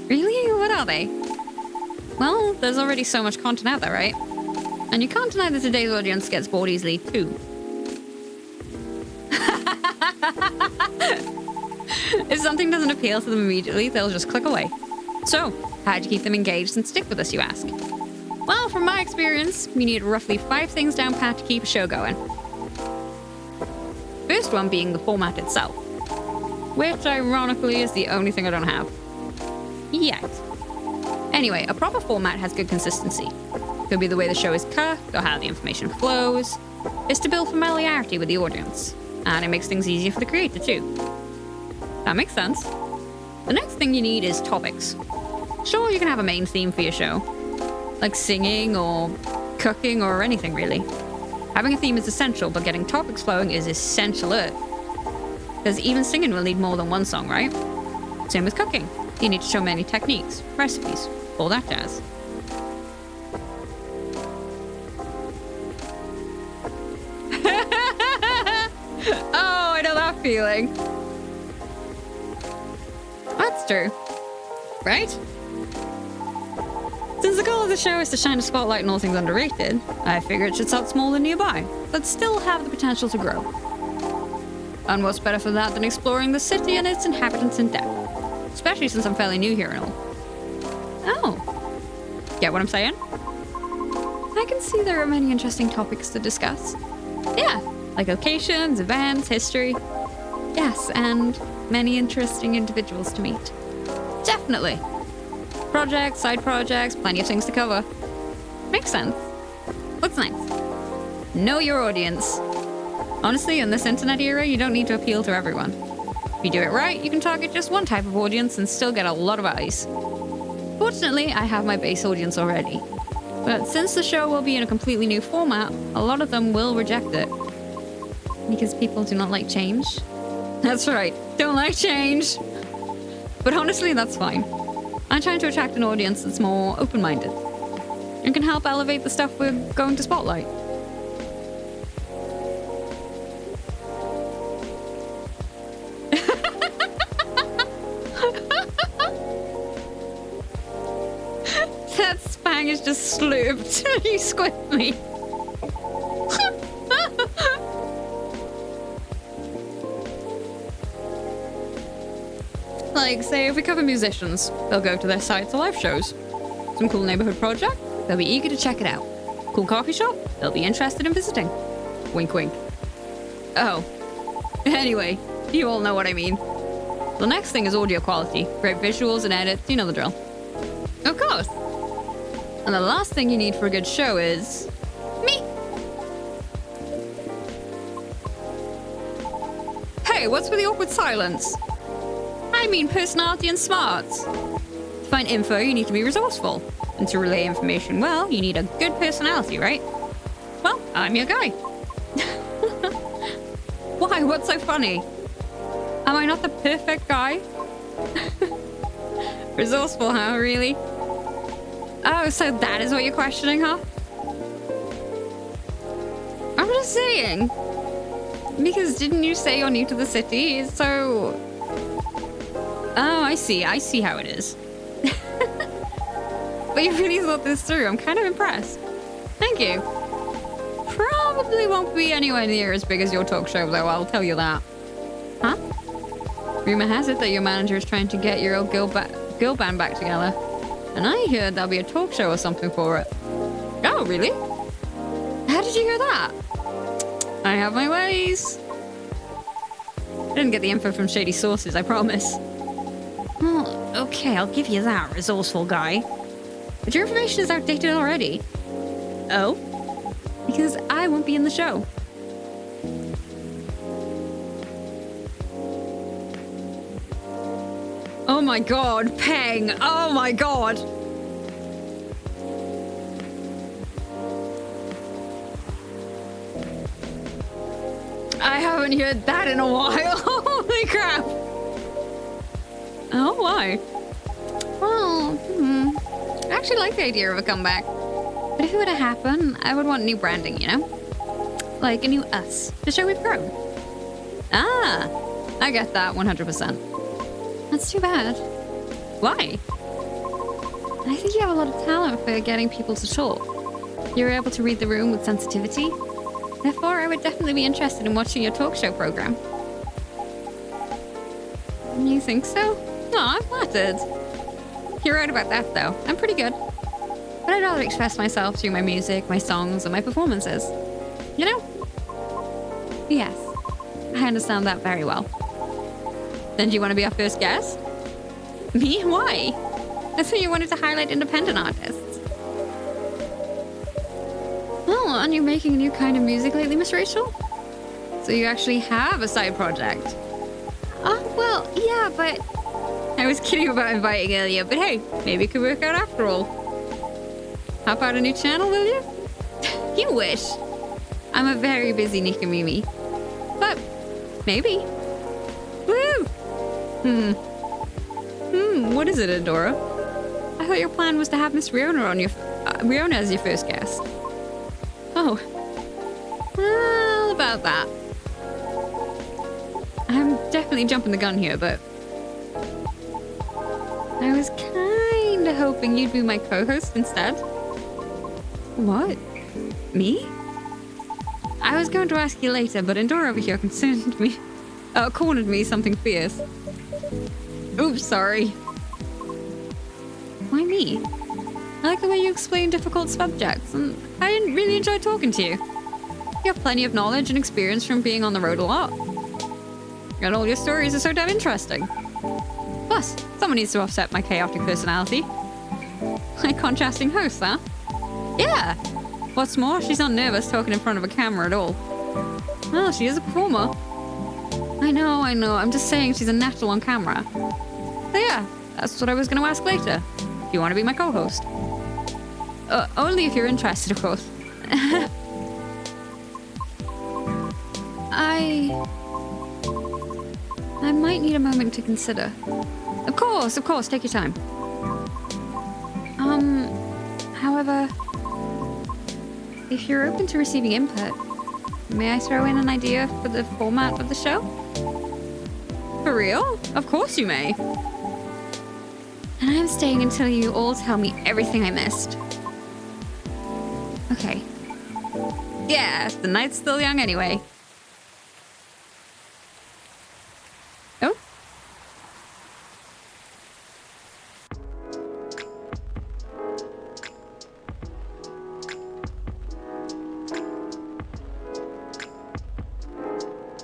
Really? What are they? Well, there's already so much content out there, right? And you can't deny that today's audience gets bored easily, too. If something doesn't appeal to them immediately, they'll just click away. So, how do you keep them engaged and stick with us, you ask? Well, from my experience, you need roughly 5 things down pat to keep a show going. First one being the format itself, which ironically is the only thing I don't have. Yet. Anyway, a proper format has good consistency. Could be the way the show is cut, or how the information flows. It's to build familiarity with the audience. And it makes things easier for the creator too. That makes sense. The next thing you need is topics. Sure, you can have a main theme for your show. Like singing or cooking or anything really. Having a theme is essential, but getting topics flowing is essential. Because even singing will need more than one song, right? Same with cooking. You need to show many techniques, recipes, all that jazz. Oh, I know that feeling. That's true. Right? Since the goal of the show is to shine a spotlight on all things underrated, I figure it should start small and nearby, but still have the potential to grow. And what's better for that than exploring the city and its inhabitants in depth? Especially since I'm fairly new here and all. Oh. Get what I'm saying? I can see there are many interesting topics to discuss. Yeah, like locations, events, history. Yes, and many interesting individuals to meet. Definitely. Projects, side projects, plenty of things to cover. Makes sense. What's next? Know your audience. Honestly, in this internet era, you don't need to appeal to everyone. If you do it right, you can target just one type of audience and still get a lot of eyes. Fortunately, I have my base audience already. But since the show will be in a completely new format, a lot of them will reject it. Because people do not like change. That's right, don't like change. But honestly, that's fine. I'm trying to attract an audience that's more open-minded and can help elevate the stuff we're going to spotlight. That spang is just slooped. You squished me. Like, say, if we cover musicians, they'll go to their sites or live shows. Some cool neighborhood project, they'll be eager to check it out. Cool coffee shop, they'll be interested in visiting. Wink, wink. Oh. Anyway, you all know what I mean. The next thing is audio quality. Great visuals and edits, you know the drill. Of course. And the last thing you need for a good show is... me. Hey, what's with the awkward silence? I mean personality and smarts. find info, you need to be resourceful. And to relay information well, you need a good personality, right? Well, I'm your guy. Why? What's so funny? Am I not the perfect guy? Resourceful, huh? Really? Oh, so that is what you're questioning, huh? I'm just saying. Because didn't you say you're new to the city? So... Oh, I see. I see how it is. But you really thought this through. I'm kind of impressed. Thank you. Probably won't be anywhere near as big as your talk show, though, I'll tell you that. Huh? Rumor has it that your manager is trying to get your old girl band back together. And I heard there'll be a talk show or something for it. Oh, really? How did you hear that? I have my ways. I didn't get the info from shady sources, I promise. Well, okay, I'll give you that, resourceful guy. But your information is outdated already. Oh? Because I won't be in the show. Oh my god, Peng! Oh my god! I haven't heard that in a while. Holy crap! Oh, why? Well, I actually like the idea of a comeback. But if it were to happen, I would want new branding, you know? Like a new us, to show we've grown. Ah, I get that 100%. That's too bad. Why? I think you have a lot of talent for getting people to talk. You're able to read the room with sensitivity. Therefore, I would definitely be interested in watching your talk show program. You think so? No, I'm flattered. You're right about that, though. I'm pretty good. But I'd rather express myself through my music, my songs, and my performances. You know? Yes, I understand that very well. Then do you want to be our first guest? Me? Why? I thought you wanted to highlight independent artists. Oh, aren't you making a new kind of music lately, Miss Rachel? So you actually have a side project? Oh, well, yeah, but... I was kidding about inviting earlier, but hey, maybe it could work out after all. How about a new channel, will you? You wish. I'm a very busy Nikamimi. But, maybe. Woo! What is it, Adora? I thought your plan was to have Miss Riona on Riona as your first guest. Oh. Well, about that. I'm definitely jumping the gun here, but... I was kinda hoping you'd be my co-host instead. What? Me? I was going to ask you later, but Endora over here cornered me something fierce. Oops, sorry. Why me? I like the way you explain difficult subjects, and I didn't really enjoy talking to you. You have plenty of knowledge and experience from being on the road a lot. And all your stories are so damn interesting. Plus, someone needs to offset my chaotic personality. Like contrasting hosts, huh? Yeah! What's more, she's not nervous talking in front of a camera at all. Well, she is a performer. I know. I'm just saying she's a natural on camera. So yeah, that's what I was going to ask later. Do you want to be my co-host? Only if you're interested, of course. I might need a moment to consider. Of course, take your time. However, if you're open to receiving input, may I throw in an idea for the format of the show? For real? Of course you may. And I'm staying until you all tell me everything I missed. Okay. Yeah, the night's still young anyway. Oh?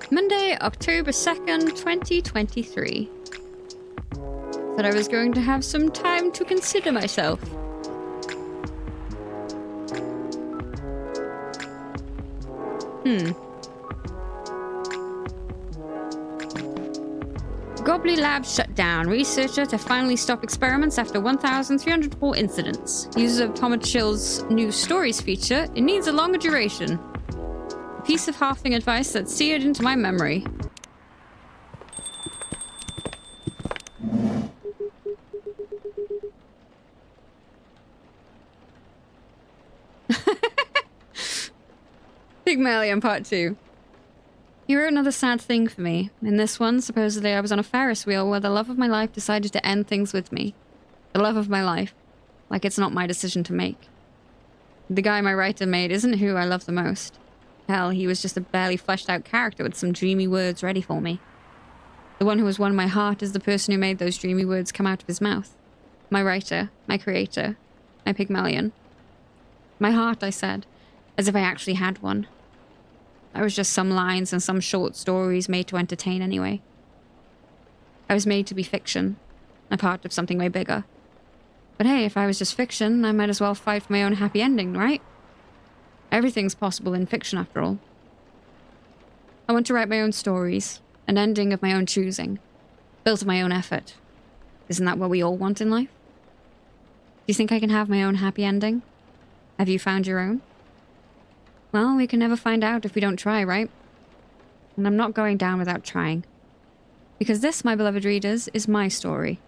Monday, October 2nd, 2023. Said I was going to have some time to consider myself. Goblin Lab shut down. Researcher to finally stop experiments after 1,304 incidents. Uses of Tomachill's new stories feature. It needs a longer duration. A piece of halfling advice that's seared into my memory. Pygmalion Part 2. He wrote another sad thing for me. In this one, supposedly I was on a Ferris wheel where the love of my life decided to end things with me. The love of my life. Like it's not my decision to make. The guy my writer made isn't who I love the most. Hell, he was just a barely fleshed out character with some dreamy words ready for me. The one who has won my heart is the person who made those dreamy words come out of his mouth. My writer, my creator, my Pygmalion. My heart, I said, as if I actually had one. I was just some lines and some short stories made to entertain anyway. I was made to be fiction, a part of something way bigger. But hey, if I was just fiction, I might as well fight for my own happy ending, right? Everything's possible in fiction, after all. I want to write my own stories, an ending of my own choosing, built of my own effort. Isn't that what we all want in life? Do you think I can have my own happy ending? Have you found your own? Well, we can never find out if we don't try, right? And I'm not going down without trying. Because this, my beloved readers, is my story.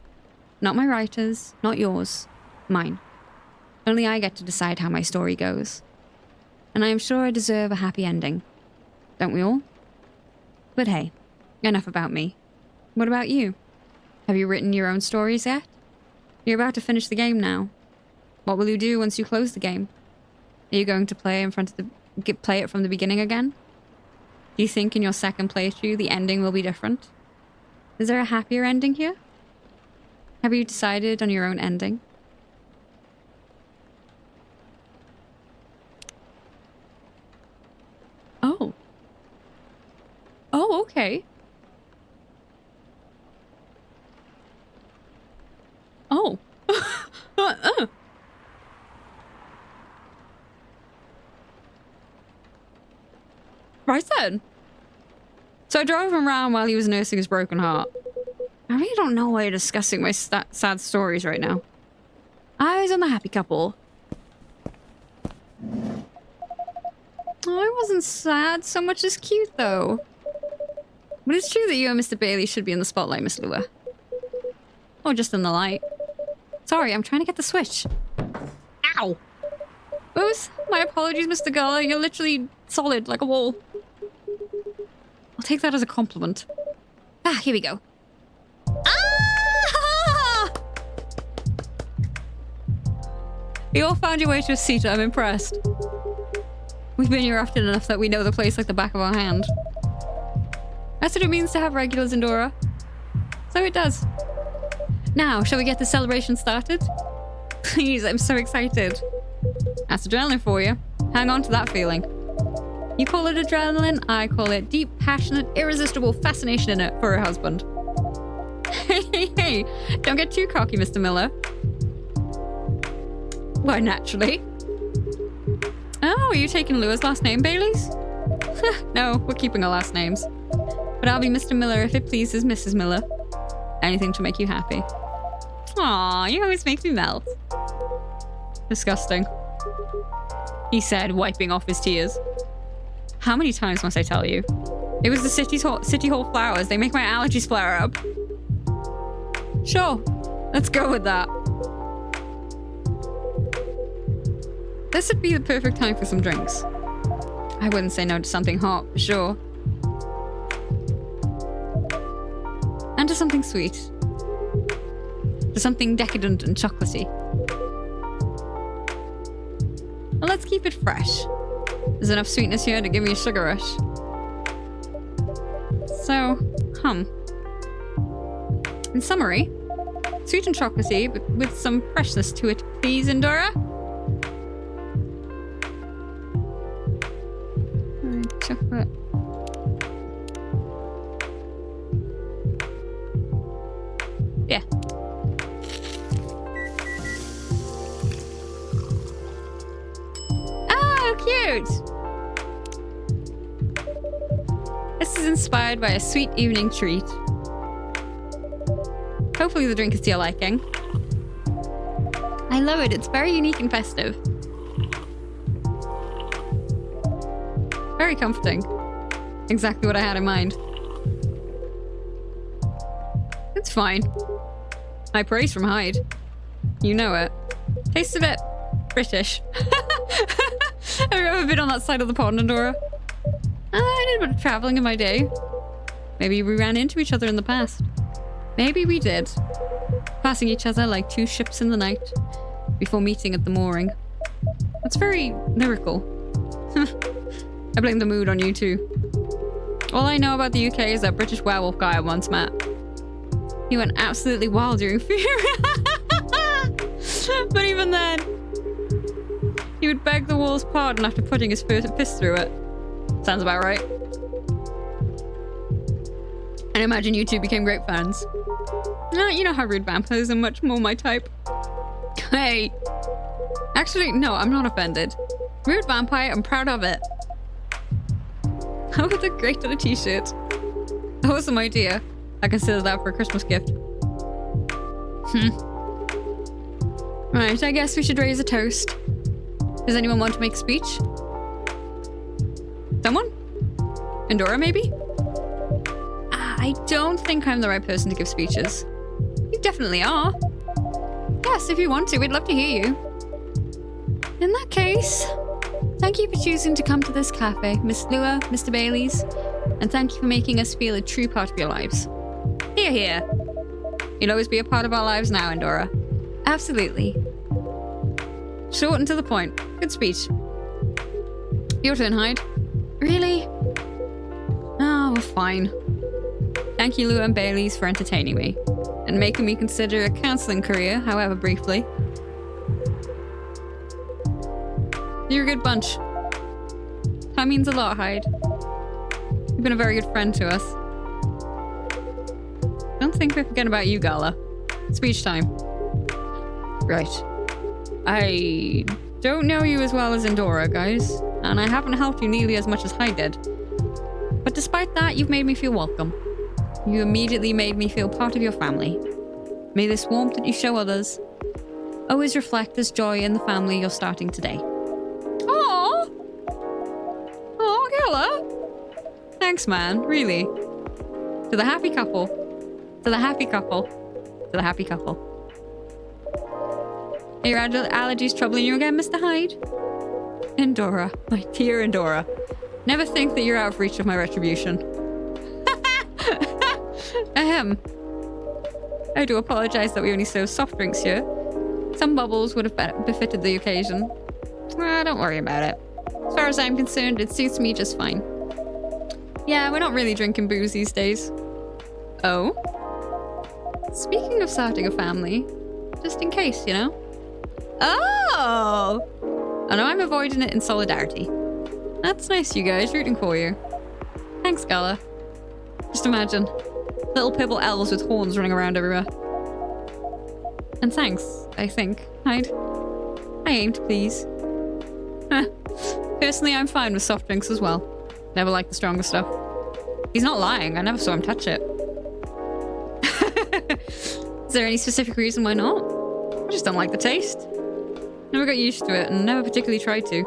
Not my writer's, not yours. Mine. Only I get to decide how my story goes. And I am sure I deserve a happy ending. Don't we all? But hey, enough about me. What about you? Have you written your own stories yet? You're about to finish the game now. What will you do once you close the game? Are you going to play play it from the beginning again? Do you think in your second playthrough the ending will be different? Is there a happier ending here? Have you decided on your own ending? Oh. Oh, okay. Oh. Right then. So I drove him around while he was nursing his broken heart. I really don't know why you're discussing my sad stories right now. Eyes on the happy couple. Oh, I wasn't sad so much as cute, though. But it's true that you and Mr. Bailey should be in the spotlight, Miss Lua. Or just in the light. Sorry, I'm trying to get the switch. Ow! Oops, my apologies, Mr. Gullah. You're literally solid like a wall. I'll take that as a compliment. Ah, here we go. Ah! You all found your way to a seat. I'm impressed. We've been here often enough that we know the place like the back of our hand. That's what it means to have regulars in Dora. So it does. Now, shall we get the celebration started? Please, I'm so excited. That's adrenaline for you. Hang on to that feeling. You call it adrenaline, I call it deep, passionate, irresistible fascination in it for her husband. Hey, don't get too cocky, Mr. Miller. Why, naturally. Oh, are you taking Lua's last name, Bailey's? No, we're keeping our last names. But I'll be Mr. Miller if it pleases Mrs. Miller. Anything to make you happy. Aw, you always make me melt. Disgusting. He said, wiping off his tears. How many times must I tell you? It was the City Hall flowers. They make my allergies flare up. Sure, let's go with that. This would be the perfect time for some drinks. I wouldn't say no to something hot, for sure. And to something sweet. To something decadent and chocolatey. Well, let's keep it fresh. There's enough sweetness here to give me a sugar rush. So, in summary, sweet and chocolatey, but with some freshness to it, please, Indora. Chocolate. Yeah. Oh, cute! This is inspired by a sweet evening treat. Hopefully the drink is to your liking. I love it. It's very unique and festive. Very comforting. Exactly what I had in mind. It's fine. High praise from Hyde. You know it. Tastes a bit British. Have you ever been on that side of the pond, Andorra? I did a bit of traveling in my day. Maybe we ran into each other in the past. Maybe we did. Passing each other like two ships in the night before meeting at the mooring. That's very lyrical. I blame the mood on you too. All I know about the UK is that British werewolf guy I once met. He went absolutely wild during fear. But even then, he would beg the wall's pardon after putting his fist through it. Sounds about right. And I imagine you two became great friends. You know how rude vampires are much more my type. Hey. Actually, no, I'm not offended. Rude vampire, I'm proud of it. That would look great on a t-shirt. Awesome idea. I consider that for a Christmas gift. Right, I guess we should raise a toast. Does anyone want to make a speech? Someone? Andorra, maybe? I don't think I'm the right person to give speeches. You definitely are. Yes, if you want to, we'd love to hear you. In that case, thank you for choosing to come to this cafe, Miss Lua, Mr. Bailey's, and thank you for making us feel a true part of your lives. Hear, hear. You'll always be a part of our lives now, Andorra. Absolutely. Short and to the point. Good speech. Your turn, Hyde. Really? Oh, well, fine. Thank you, Lou and Bailey's, for entertaining me and making me consider a counselling career, however briefly. You're a good bunch. That means a lot, Hyde. You've been a very good friend to us. Don't think we're forgetting about you, Gala. Speech time. Right. I don't know you as well as Andorra, guys, and I haven't helped you nearly as much as Hyde did. But despite that, you've made me feel welcome. You immediately made me feel part of your family. May this warmth that you show others always reflect this joy in the family you're starting today. Aww! Aw, Gala! Thanks, man, really. To the happy couple. To the happy couple. To the happy couple. Are your allergies troubling you again, Mr. Hyde? Andorra, my dear Andorra. Never think that you're out of reach of my retribution. Ahem. I do apologize that we only serve soft drinks here. Some bubbles would have befitted the occasion. Don't worry about it. As far as I'm concerned, it suits me just fine. Yeah, we're not really drinking booze these days. Oh? Speaking of starting a family, just in case, you know? Oh! I know I'm avoiding it in solidarity. That's nice, you guys, rooting for you. Thanks, Gala. Just imagine. Little pibble elves with horns running around everywhere. And thanks, I think, Hyde. I aim to please. Personally, I'm fine with soft drinks as well. Never liked the stronger stuff. He's not lying, I never saw him touch it. Is there any specific reason why not? I just don't like the taste. Never got used to it and never particularly tried to.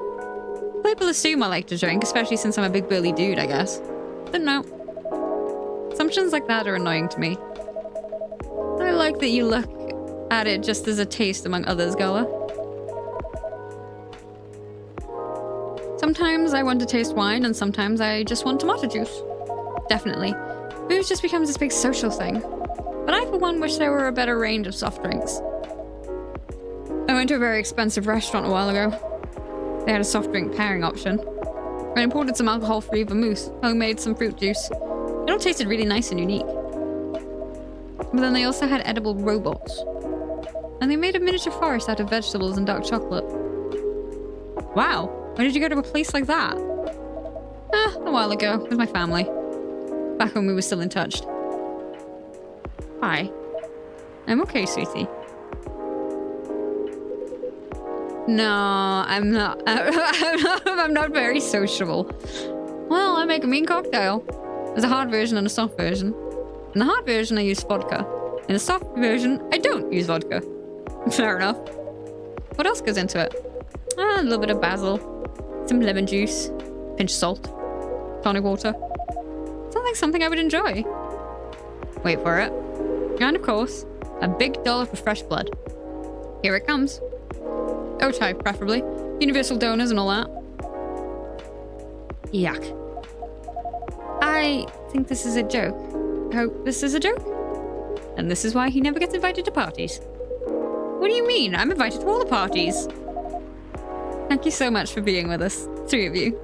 People assume I like to drink, especially since I'm a big burly dude, I guess. But no. Assumptions like that are annoying to me. I like that you look at it just as a taste among others, Gala. Sometimes I want to taste wine and sometimes I just want tomato juice. Definitely. Booze just becomes this big social thing. But I, for one, wish there were a better range of soft drinks. I went to a very expensive restaurant a while ago. They had a soft drink pairing option. I imported some alcohol-free vermouth, homemade some fruit juice. It all tasted really nice and unique. But then they also had edible robots. And they made a miniature forest out of vegetables and dark chocolate. Wow, why did you go to a place like that? A while ago, with my family. Back when we were still in touch. Hi. I'm okay, sweetie. No, I'm not. I'm not very sociable. Well, I make a mean cocktail. There's a hard version and a soft version. In the hard version, I use vodka. In the soft version, I don't use vodka. Fair enough. What else goes into it? A little bit of basil, some lemon juice, pinch of salt, tonic water. Sounds like something I would enjoy. Wait for it. And of course, a big dollop of fresh blood. Here it comes. O-type, preferably. Universal donors and all that. Yuck. I think this is a joke. I hope this is a joke. And this is why he never gets invited to parties. What do you mean? I'm invited to all the parties. Thank you so much for being with us, three of you.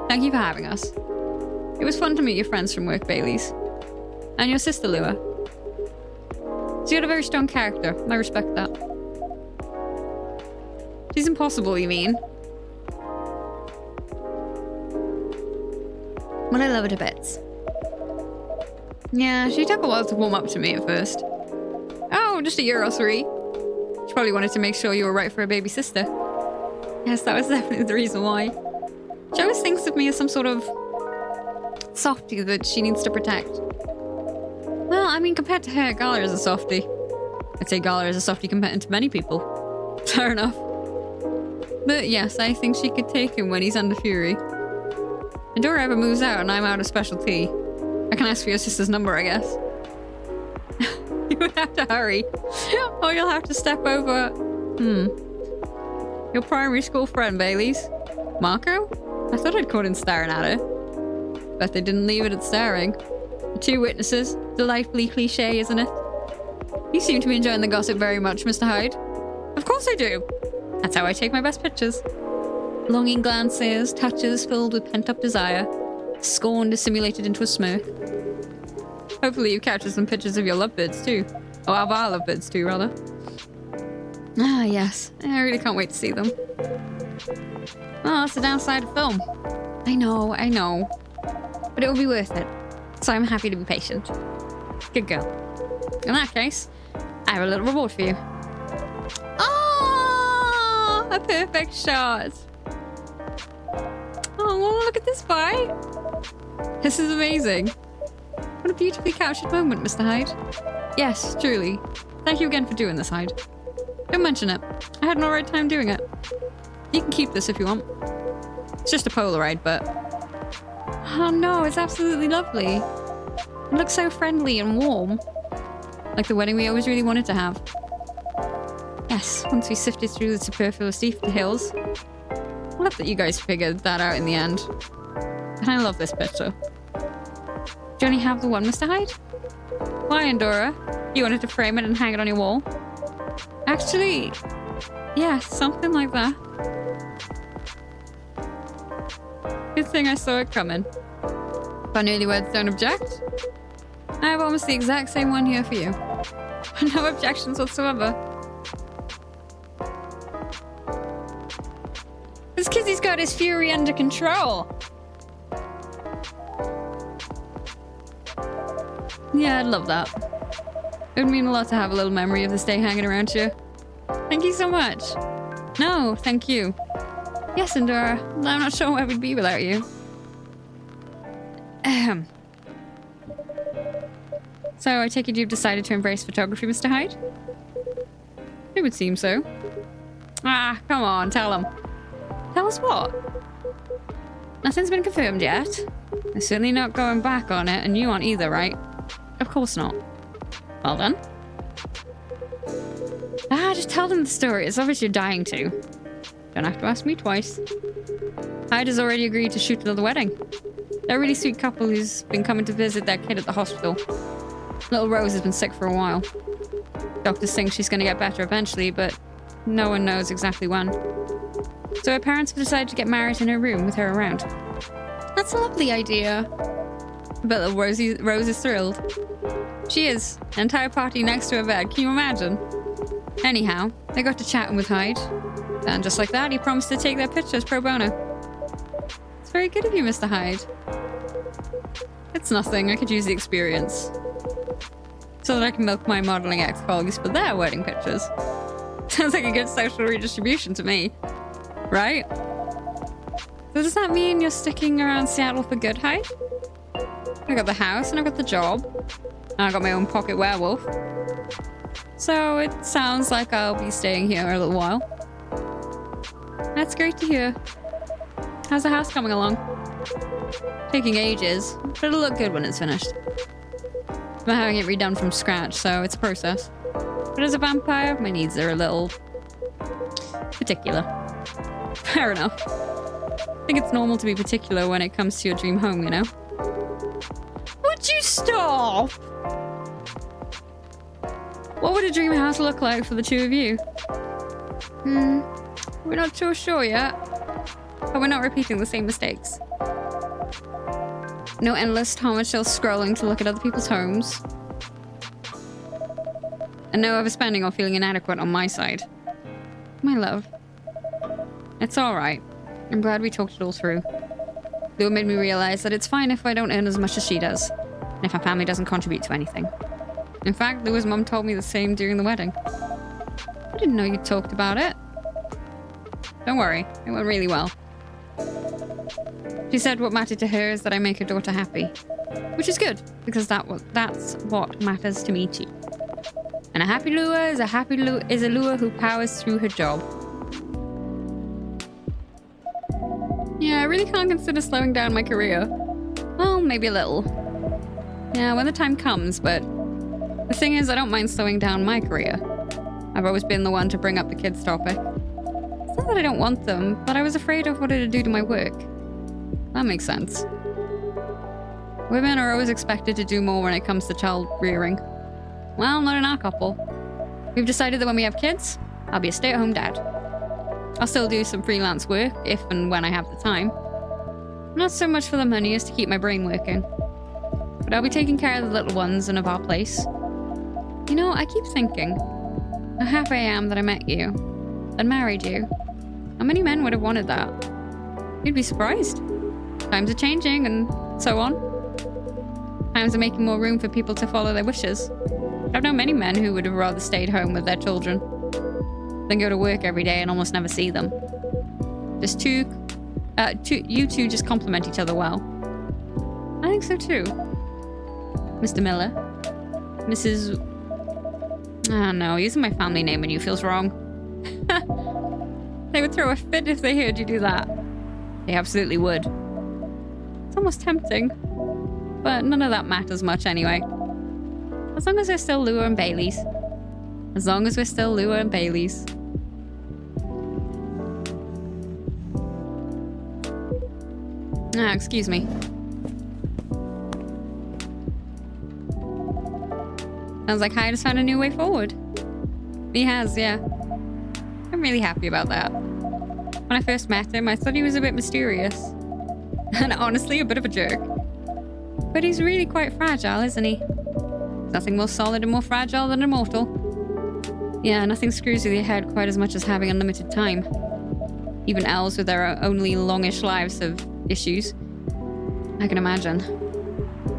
Thank you for having us. It was fun to meet your friends from work, Bailey's. And your sister, Lua. She had a very strong character. I respect that. She's impossible, you mean? But I love her to bits. Yeah, she took a while to warm up to me at first. Oh, just a year or three. She probably wanted to make sure you were right for a baby sister. Yes, that was definitely the reason why. She always thinks of me as some sort of softie that she needs to protect. Well, I mean, compared to her, Gala is a softie. I'd say Gala is a softie compared to many people. Fair enough. But yes, I think she could take him when he's under fury. If Dora ever moves out and I'm out of specialty, I can ask for your sister's number, I guess. You would have to hurry. Or you'll have to step over... Your primary school friend, Bailey's. Marco? I thought I'd caught him staring at her. But they didn't leave it at staring. The two witnesses. Delightfully cliche, isn't it? You seem to be enjoying the gossip very much, Mr. Hyde. Of course I do. That's how I take my best pictures. Longing glances, touches filled with pent-up desire. Scorn dissimulated into a smirk. Hopefully you've captured some pictures of your lovebirds too. Or of our lovebirds too, rather. Ah, yes. I really can't wait to see them. Oh, that's the downside of film. I know. But it will be worth it. So I'm happy to be patient. Good girl. In that case, I have a little reward for you. Oh, a perfect shot. Oh, look at this bite. This is amazing. What a beautifully captured moment, Mr. Hyde. Yes, truly. Thank you again for doing this, Hyde. Don't mention it. I had an alright time doing it. You can keep this if you want. It's just a Polaroid, but... Oh no, it's absolutely lovely. It looks so friendly and warm. Like the wedding we always really wanted to have. Yes, once we sifted through the superfluous details. I love that you guys figured that out in the end. And I love this picture. Do you only have the one, Mr. Hyde? Why, Andorra? You wanted to frame it and hang it on your wall? Actually, yeah, something like that. Good thing I saw it coming. If our newlyweds don't object, I have almost the exact same one here for you. No objections whatsoever. This kidsy's got his fury under control. Yeah, I'd love that. It would mean a lot to have a little memory of this day hanging around here. Thank you so much. No, thank you. Yes, Endora. I'm not sure where we'd be without you. Ahem. So, I take it you've decided to embrace photography, Mr. Hyde? It would seem so. Ah, come on, tell him. Tell us what? Nothing's been confirmed yet. They're certainly not going back on it, and you aren't either, right? Of course not. Well done. Ah, just tell them the story. It's obvious you're dying to. Don't have to ask me twice. Hyde has already agreed to shoot another wedding. They're a really sweet couple who's been coming to visit their kid at the hospital. Little Rose has been sick for a while. Doctors think she's going to get better eventually, but no one knows exactly when. So her parents have decided to get married in her room with her around. That's a lovely idea. But little Rose is thrilled. She is. An entire party next to her bed. Can you imagine? Anyhow, they got to chatting with Hyde. And just like that, he promised to take their pictures pro bono. It's very good of you, Mr. Hyde. It's nothing. I could use the experience. So that I can milk my modeling ex-colleagues for their wedding pictures. Sounds like a good social redistribution to me. Right? So does that mean you're sticking around Seattle for good, Hyde? I got the house and I got the job. I got my own pocket werewolf. So it sounds like I'll be staying here a little while. That's great to hear. How's the house coming along? Taking ages, but it'll look good when it's finished. I'm having it redone from scratch, so it's a process. But as a vampire, my needs are a little particular. Fair enough. I think it's normal to be particular when it comes to your dream home, you know? Would you stop? What would a dream house look like for the two of you? We're not too sure yet. But we're not repeating the same mistakes. No endless torrential scrolling to look at other people's homes. And no overspending or feeling inadequate on my side. My love. It's alright. I'm glad we talked it all through. Lua made me realize that it's fine if I don't earn as much as she does. And if our family doesn't contribute to anything. In fact, Lua's mum told me the same during the wedding. I didn't know you talked about it. Don't worry, it went really well. She said what mattered to her is that I make her daughter happy. Which is good, because that's what matters to me too. And a happy Lua is a Lua who powers through her job. Yeah, I really can't consider slowing down my career. Well, maybe a little. Yeah, when the time comes, but the thing is, I don't mind slowing down my career. I've always been the one to bring up the kids' topic. It's not that I don't want them, but I was afraid of what it'd do to my work. That makes sense. Women are always expected to do more when it comes to child rearing. Well, not in our couple. We've decided that when we have kids, I'll be a stay-at-home dad. I'll still do some freelance work if and when I have the time. Not so much for the money as to keep my brain working. But I'll be taking care of the little ones and of our place. You know, I keep thinking how happy I am that I met you and married you. How many men would have wanted that? You'd be surprised. Times are changing and so on. Times are making more room for people to follow their wishes. I've known many men who would have rather stayed home with their children than go to work every day and almost never see them. You two just complement each other well. I think so too. Mr. Miller. Mrs. Oh no, using my family name on you feels wrong. They would throw a fit if they heard you do that. They absolutely would. It's almost tempting. But none of that matters much anyway. As long as we're still Lua and Bailey's. As long as we're still Lua and Bailey's. Ah, excuse me. Sounds like Hyde has found a new way forward. He has, yeah. I'm really happy about that. When I first met him, I thought he was a bit mysterious. And honestly, a bit of a jerk. But he's really quite fragile, isn't he? Nothing more solid and more fragile than a mortal. Yeah, nothing screws with your head quite as much as having unlimited time. Even elves with their only longish lives have issues. I can imagine.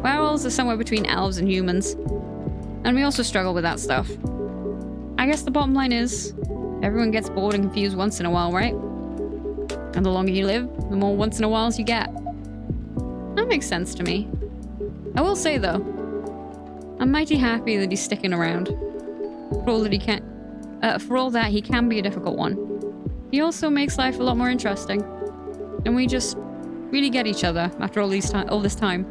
Werewolves are somewhere between elves and humans. And we also struggle with that stuff. I guess the bottom line is, everyone gets bored and confused once in a while, right? And the longer you live, the more once in a whiles you get. That makes sense to me. I will say though, I'm mighty happy that he's sticking around. For all that he can be a difficult one. He also makes life a lot more interesting. And we just really get each other after all this time.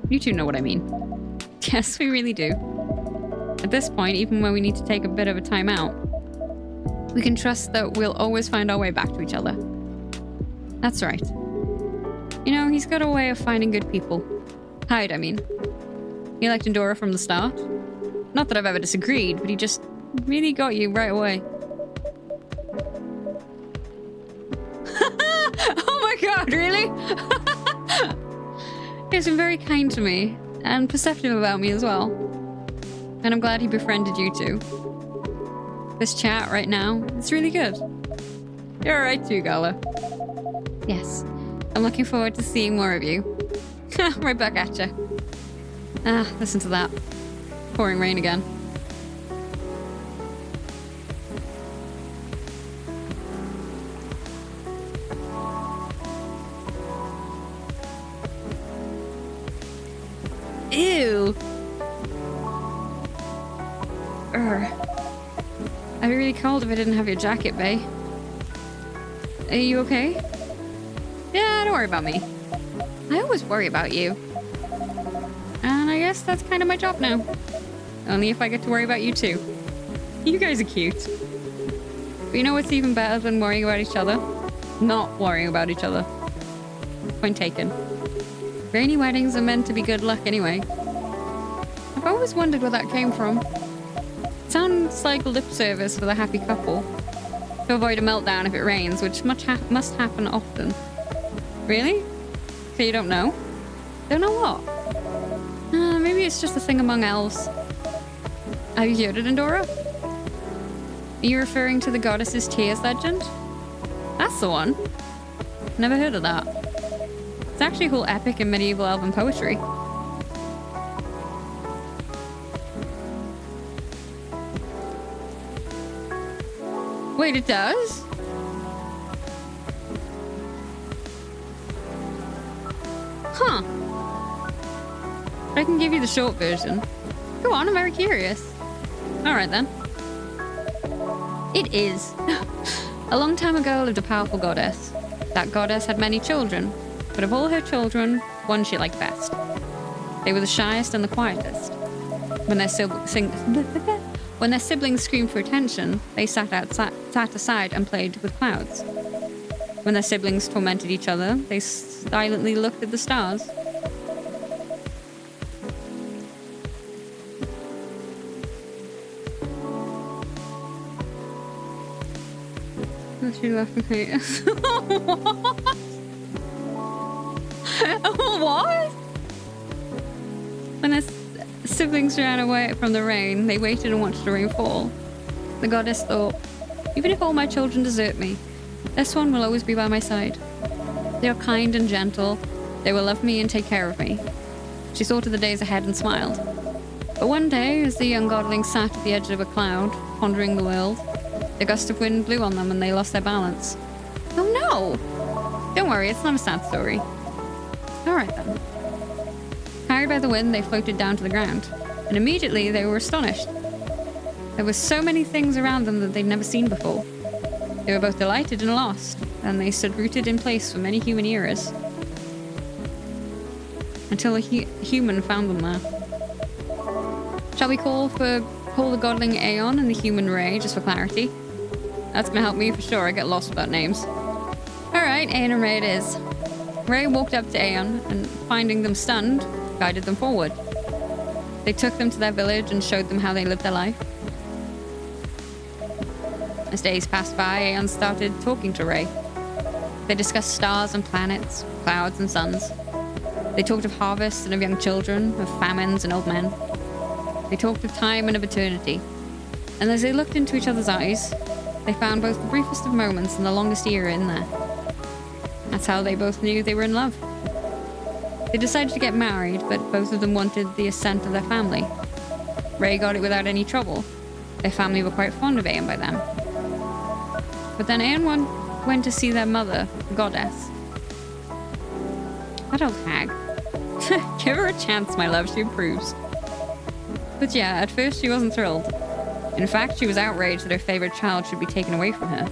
You two know what I mean. Yes, we really do. At this point, even when we need to take a bit of a time out, we can trust that we'll always find our way back to each other. That's right. You know, he's got a way of finding good people. Hyde, I mean. He liked Endora from the start. Not that I've ever disagreed, but he just really got you right away. Oh my god, really? He's been very kind to me, and perceptive about me as well. And I'm glad he befriended you two. This chat right now, it's really good. You're alright too, Gala. Yes, I'm looking forward to seeing more of you. Right back at ya. Ah, listen to that. Pouring rain again. Ew. I'd be really cold if I didn't have your jacket, bae. Are you okay? Yeah, don't worry about me. I always worry about you. And I guess that's kind of my job now. Only if I get to worry about you too. You guys are cute. But you know what's even better than worrying about each other? Not worrying about each other. Point taken. Rainy weddings are meant to be good luck anyway. I've always wondered where that came from. It sounds like lip service for the happy couple. To avoid a meltdown if it rains, which must happen often. Really? So you don't know? Don't know what? Maybe it's just a thing among elves. Have you heard it, Endora? Are you referring to the goddess's tears legend? That's the one. Never heard of that. It's actually a whole epic in medieval elven poetry. Wait, it does? Huh. I can give you the short version. Go on, I'm very curious. Alright then. It is. A long time ago lived a powerful goddess. That goddess had many children, but of all her children, one she liked best. They were the shyest and the quietest. When their siblings screamed for attention, they sat aside and played with clouds. When their siblings tormented each other, they silently looked at the stars. She left me. What? What? When their siblings ran away from the rain, they waited and watched the rain fall. The goddess thought, even if all my children desert me, this one will always be by my side. They are kind and gentle. They will love me and take care of me. She thought of the days ahead and smiled. But one day, as the young godling sat at the edge of a cloud, pondering the world, a gust of wind blew on them and they lost their balance. Oh no! Don't worry, it's not a sad story. Alright then. Carried by the wind, they floated down to the ground, and immediately they were astonished. There were so many things around them that they'd never seen before. They were both delighted and lost, and they stood rooted in place for many human eras. Until a human found them there. Shall we call the godling Aeon and the human Ray, just for clarity? That's gonna help me for sure, I get lost without names. Alright, Aeon and Ray it is. Ray walked up to Aeon, and finding them stunned, guided them forward. They took them to their village and showed them how they lived their life. As days passed by, Aeon started talking to Ray. They discussed stars and planets, clouds and suns. They talked of harvests and of young children, of famines and old men. They talked of time and of eternity. And as they looked into each other's eyes, they found both the briefest of moments and the longest era in there. That's how they both knew they were in love. They decided to get married, but both of them wanted the assent of their family. Ray got it without any trouble. Their family were quite fond of Aeon by then. But then Aeon went to see their mother, the goddess. That old hag. Give her a chance, my love, she improves. But yeah, at first she wasn't thrilled. In fact, she was outraged that her favorite child should be taken away from her.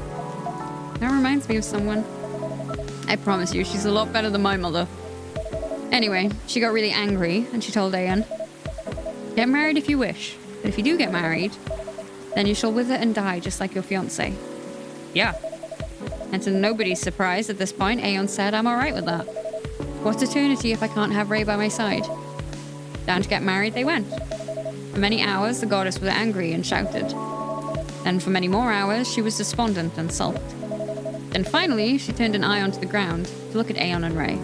That reminds me of someone. I promise you, she's a lot better than my mother. Anyway, she got really angry, and she told Aeon, get married if you wish, but if you do get married, then you shall wither and die just like your fiancé. Yeah. And to nobody's surprise at this point, Aeon said, I'm alright with that. What's eternity if I can't have Ray by my side? Down to get married they went. For many hours, the goddess was angry and shouted. Then for many more hours, she was despondent and sulked. Then finally, she turned an eye onto the ground to look at Aeon and Ray.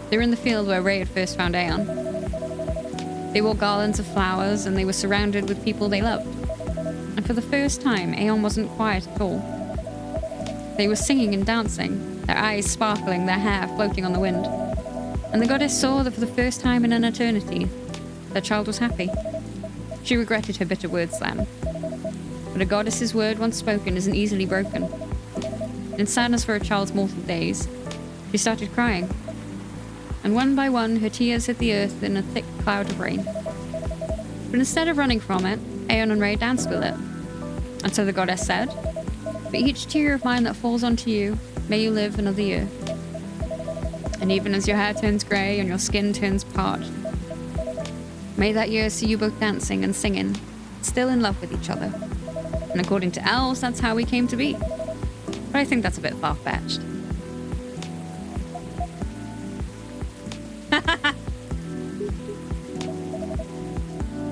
They were in the field where Ray had first found Aeon. They wore garlands of flowers, and they were surrounded with people they loved. And for the first time, Aeon wasn't quiet at all. They were singing and dancing, their eyes sparkling, their hair floating on the wind. And the goddess saw that for the first time in an eternity, their child was happy. She regretted her bitter words then. But a goddess's word once spoken isn't easily broken. In sadness for her child's mortal days, she started crying. And one by one, her tears hit the earth in a thick cloud of rain. But instead of running from it, Aeon and Ray danced with it. And so the goddess said, "For each tear of mine that falls onto you, may you live another year. And even as your hair turns grey and your skin turns parched, may that year see you both dancing and singing, still in love with each other. And according to elves, that's how we came to be." But I think that's a bit far-fetched.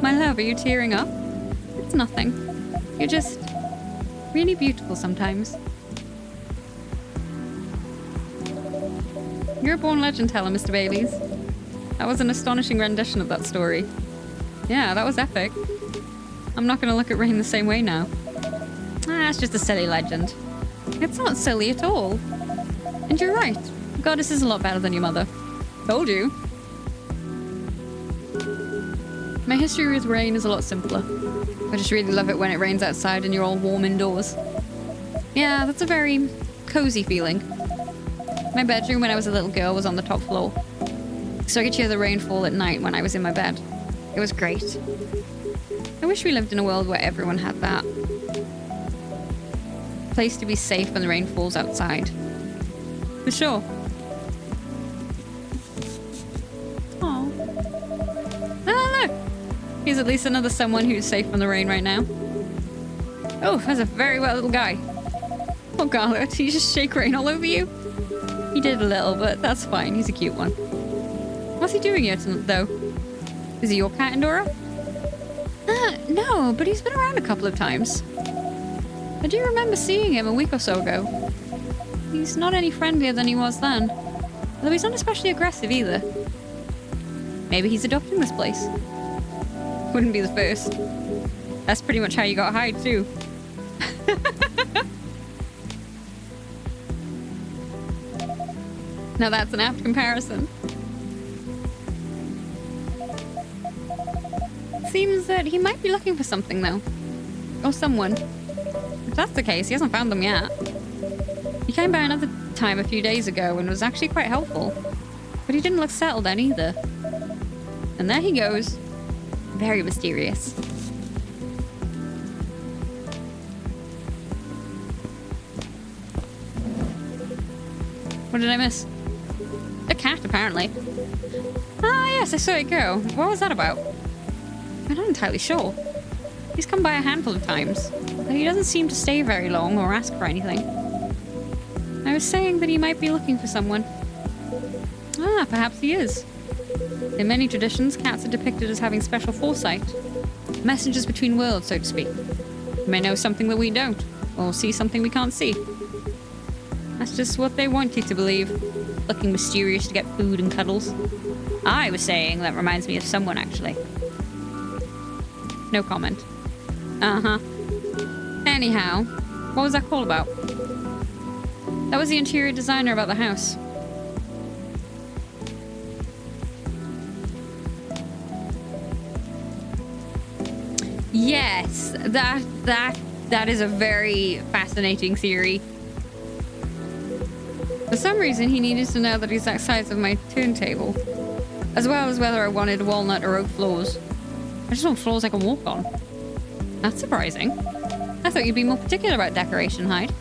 My love, are you tearing up? It's nothing. You're just really beautiful sometimes. You're a born legend teller, Mr. Baileys. That was an astonishing rendition of that story. Yeah, that was epic. I'm not going to look at Rain the same way now. It's just a silly legend. It's not silly at all. And you're right. The goddess is a lot better than your mother. Told you. My history with rain is a lot simpler. I just really love it when it rains outside and you're all warm indoors. Yeah, that's a very cozy feeling. My bedroom when I was a little girl was on the top floor, so I could hear the rainfall at night when I was in my bed. It was great. I wish we lived in a world where everyone had that. Place to be safe when the rain falls outside. For sure. Oh. Ah, look! He's at least another someone who's safe from the rain right now. Oh, that's a very wet little guy. Oh, Gala, did he just shake rain all over you? He did a little, but that's fine. He's a cute one. What's he doing here tonight, though? Is he your cat, Endora? No, but he's been around a couple of times. I do remember seeing him a week or so ago. He's not any friendlier than he was then. Although he's not especially aggressive either. Maybe he's adopting this place. Wouldn't be the first. That's pretty much how you got Hyde, too. Now that's an apt comparison. Seems that he might be looking for something, though. Or someone. If that's the case, he hasn't found them yet. He came by another time a few days ago and was actually quite helpful. But he didn't look settled then either. And there he goes. Very mysterious. What did I miss? A cat, apparently. Ah, yes, I saw it go. What was that about? I'm not entirely sure. He's come by a handful of times, but he doesn't seem to stay very long or ask for anything. I was saying that he might be looking for someone. Ah, perhaps he is. In many traditions, cats are depicted as having special foresight. Messengers between worlds, so to speak. They may know something that we don't, or see something we can't see. That's just what they want you to believe. Looking mysterious to get food and cuddles. I was saying that reminds me of someone, actually. No comment. Uh-huh. Anyhow, what was that call about? That was the interior designer about the house. Yes, that is a very fascinating theory. For some reason, he needed to know the exact size of my turntable, as well as whether I wanted walnut or oak floors. I just want floors I can walk on. That's surprising. I thought you'd be more particular about decoration, Hyde.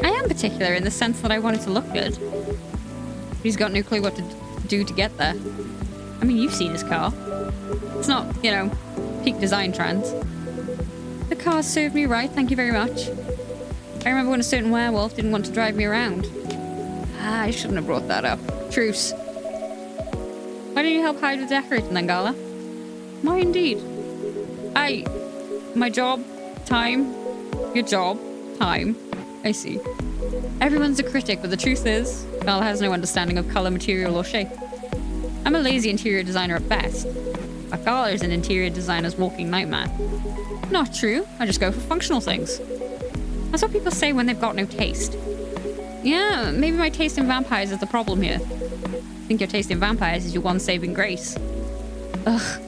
I am particular in the sense that I want it to look good. He's got no clue what to do to get there. I mean, you've seen his car. It's not, you know, peak design trends. The car served me right, thank you very much. I remember when a certain werewolf didn't want to drive me around. I shouldn't have brought that up. Truce. Why did you help Hyde with decorating then, Gala? Why indeed? My job, time, your job, time. I see. Everyone's a critic, but the truth is, Gala has no understanding of colour, material, or shape. I'm a lazy interior designer at best. But Gala is an interior designer's walking nightmare. Not true, I just go for functional things. That's what people say when they've got no taste. Yeah, maybe my taste in vampires is the problem here. I think your taste in vampires is your one saving grace. Ugh.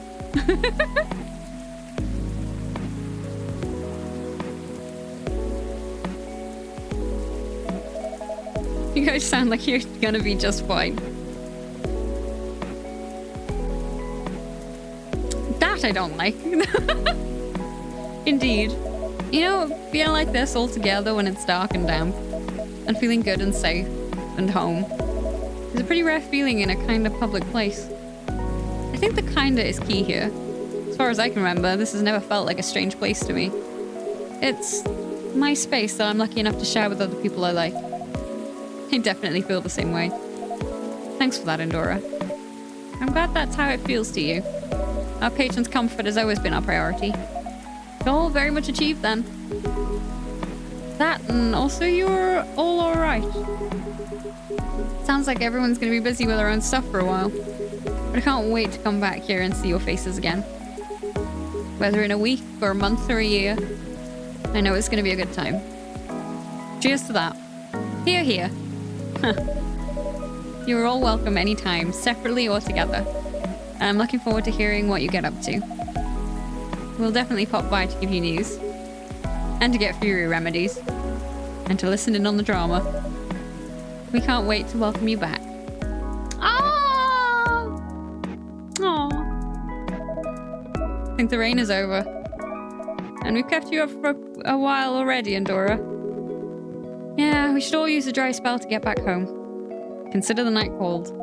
You guys sound like you're gonna be just fine. That I don't like. Indeed. You know, feeling like this all together when it's dark and damp, and feeling good and safe and home, is a pretty rare feeling in a kind of public place. I think the kinda is key here. As far as I can remember, this has never felt like a strange place to me. It's my space that I'm lucky enough to share with other people I like. I definitely feel the same way. Thanks for that, Endora. I'm glad that's how it feels to you. Our patrons' comfort has always been our priority. All very much achieved then. That and also you're all alright. Sounds like everyone's gonna be busy with their own stuff for a while. But I can't wait to come back here and see your faces again. Whether in a week or a month or a year, I know it's gonna be a good time. Cheers to that. Hear, hear. You are all welcome anytime, separately or together. And I'm looking forward to hearing what you get up to. We'll definitely pop by to give you news. And to get Fury remedies. And to listen in on the drama. We can't wait to welcome you back. Ah! Aww. I think the rain is over. And we've kept you up for a while already, Endora. Yeah, we should all use a dry spell to get back home. Consider the night cold.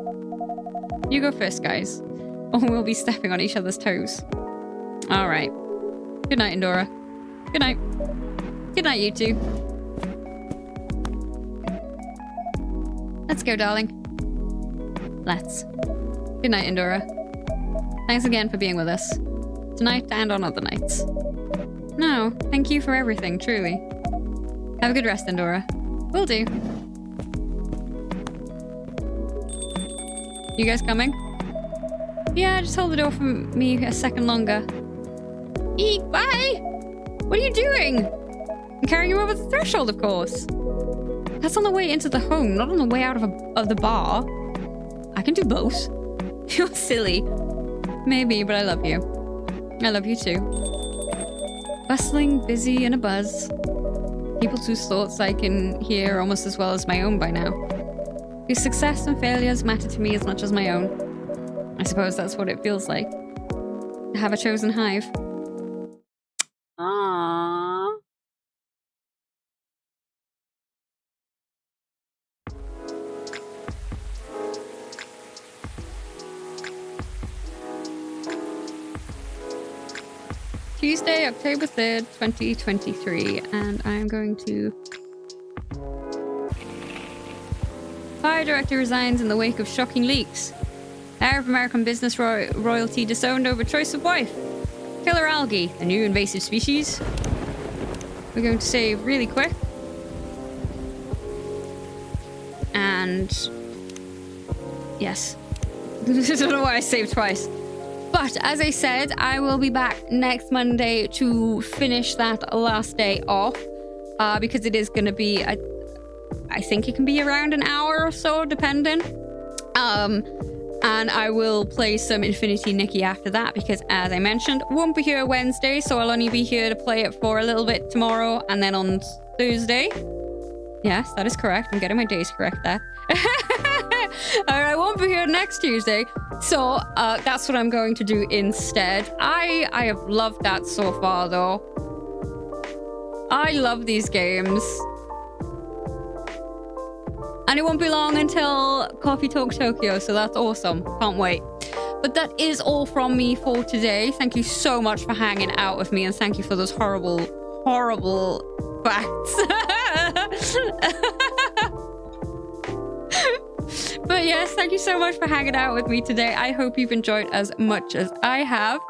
You go first, guys. Or we'll be stepping on each other's toes. Alright. Good night, Endora. Good night. Good night, you two. Let's go, darling. Let's. Good night, Endora. Thanks again for being with us. Tonight and on other nights. No, thank you for everything, truly. Have a good rest, Endora. Will do. You guys coming? Yeah, just hold the door for me a second longer. Eek, bye! What are you doing? I'm carrying you over the threshold, of course. That's on the way into the home, not on the way out of the bar. I can do both. You're silly. Maybe, but I love you. I love you too. Bustling, busy, and a buzz. People whose thoughts I can hear almost as well as my own by now. Whose success and failures matter to me as much as my own. I suppose that's what it feels like. To have a chosen hive. Aww. Tuesday, October 3rd, 2023, and I'm going to... Fire director resigns in the wake of shocking leaks. Heir of American business royalty disowned over choice of wife. Killer algae, a new invasive species. We're going to save really quick. And... yes. I don't know why I saved twice. But as I said, I will be back next Monday to finish that last day off. Because it is going to be... I think it can be around an hour or so, depending. And I will play some Infinity Nikki after that because, as I mentioned, won't be here Wednesday, so I'll only be here to play it for a little bit tomorrow and then on Thursday. Yes, that is correct. I'm getting my days correct there. I won't be here next Tuesday, so that's what I'm going to do instead. I have loved that so far, though. I love these games. And it won't be long until Coffee Talk Tokyo, so that's awesome. Can't wait. But that is all from me for today. Thank you so much for hanging out with me, and thank you for those horrible, horrible facts. But yes, thank you so much for hanging out with me today. I hope you've enjoyed as much as I have.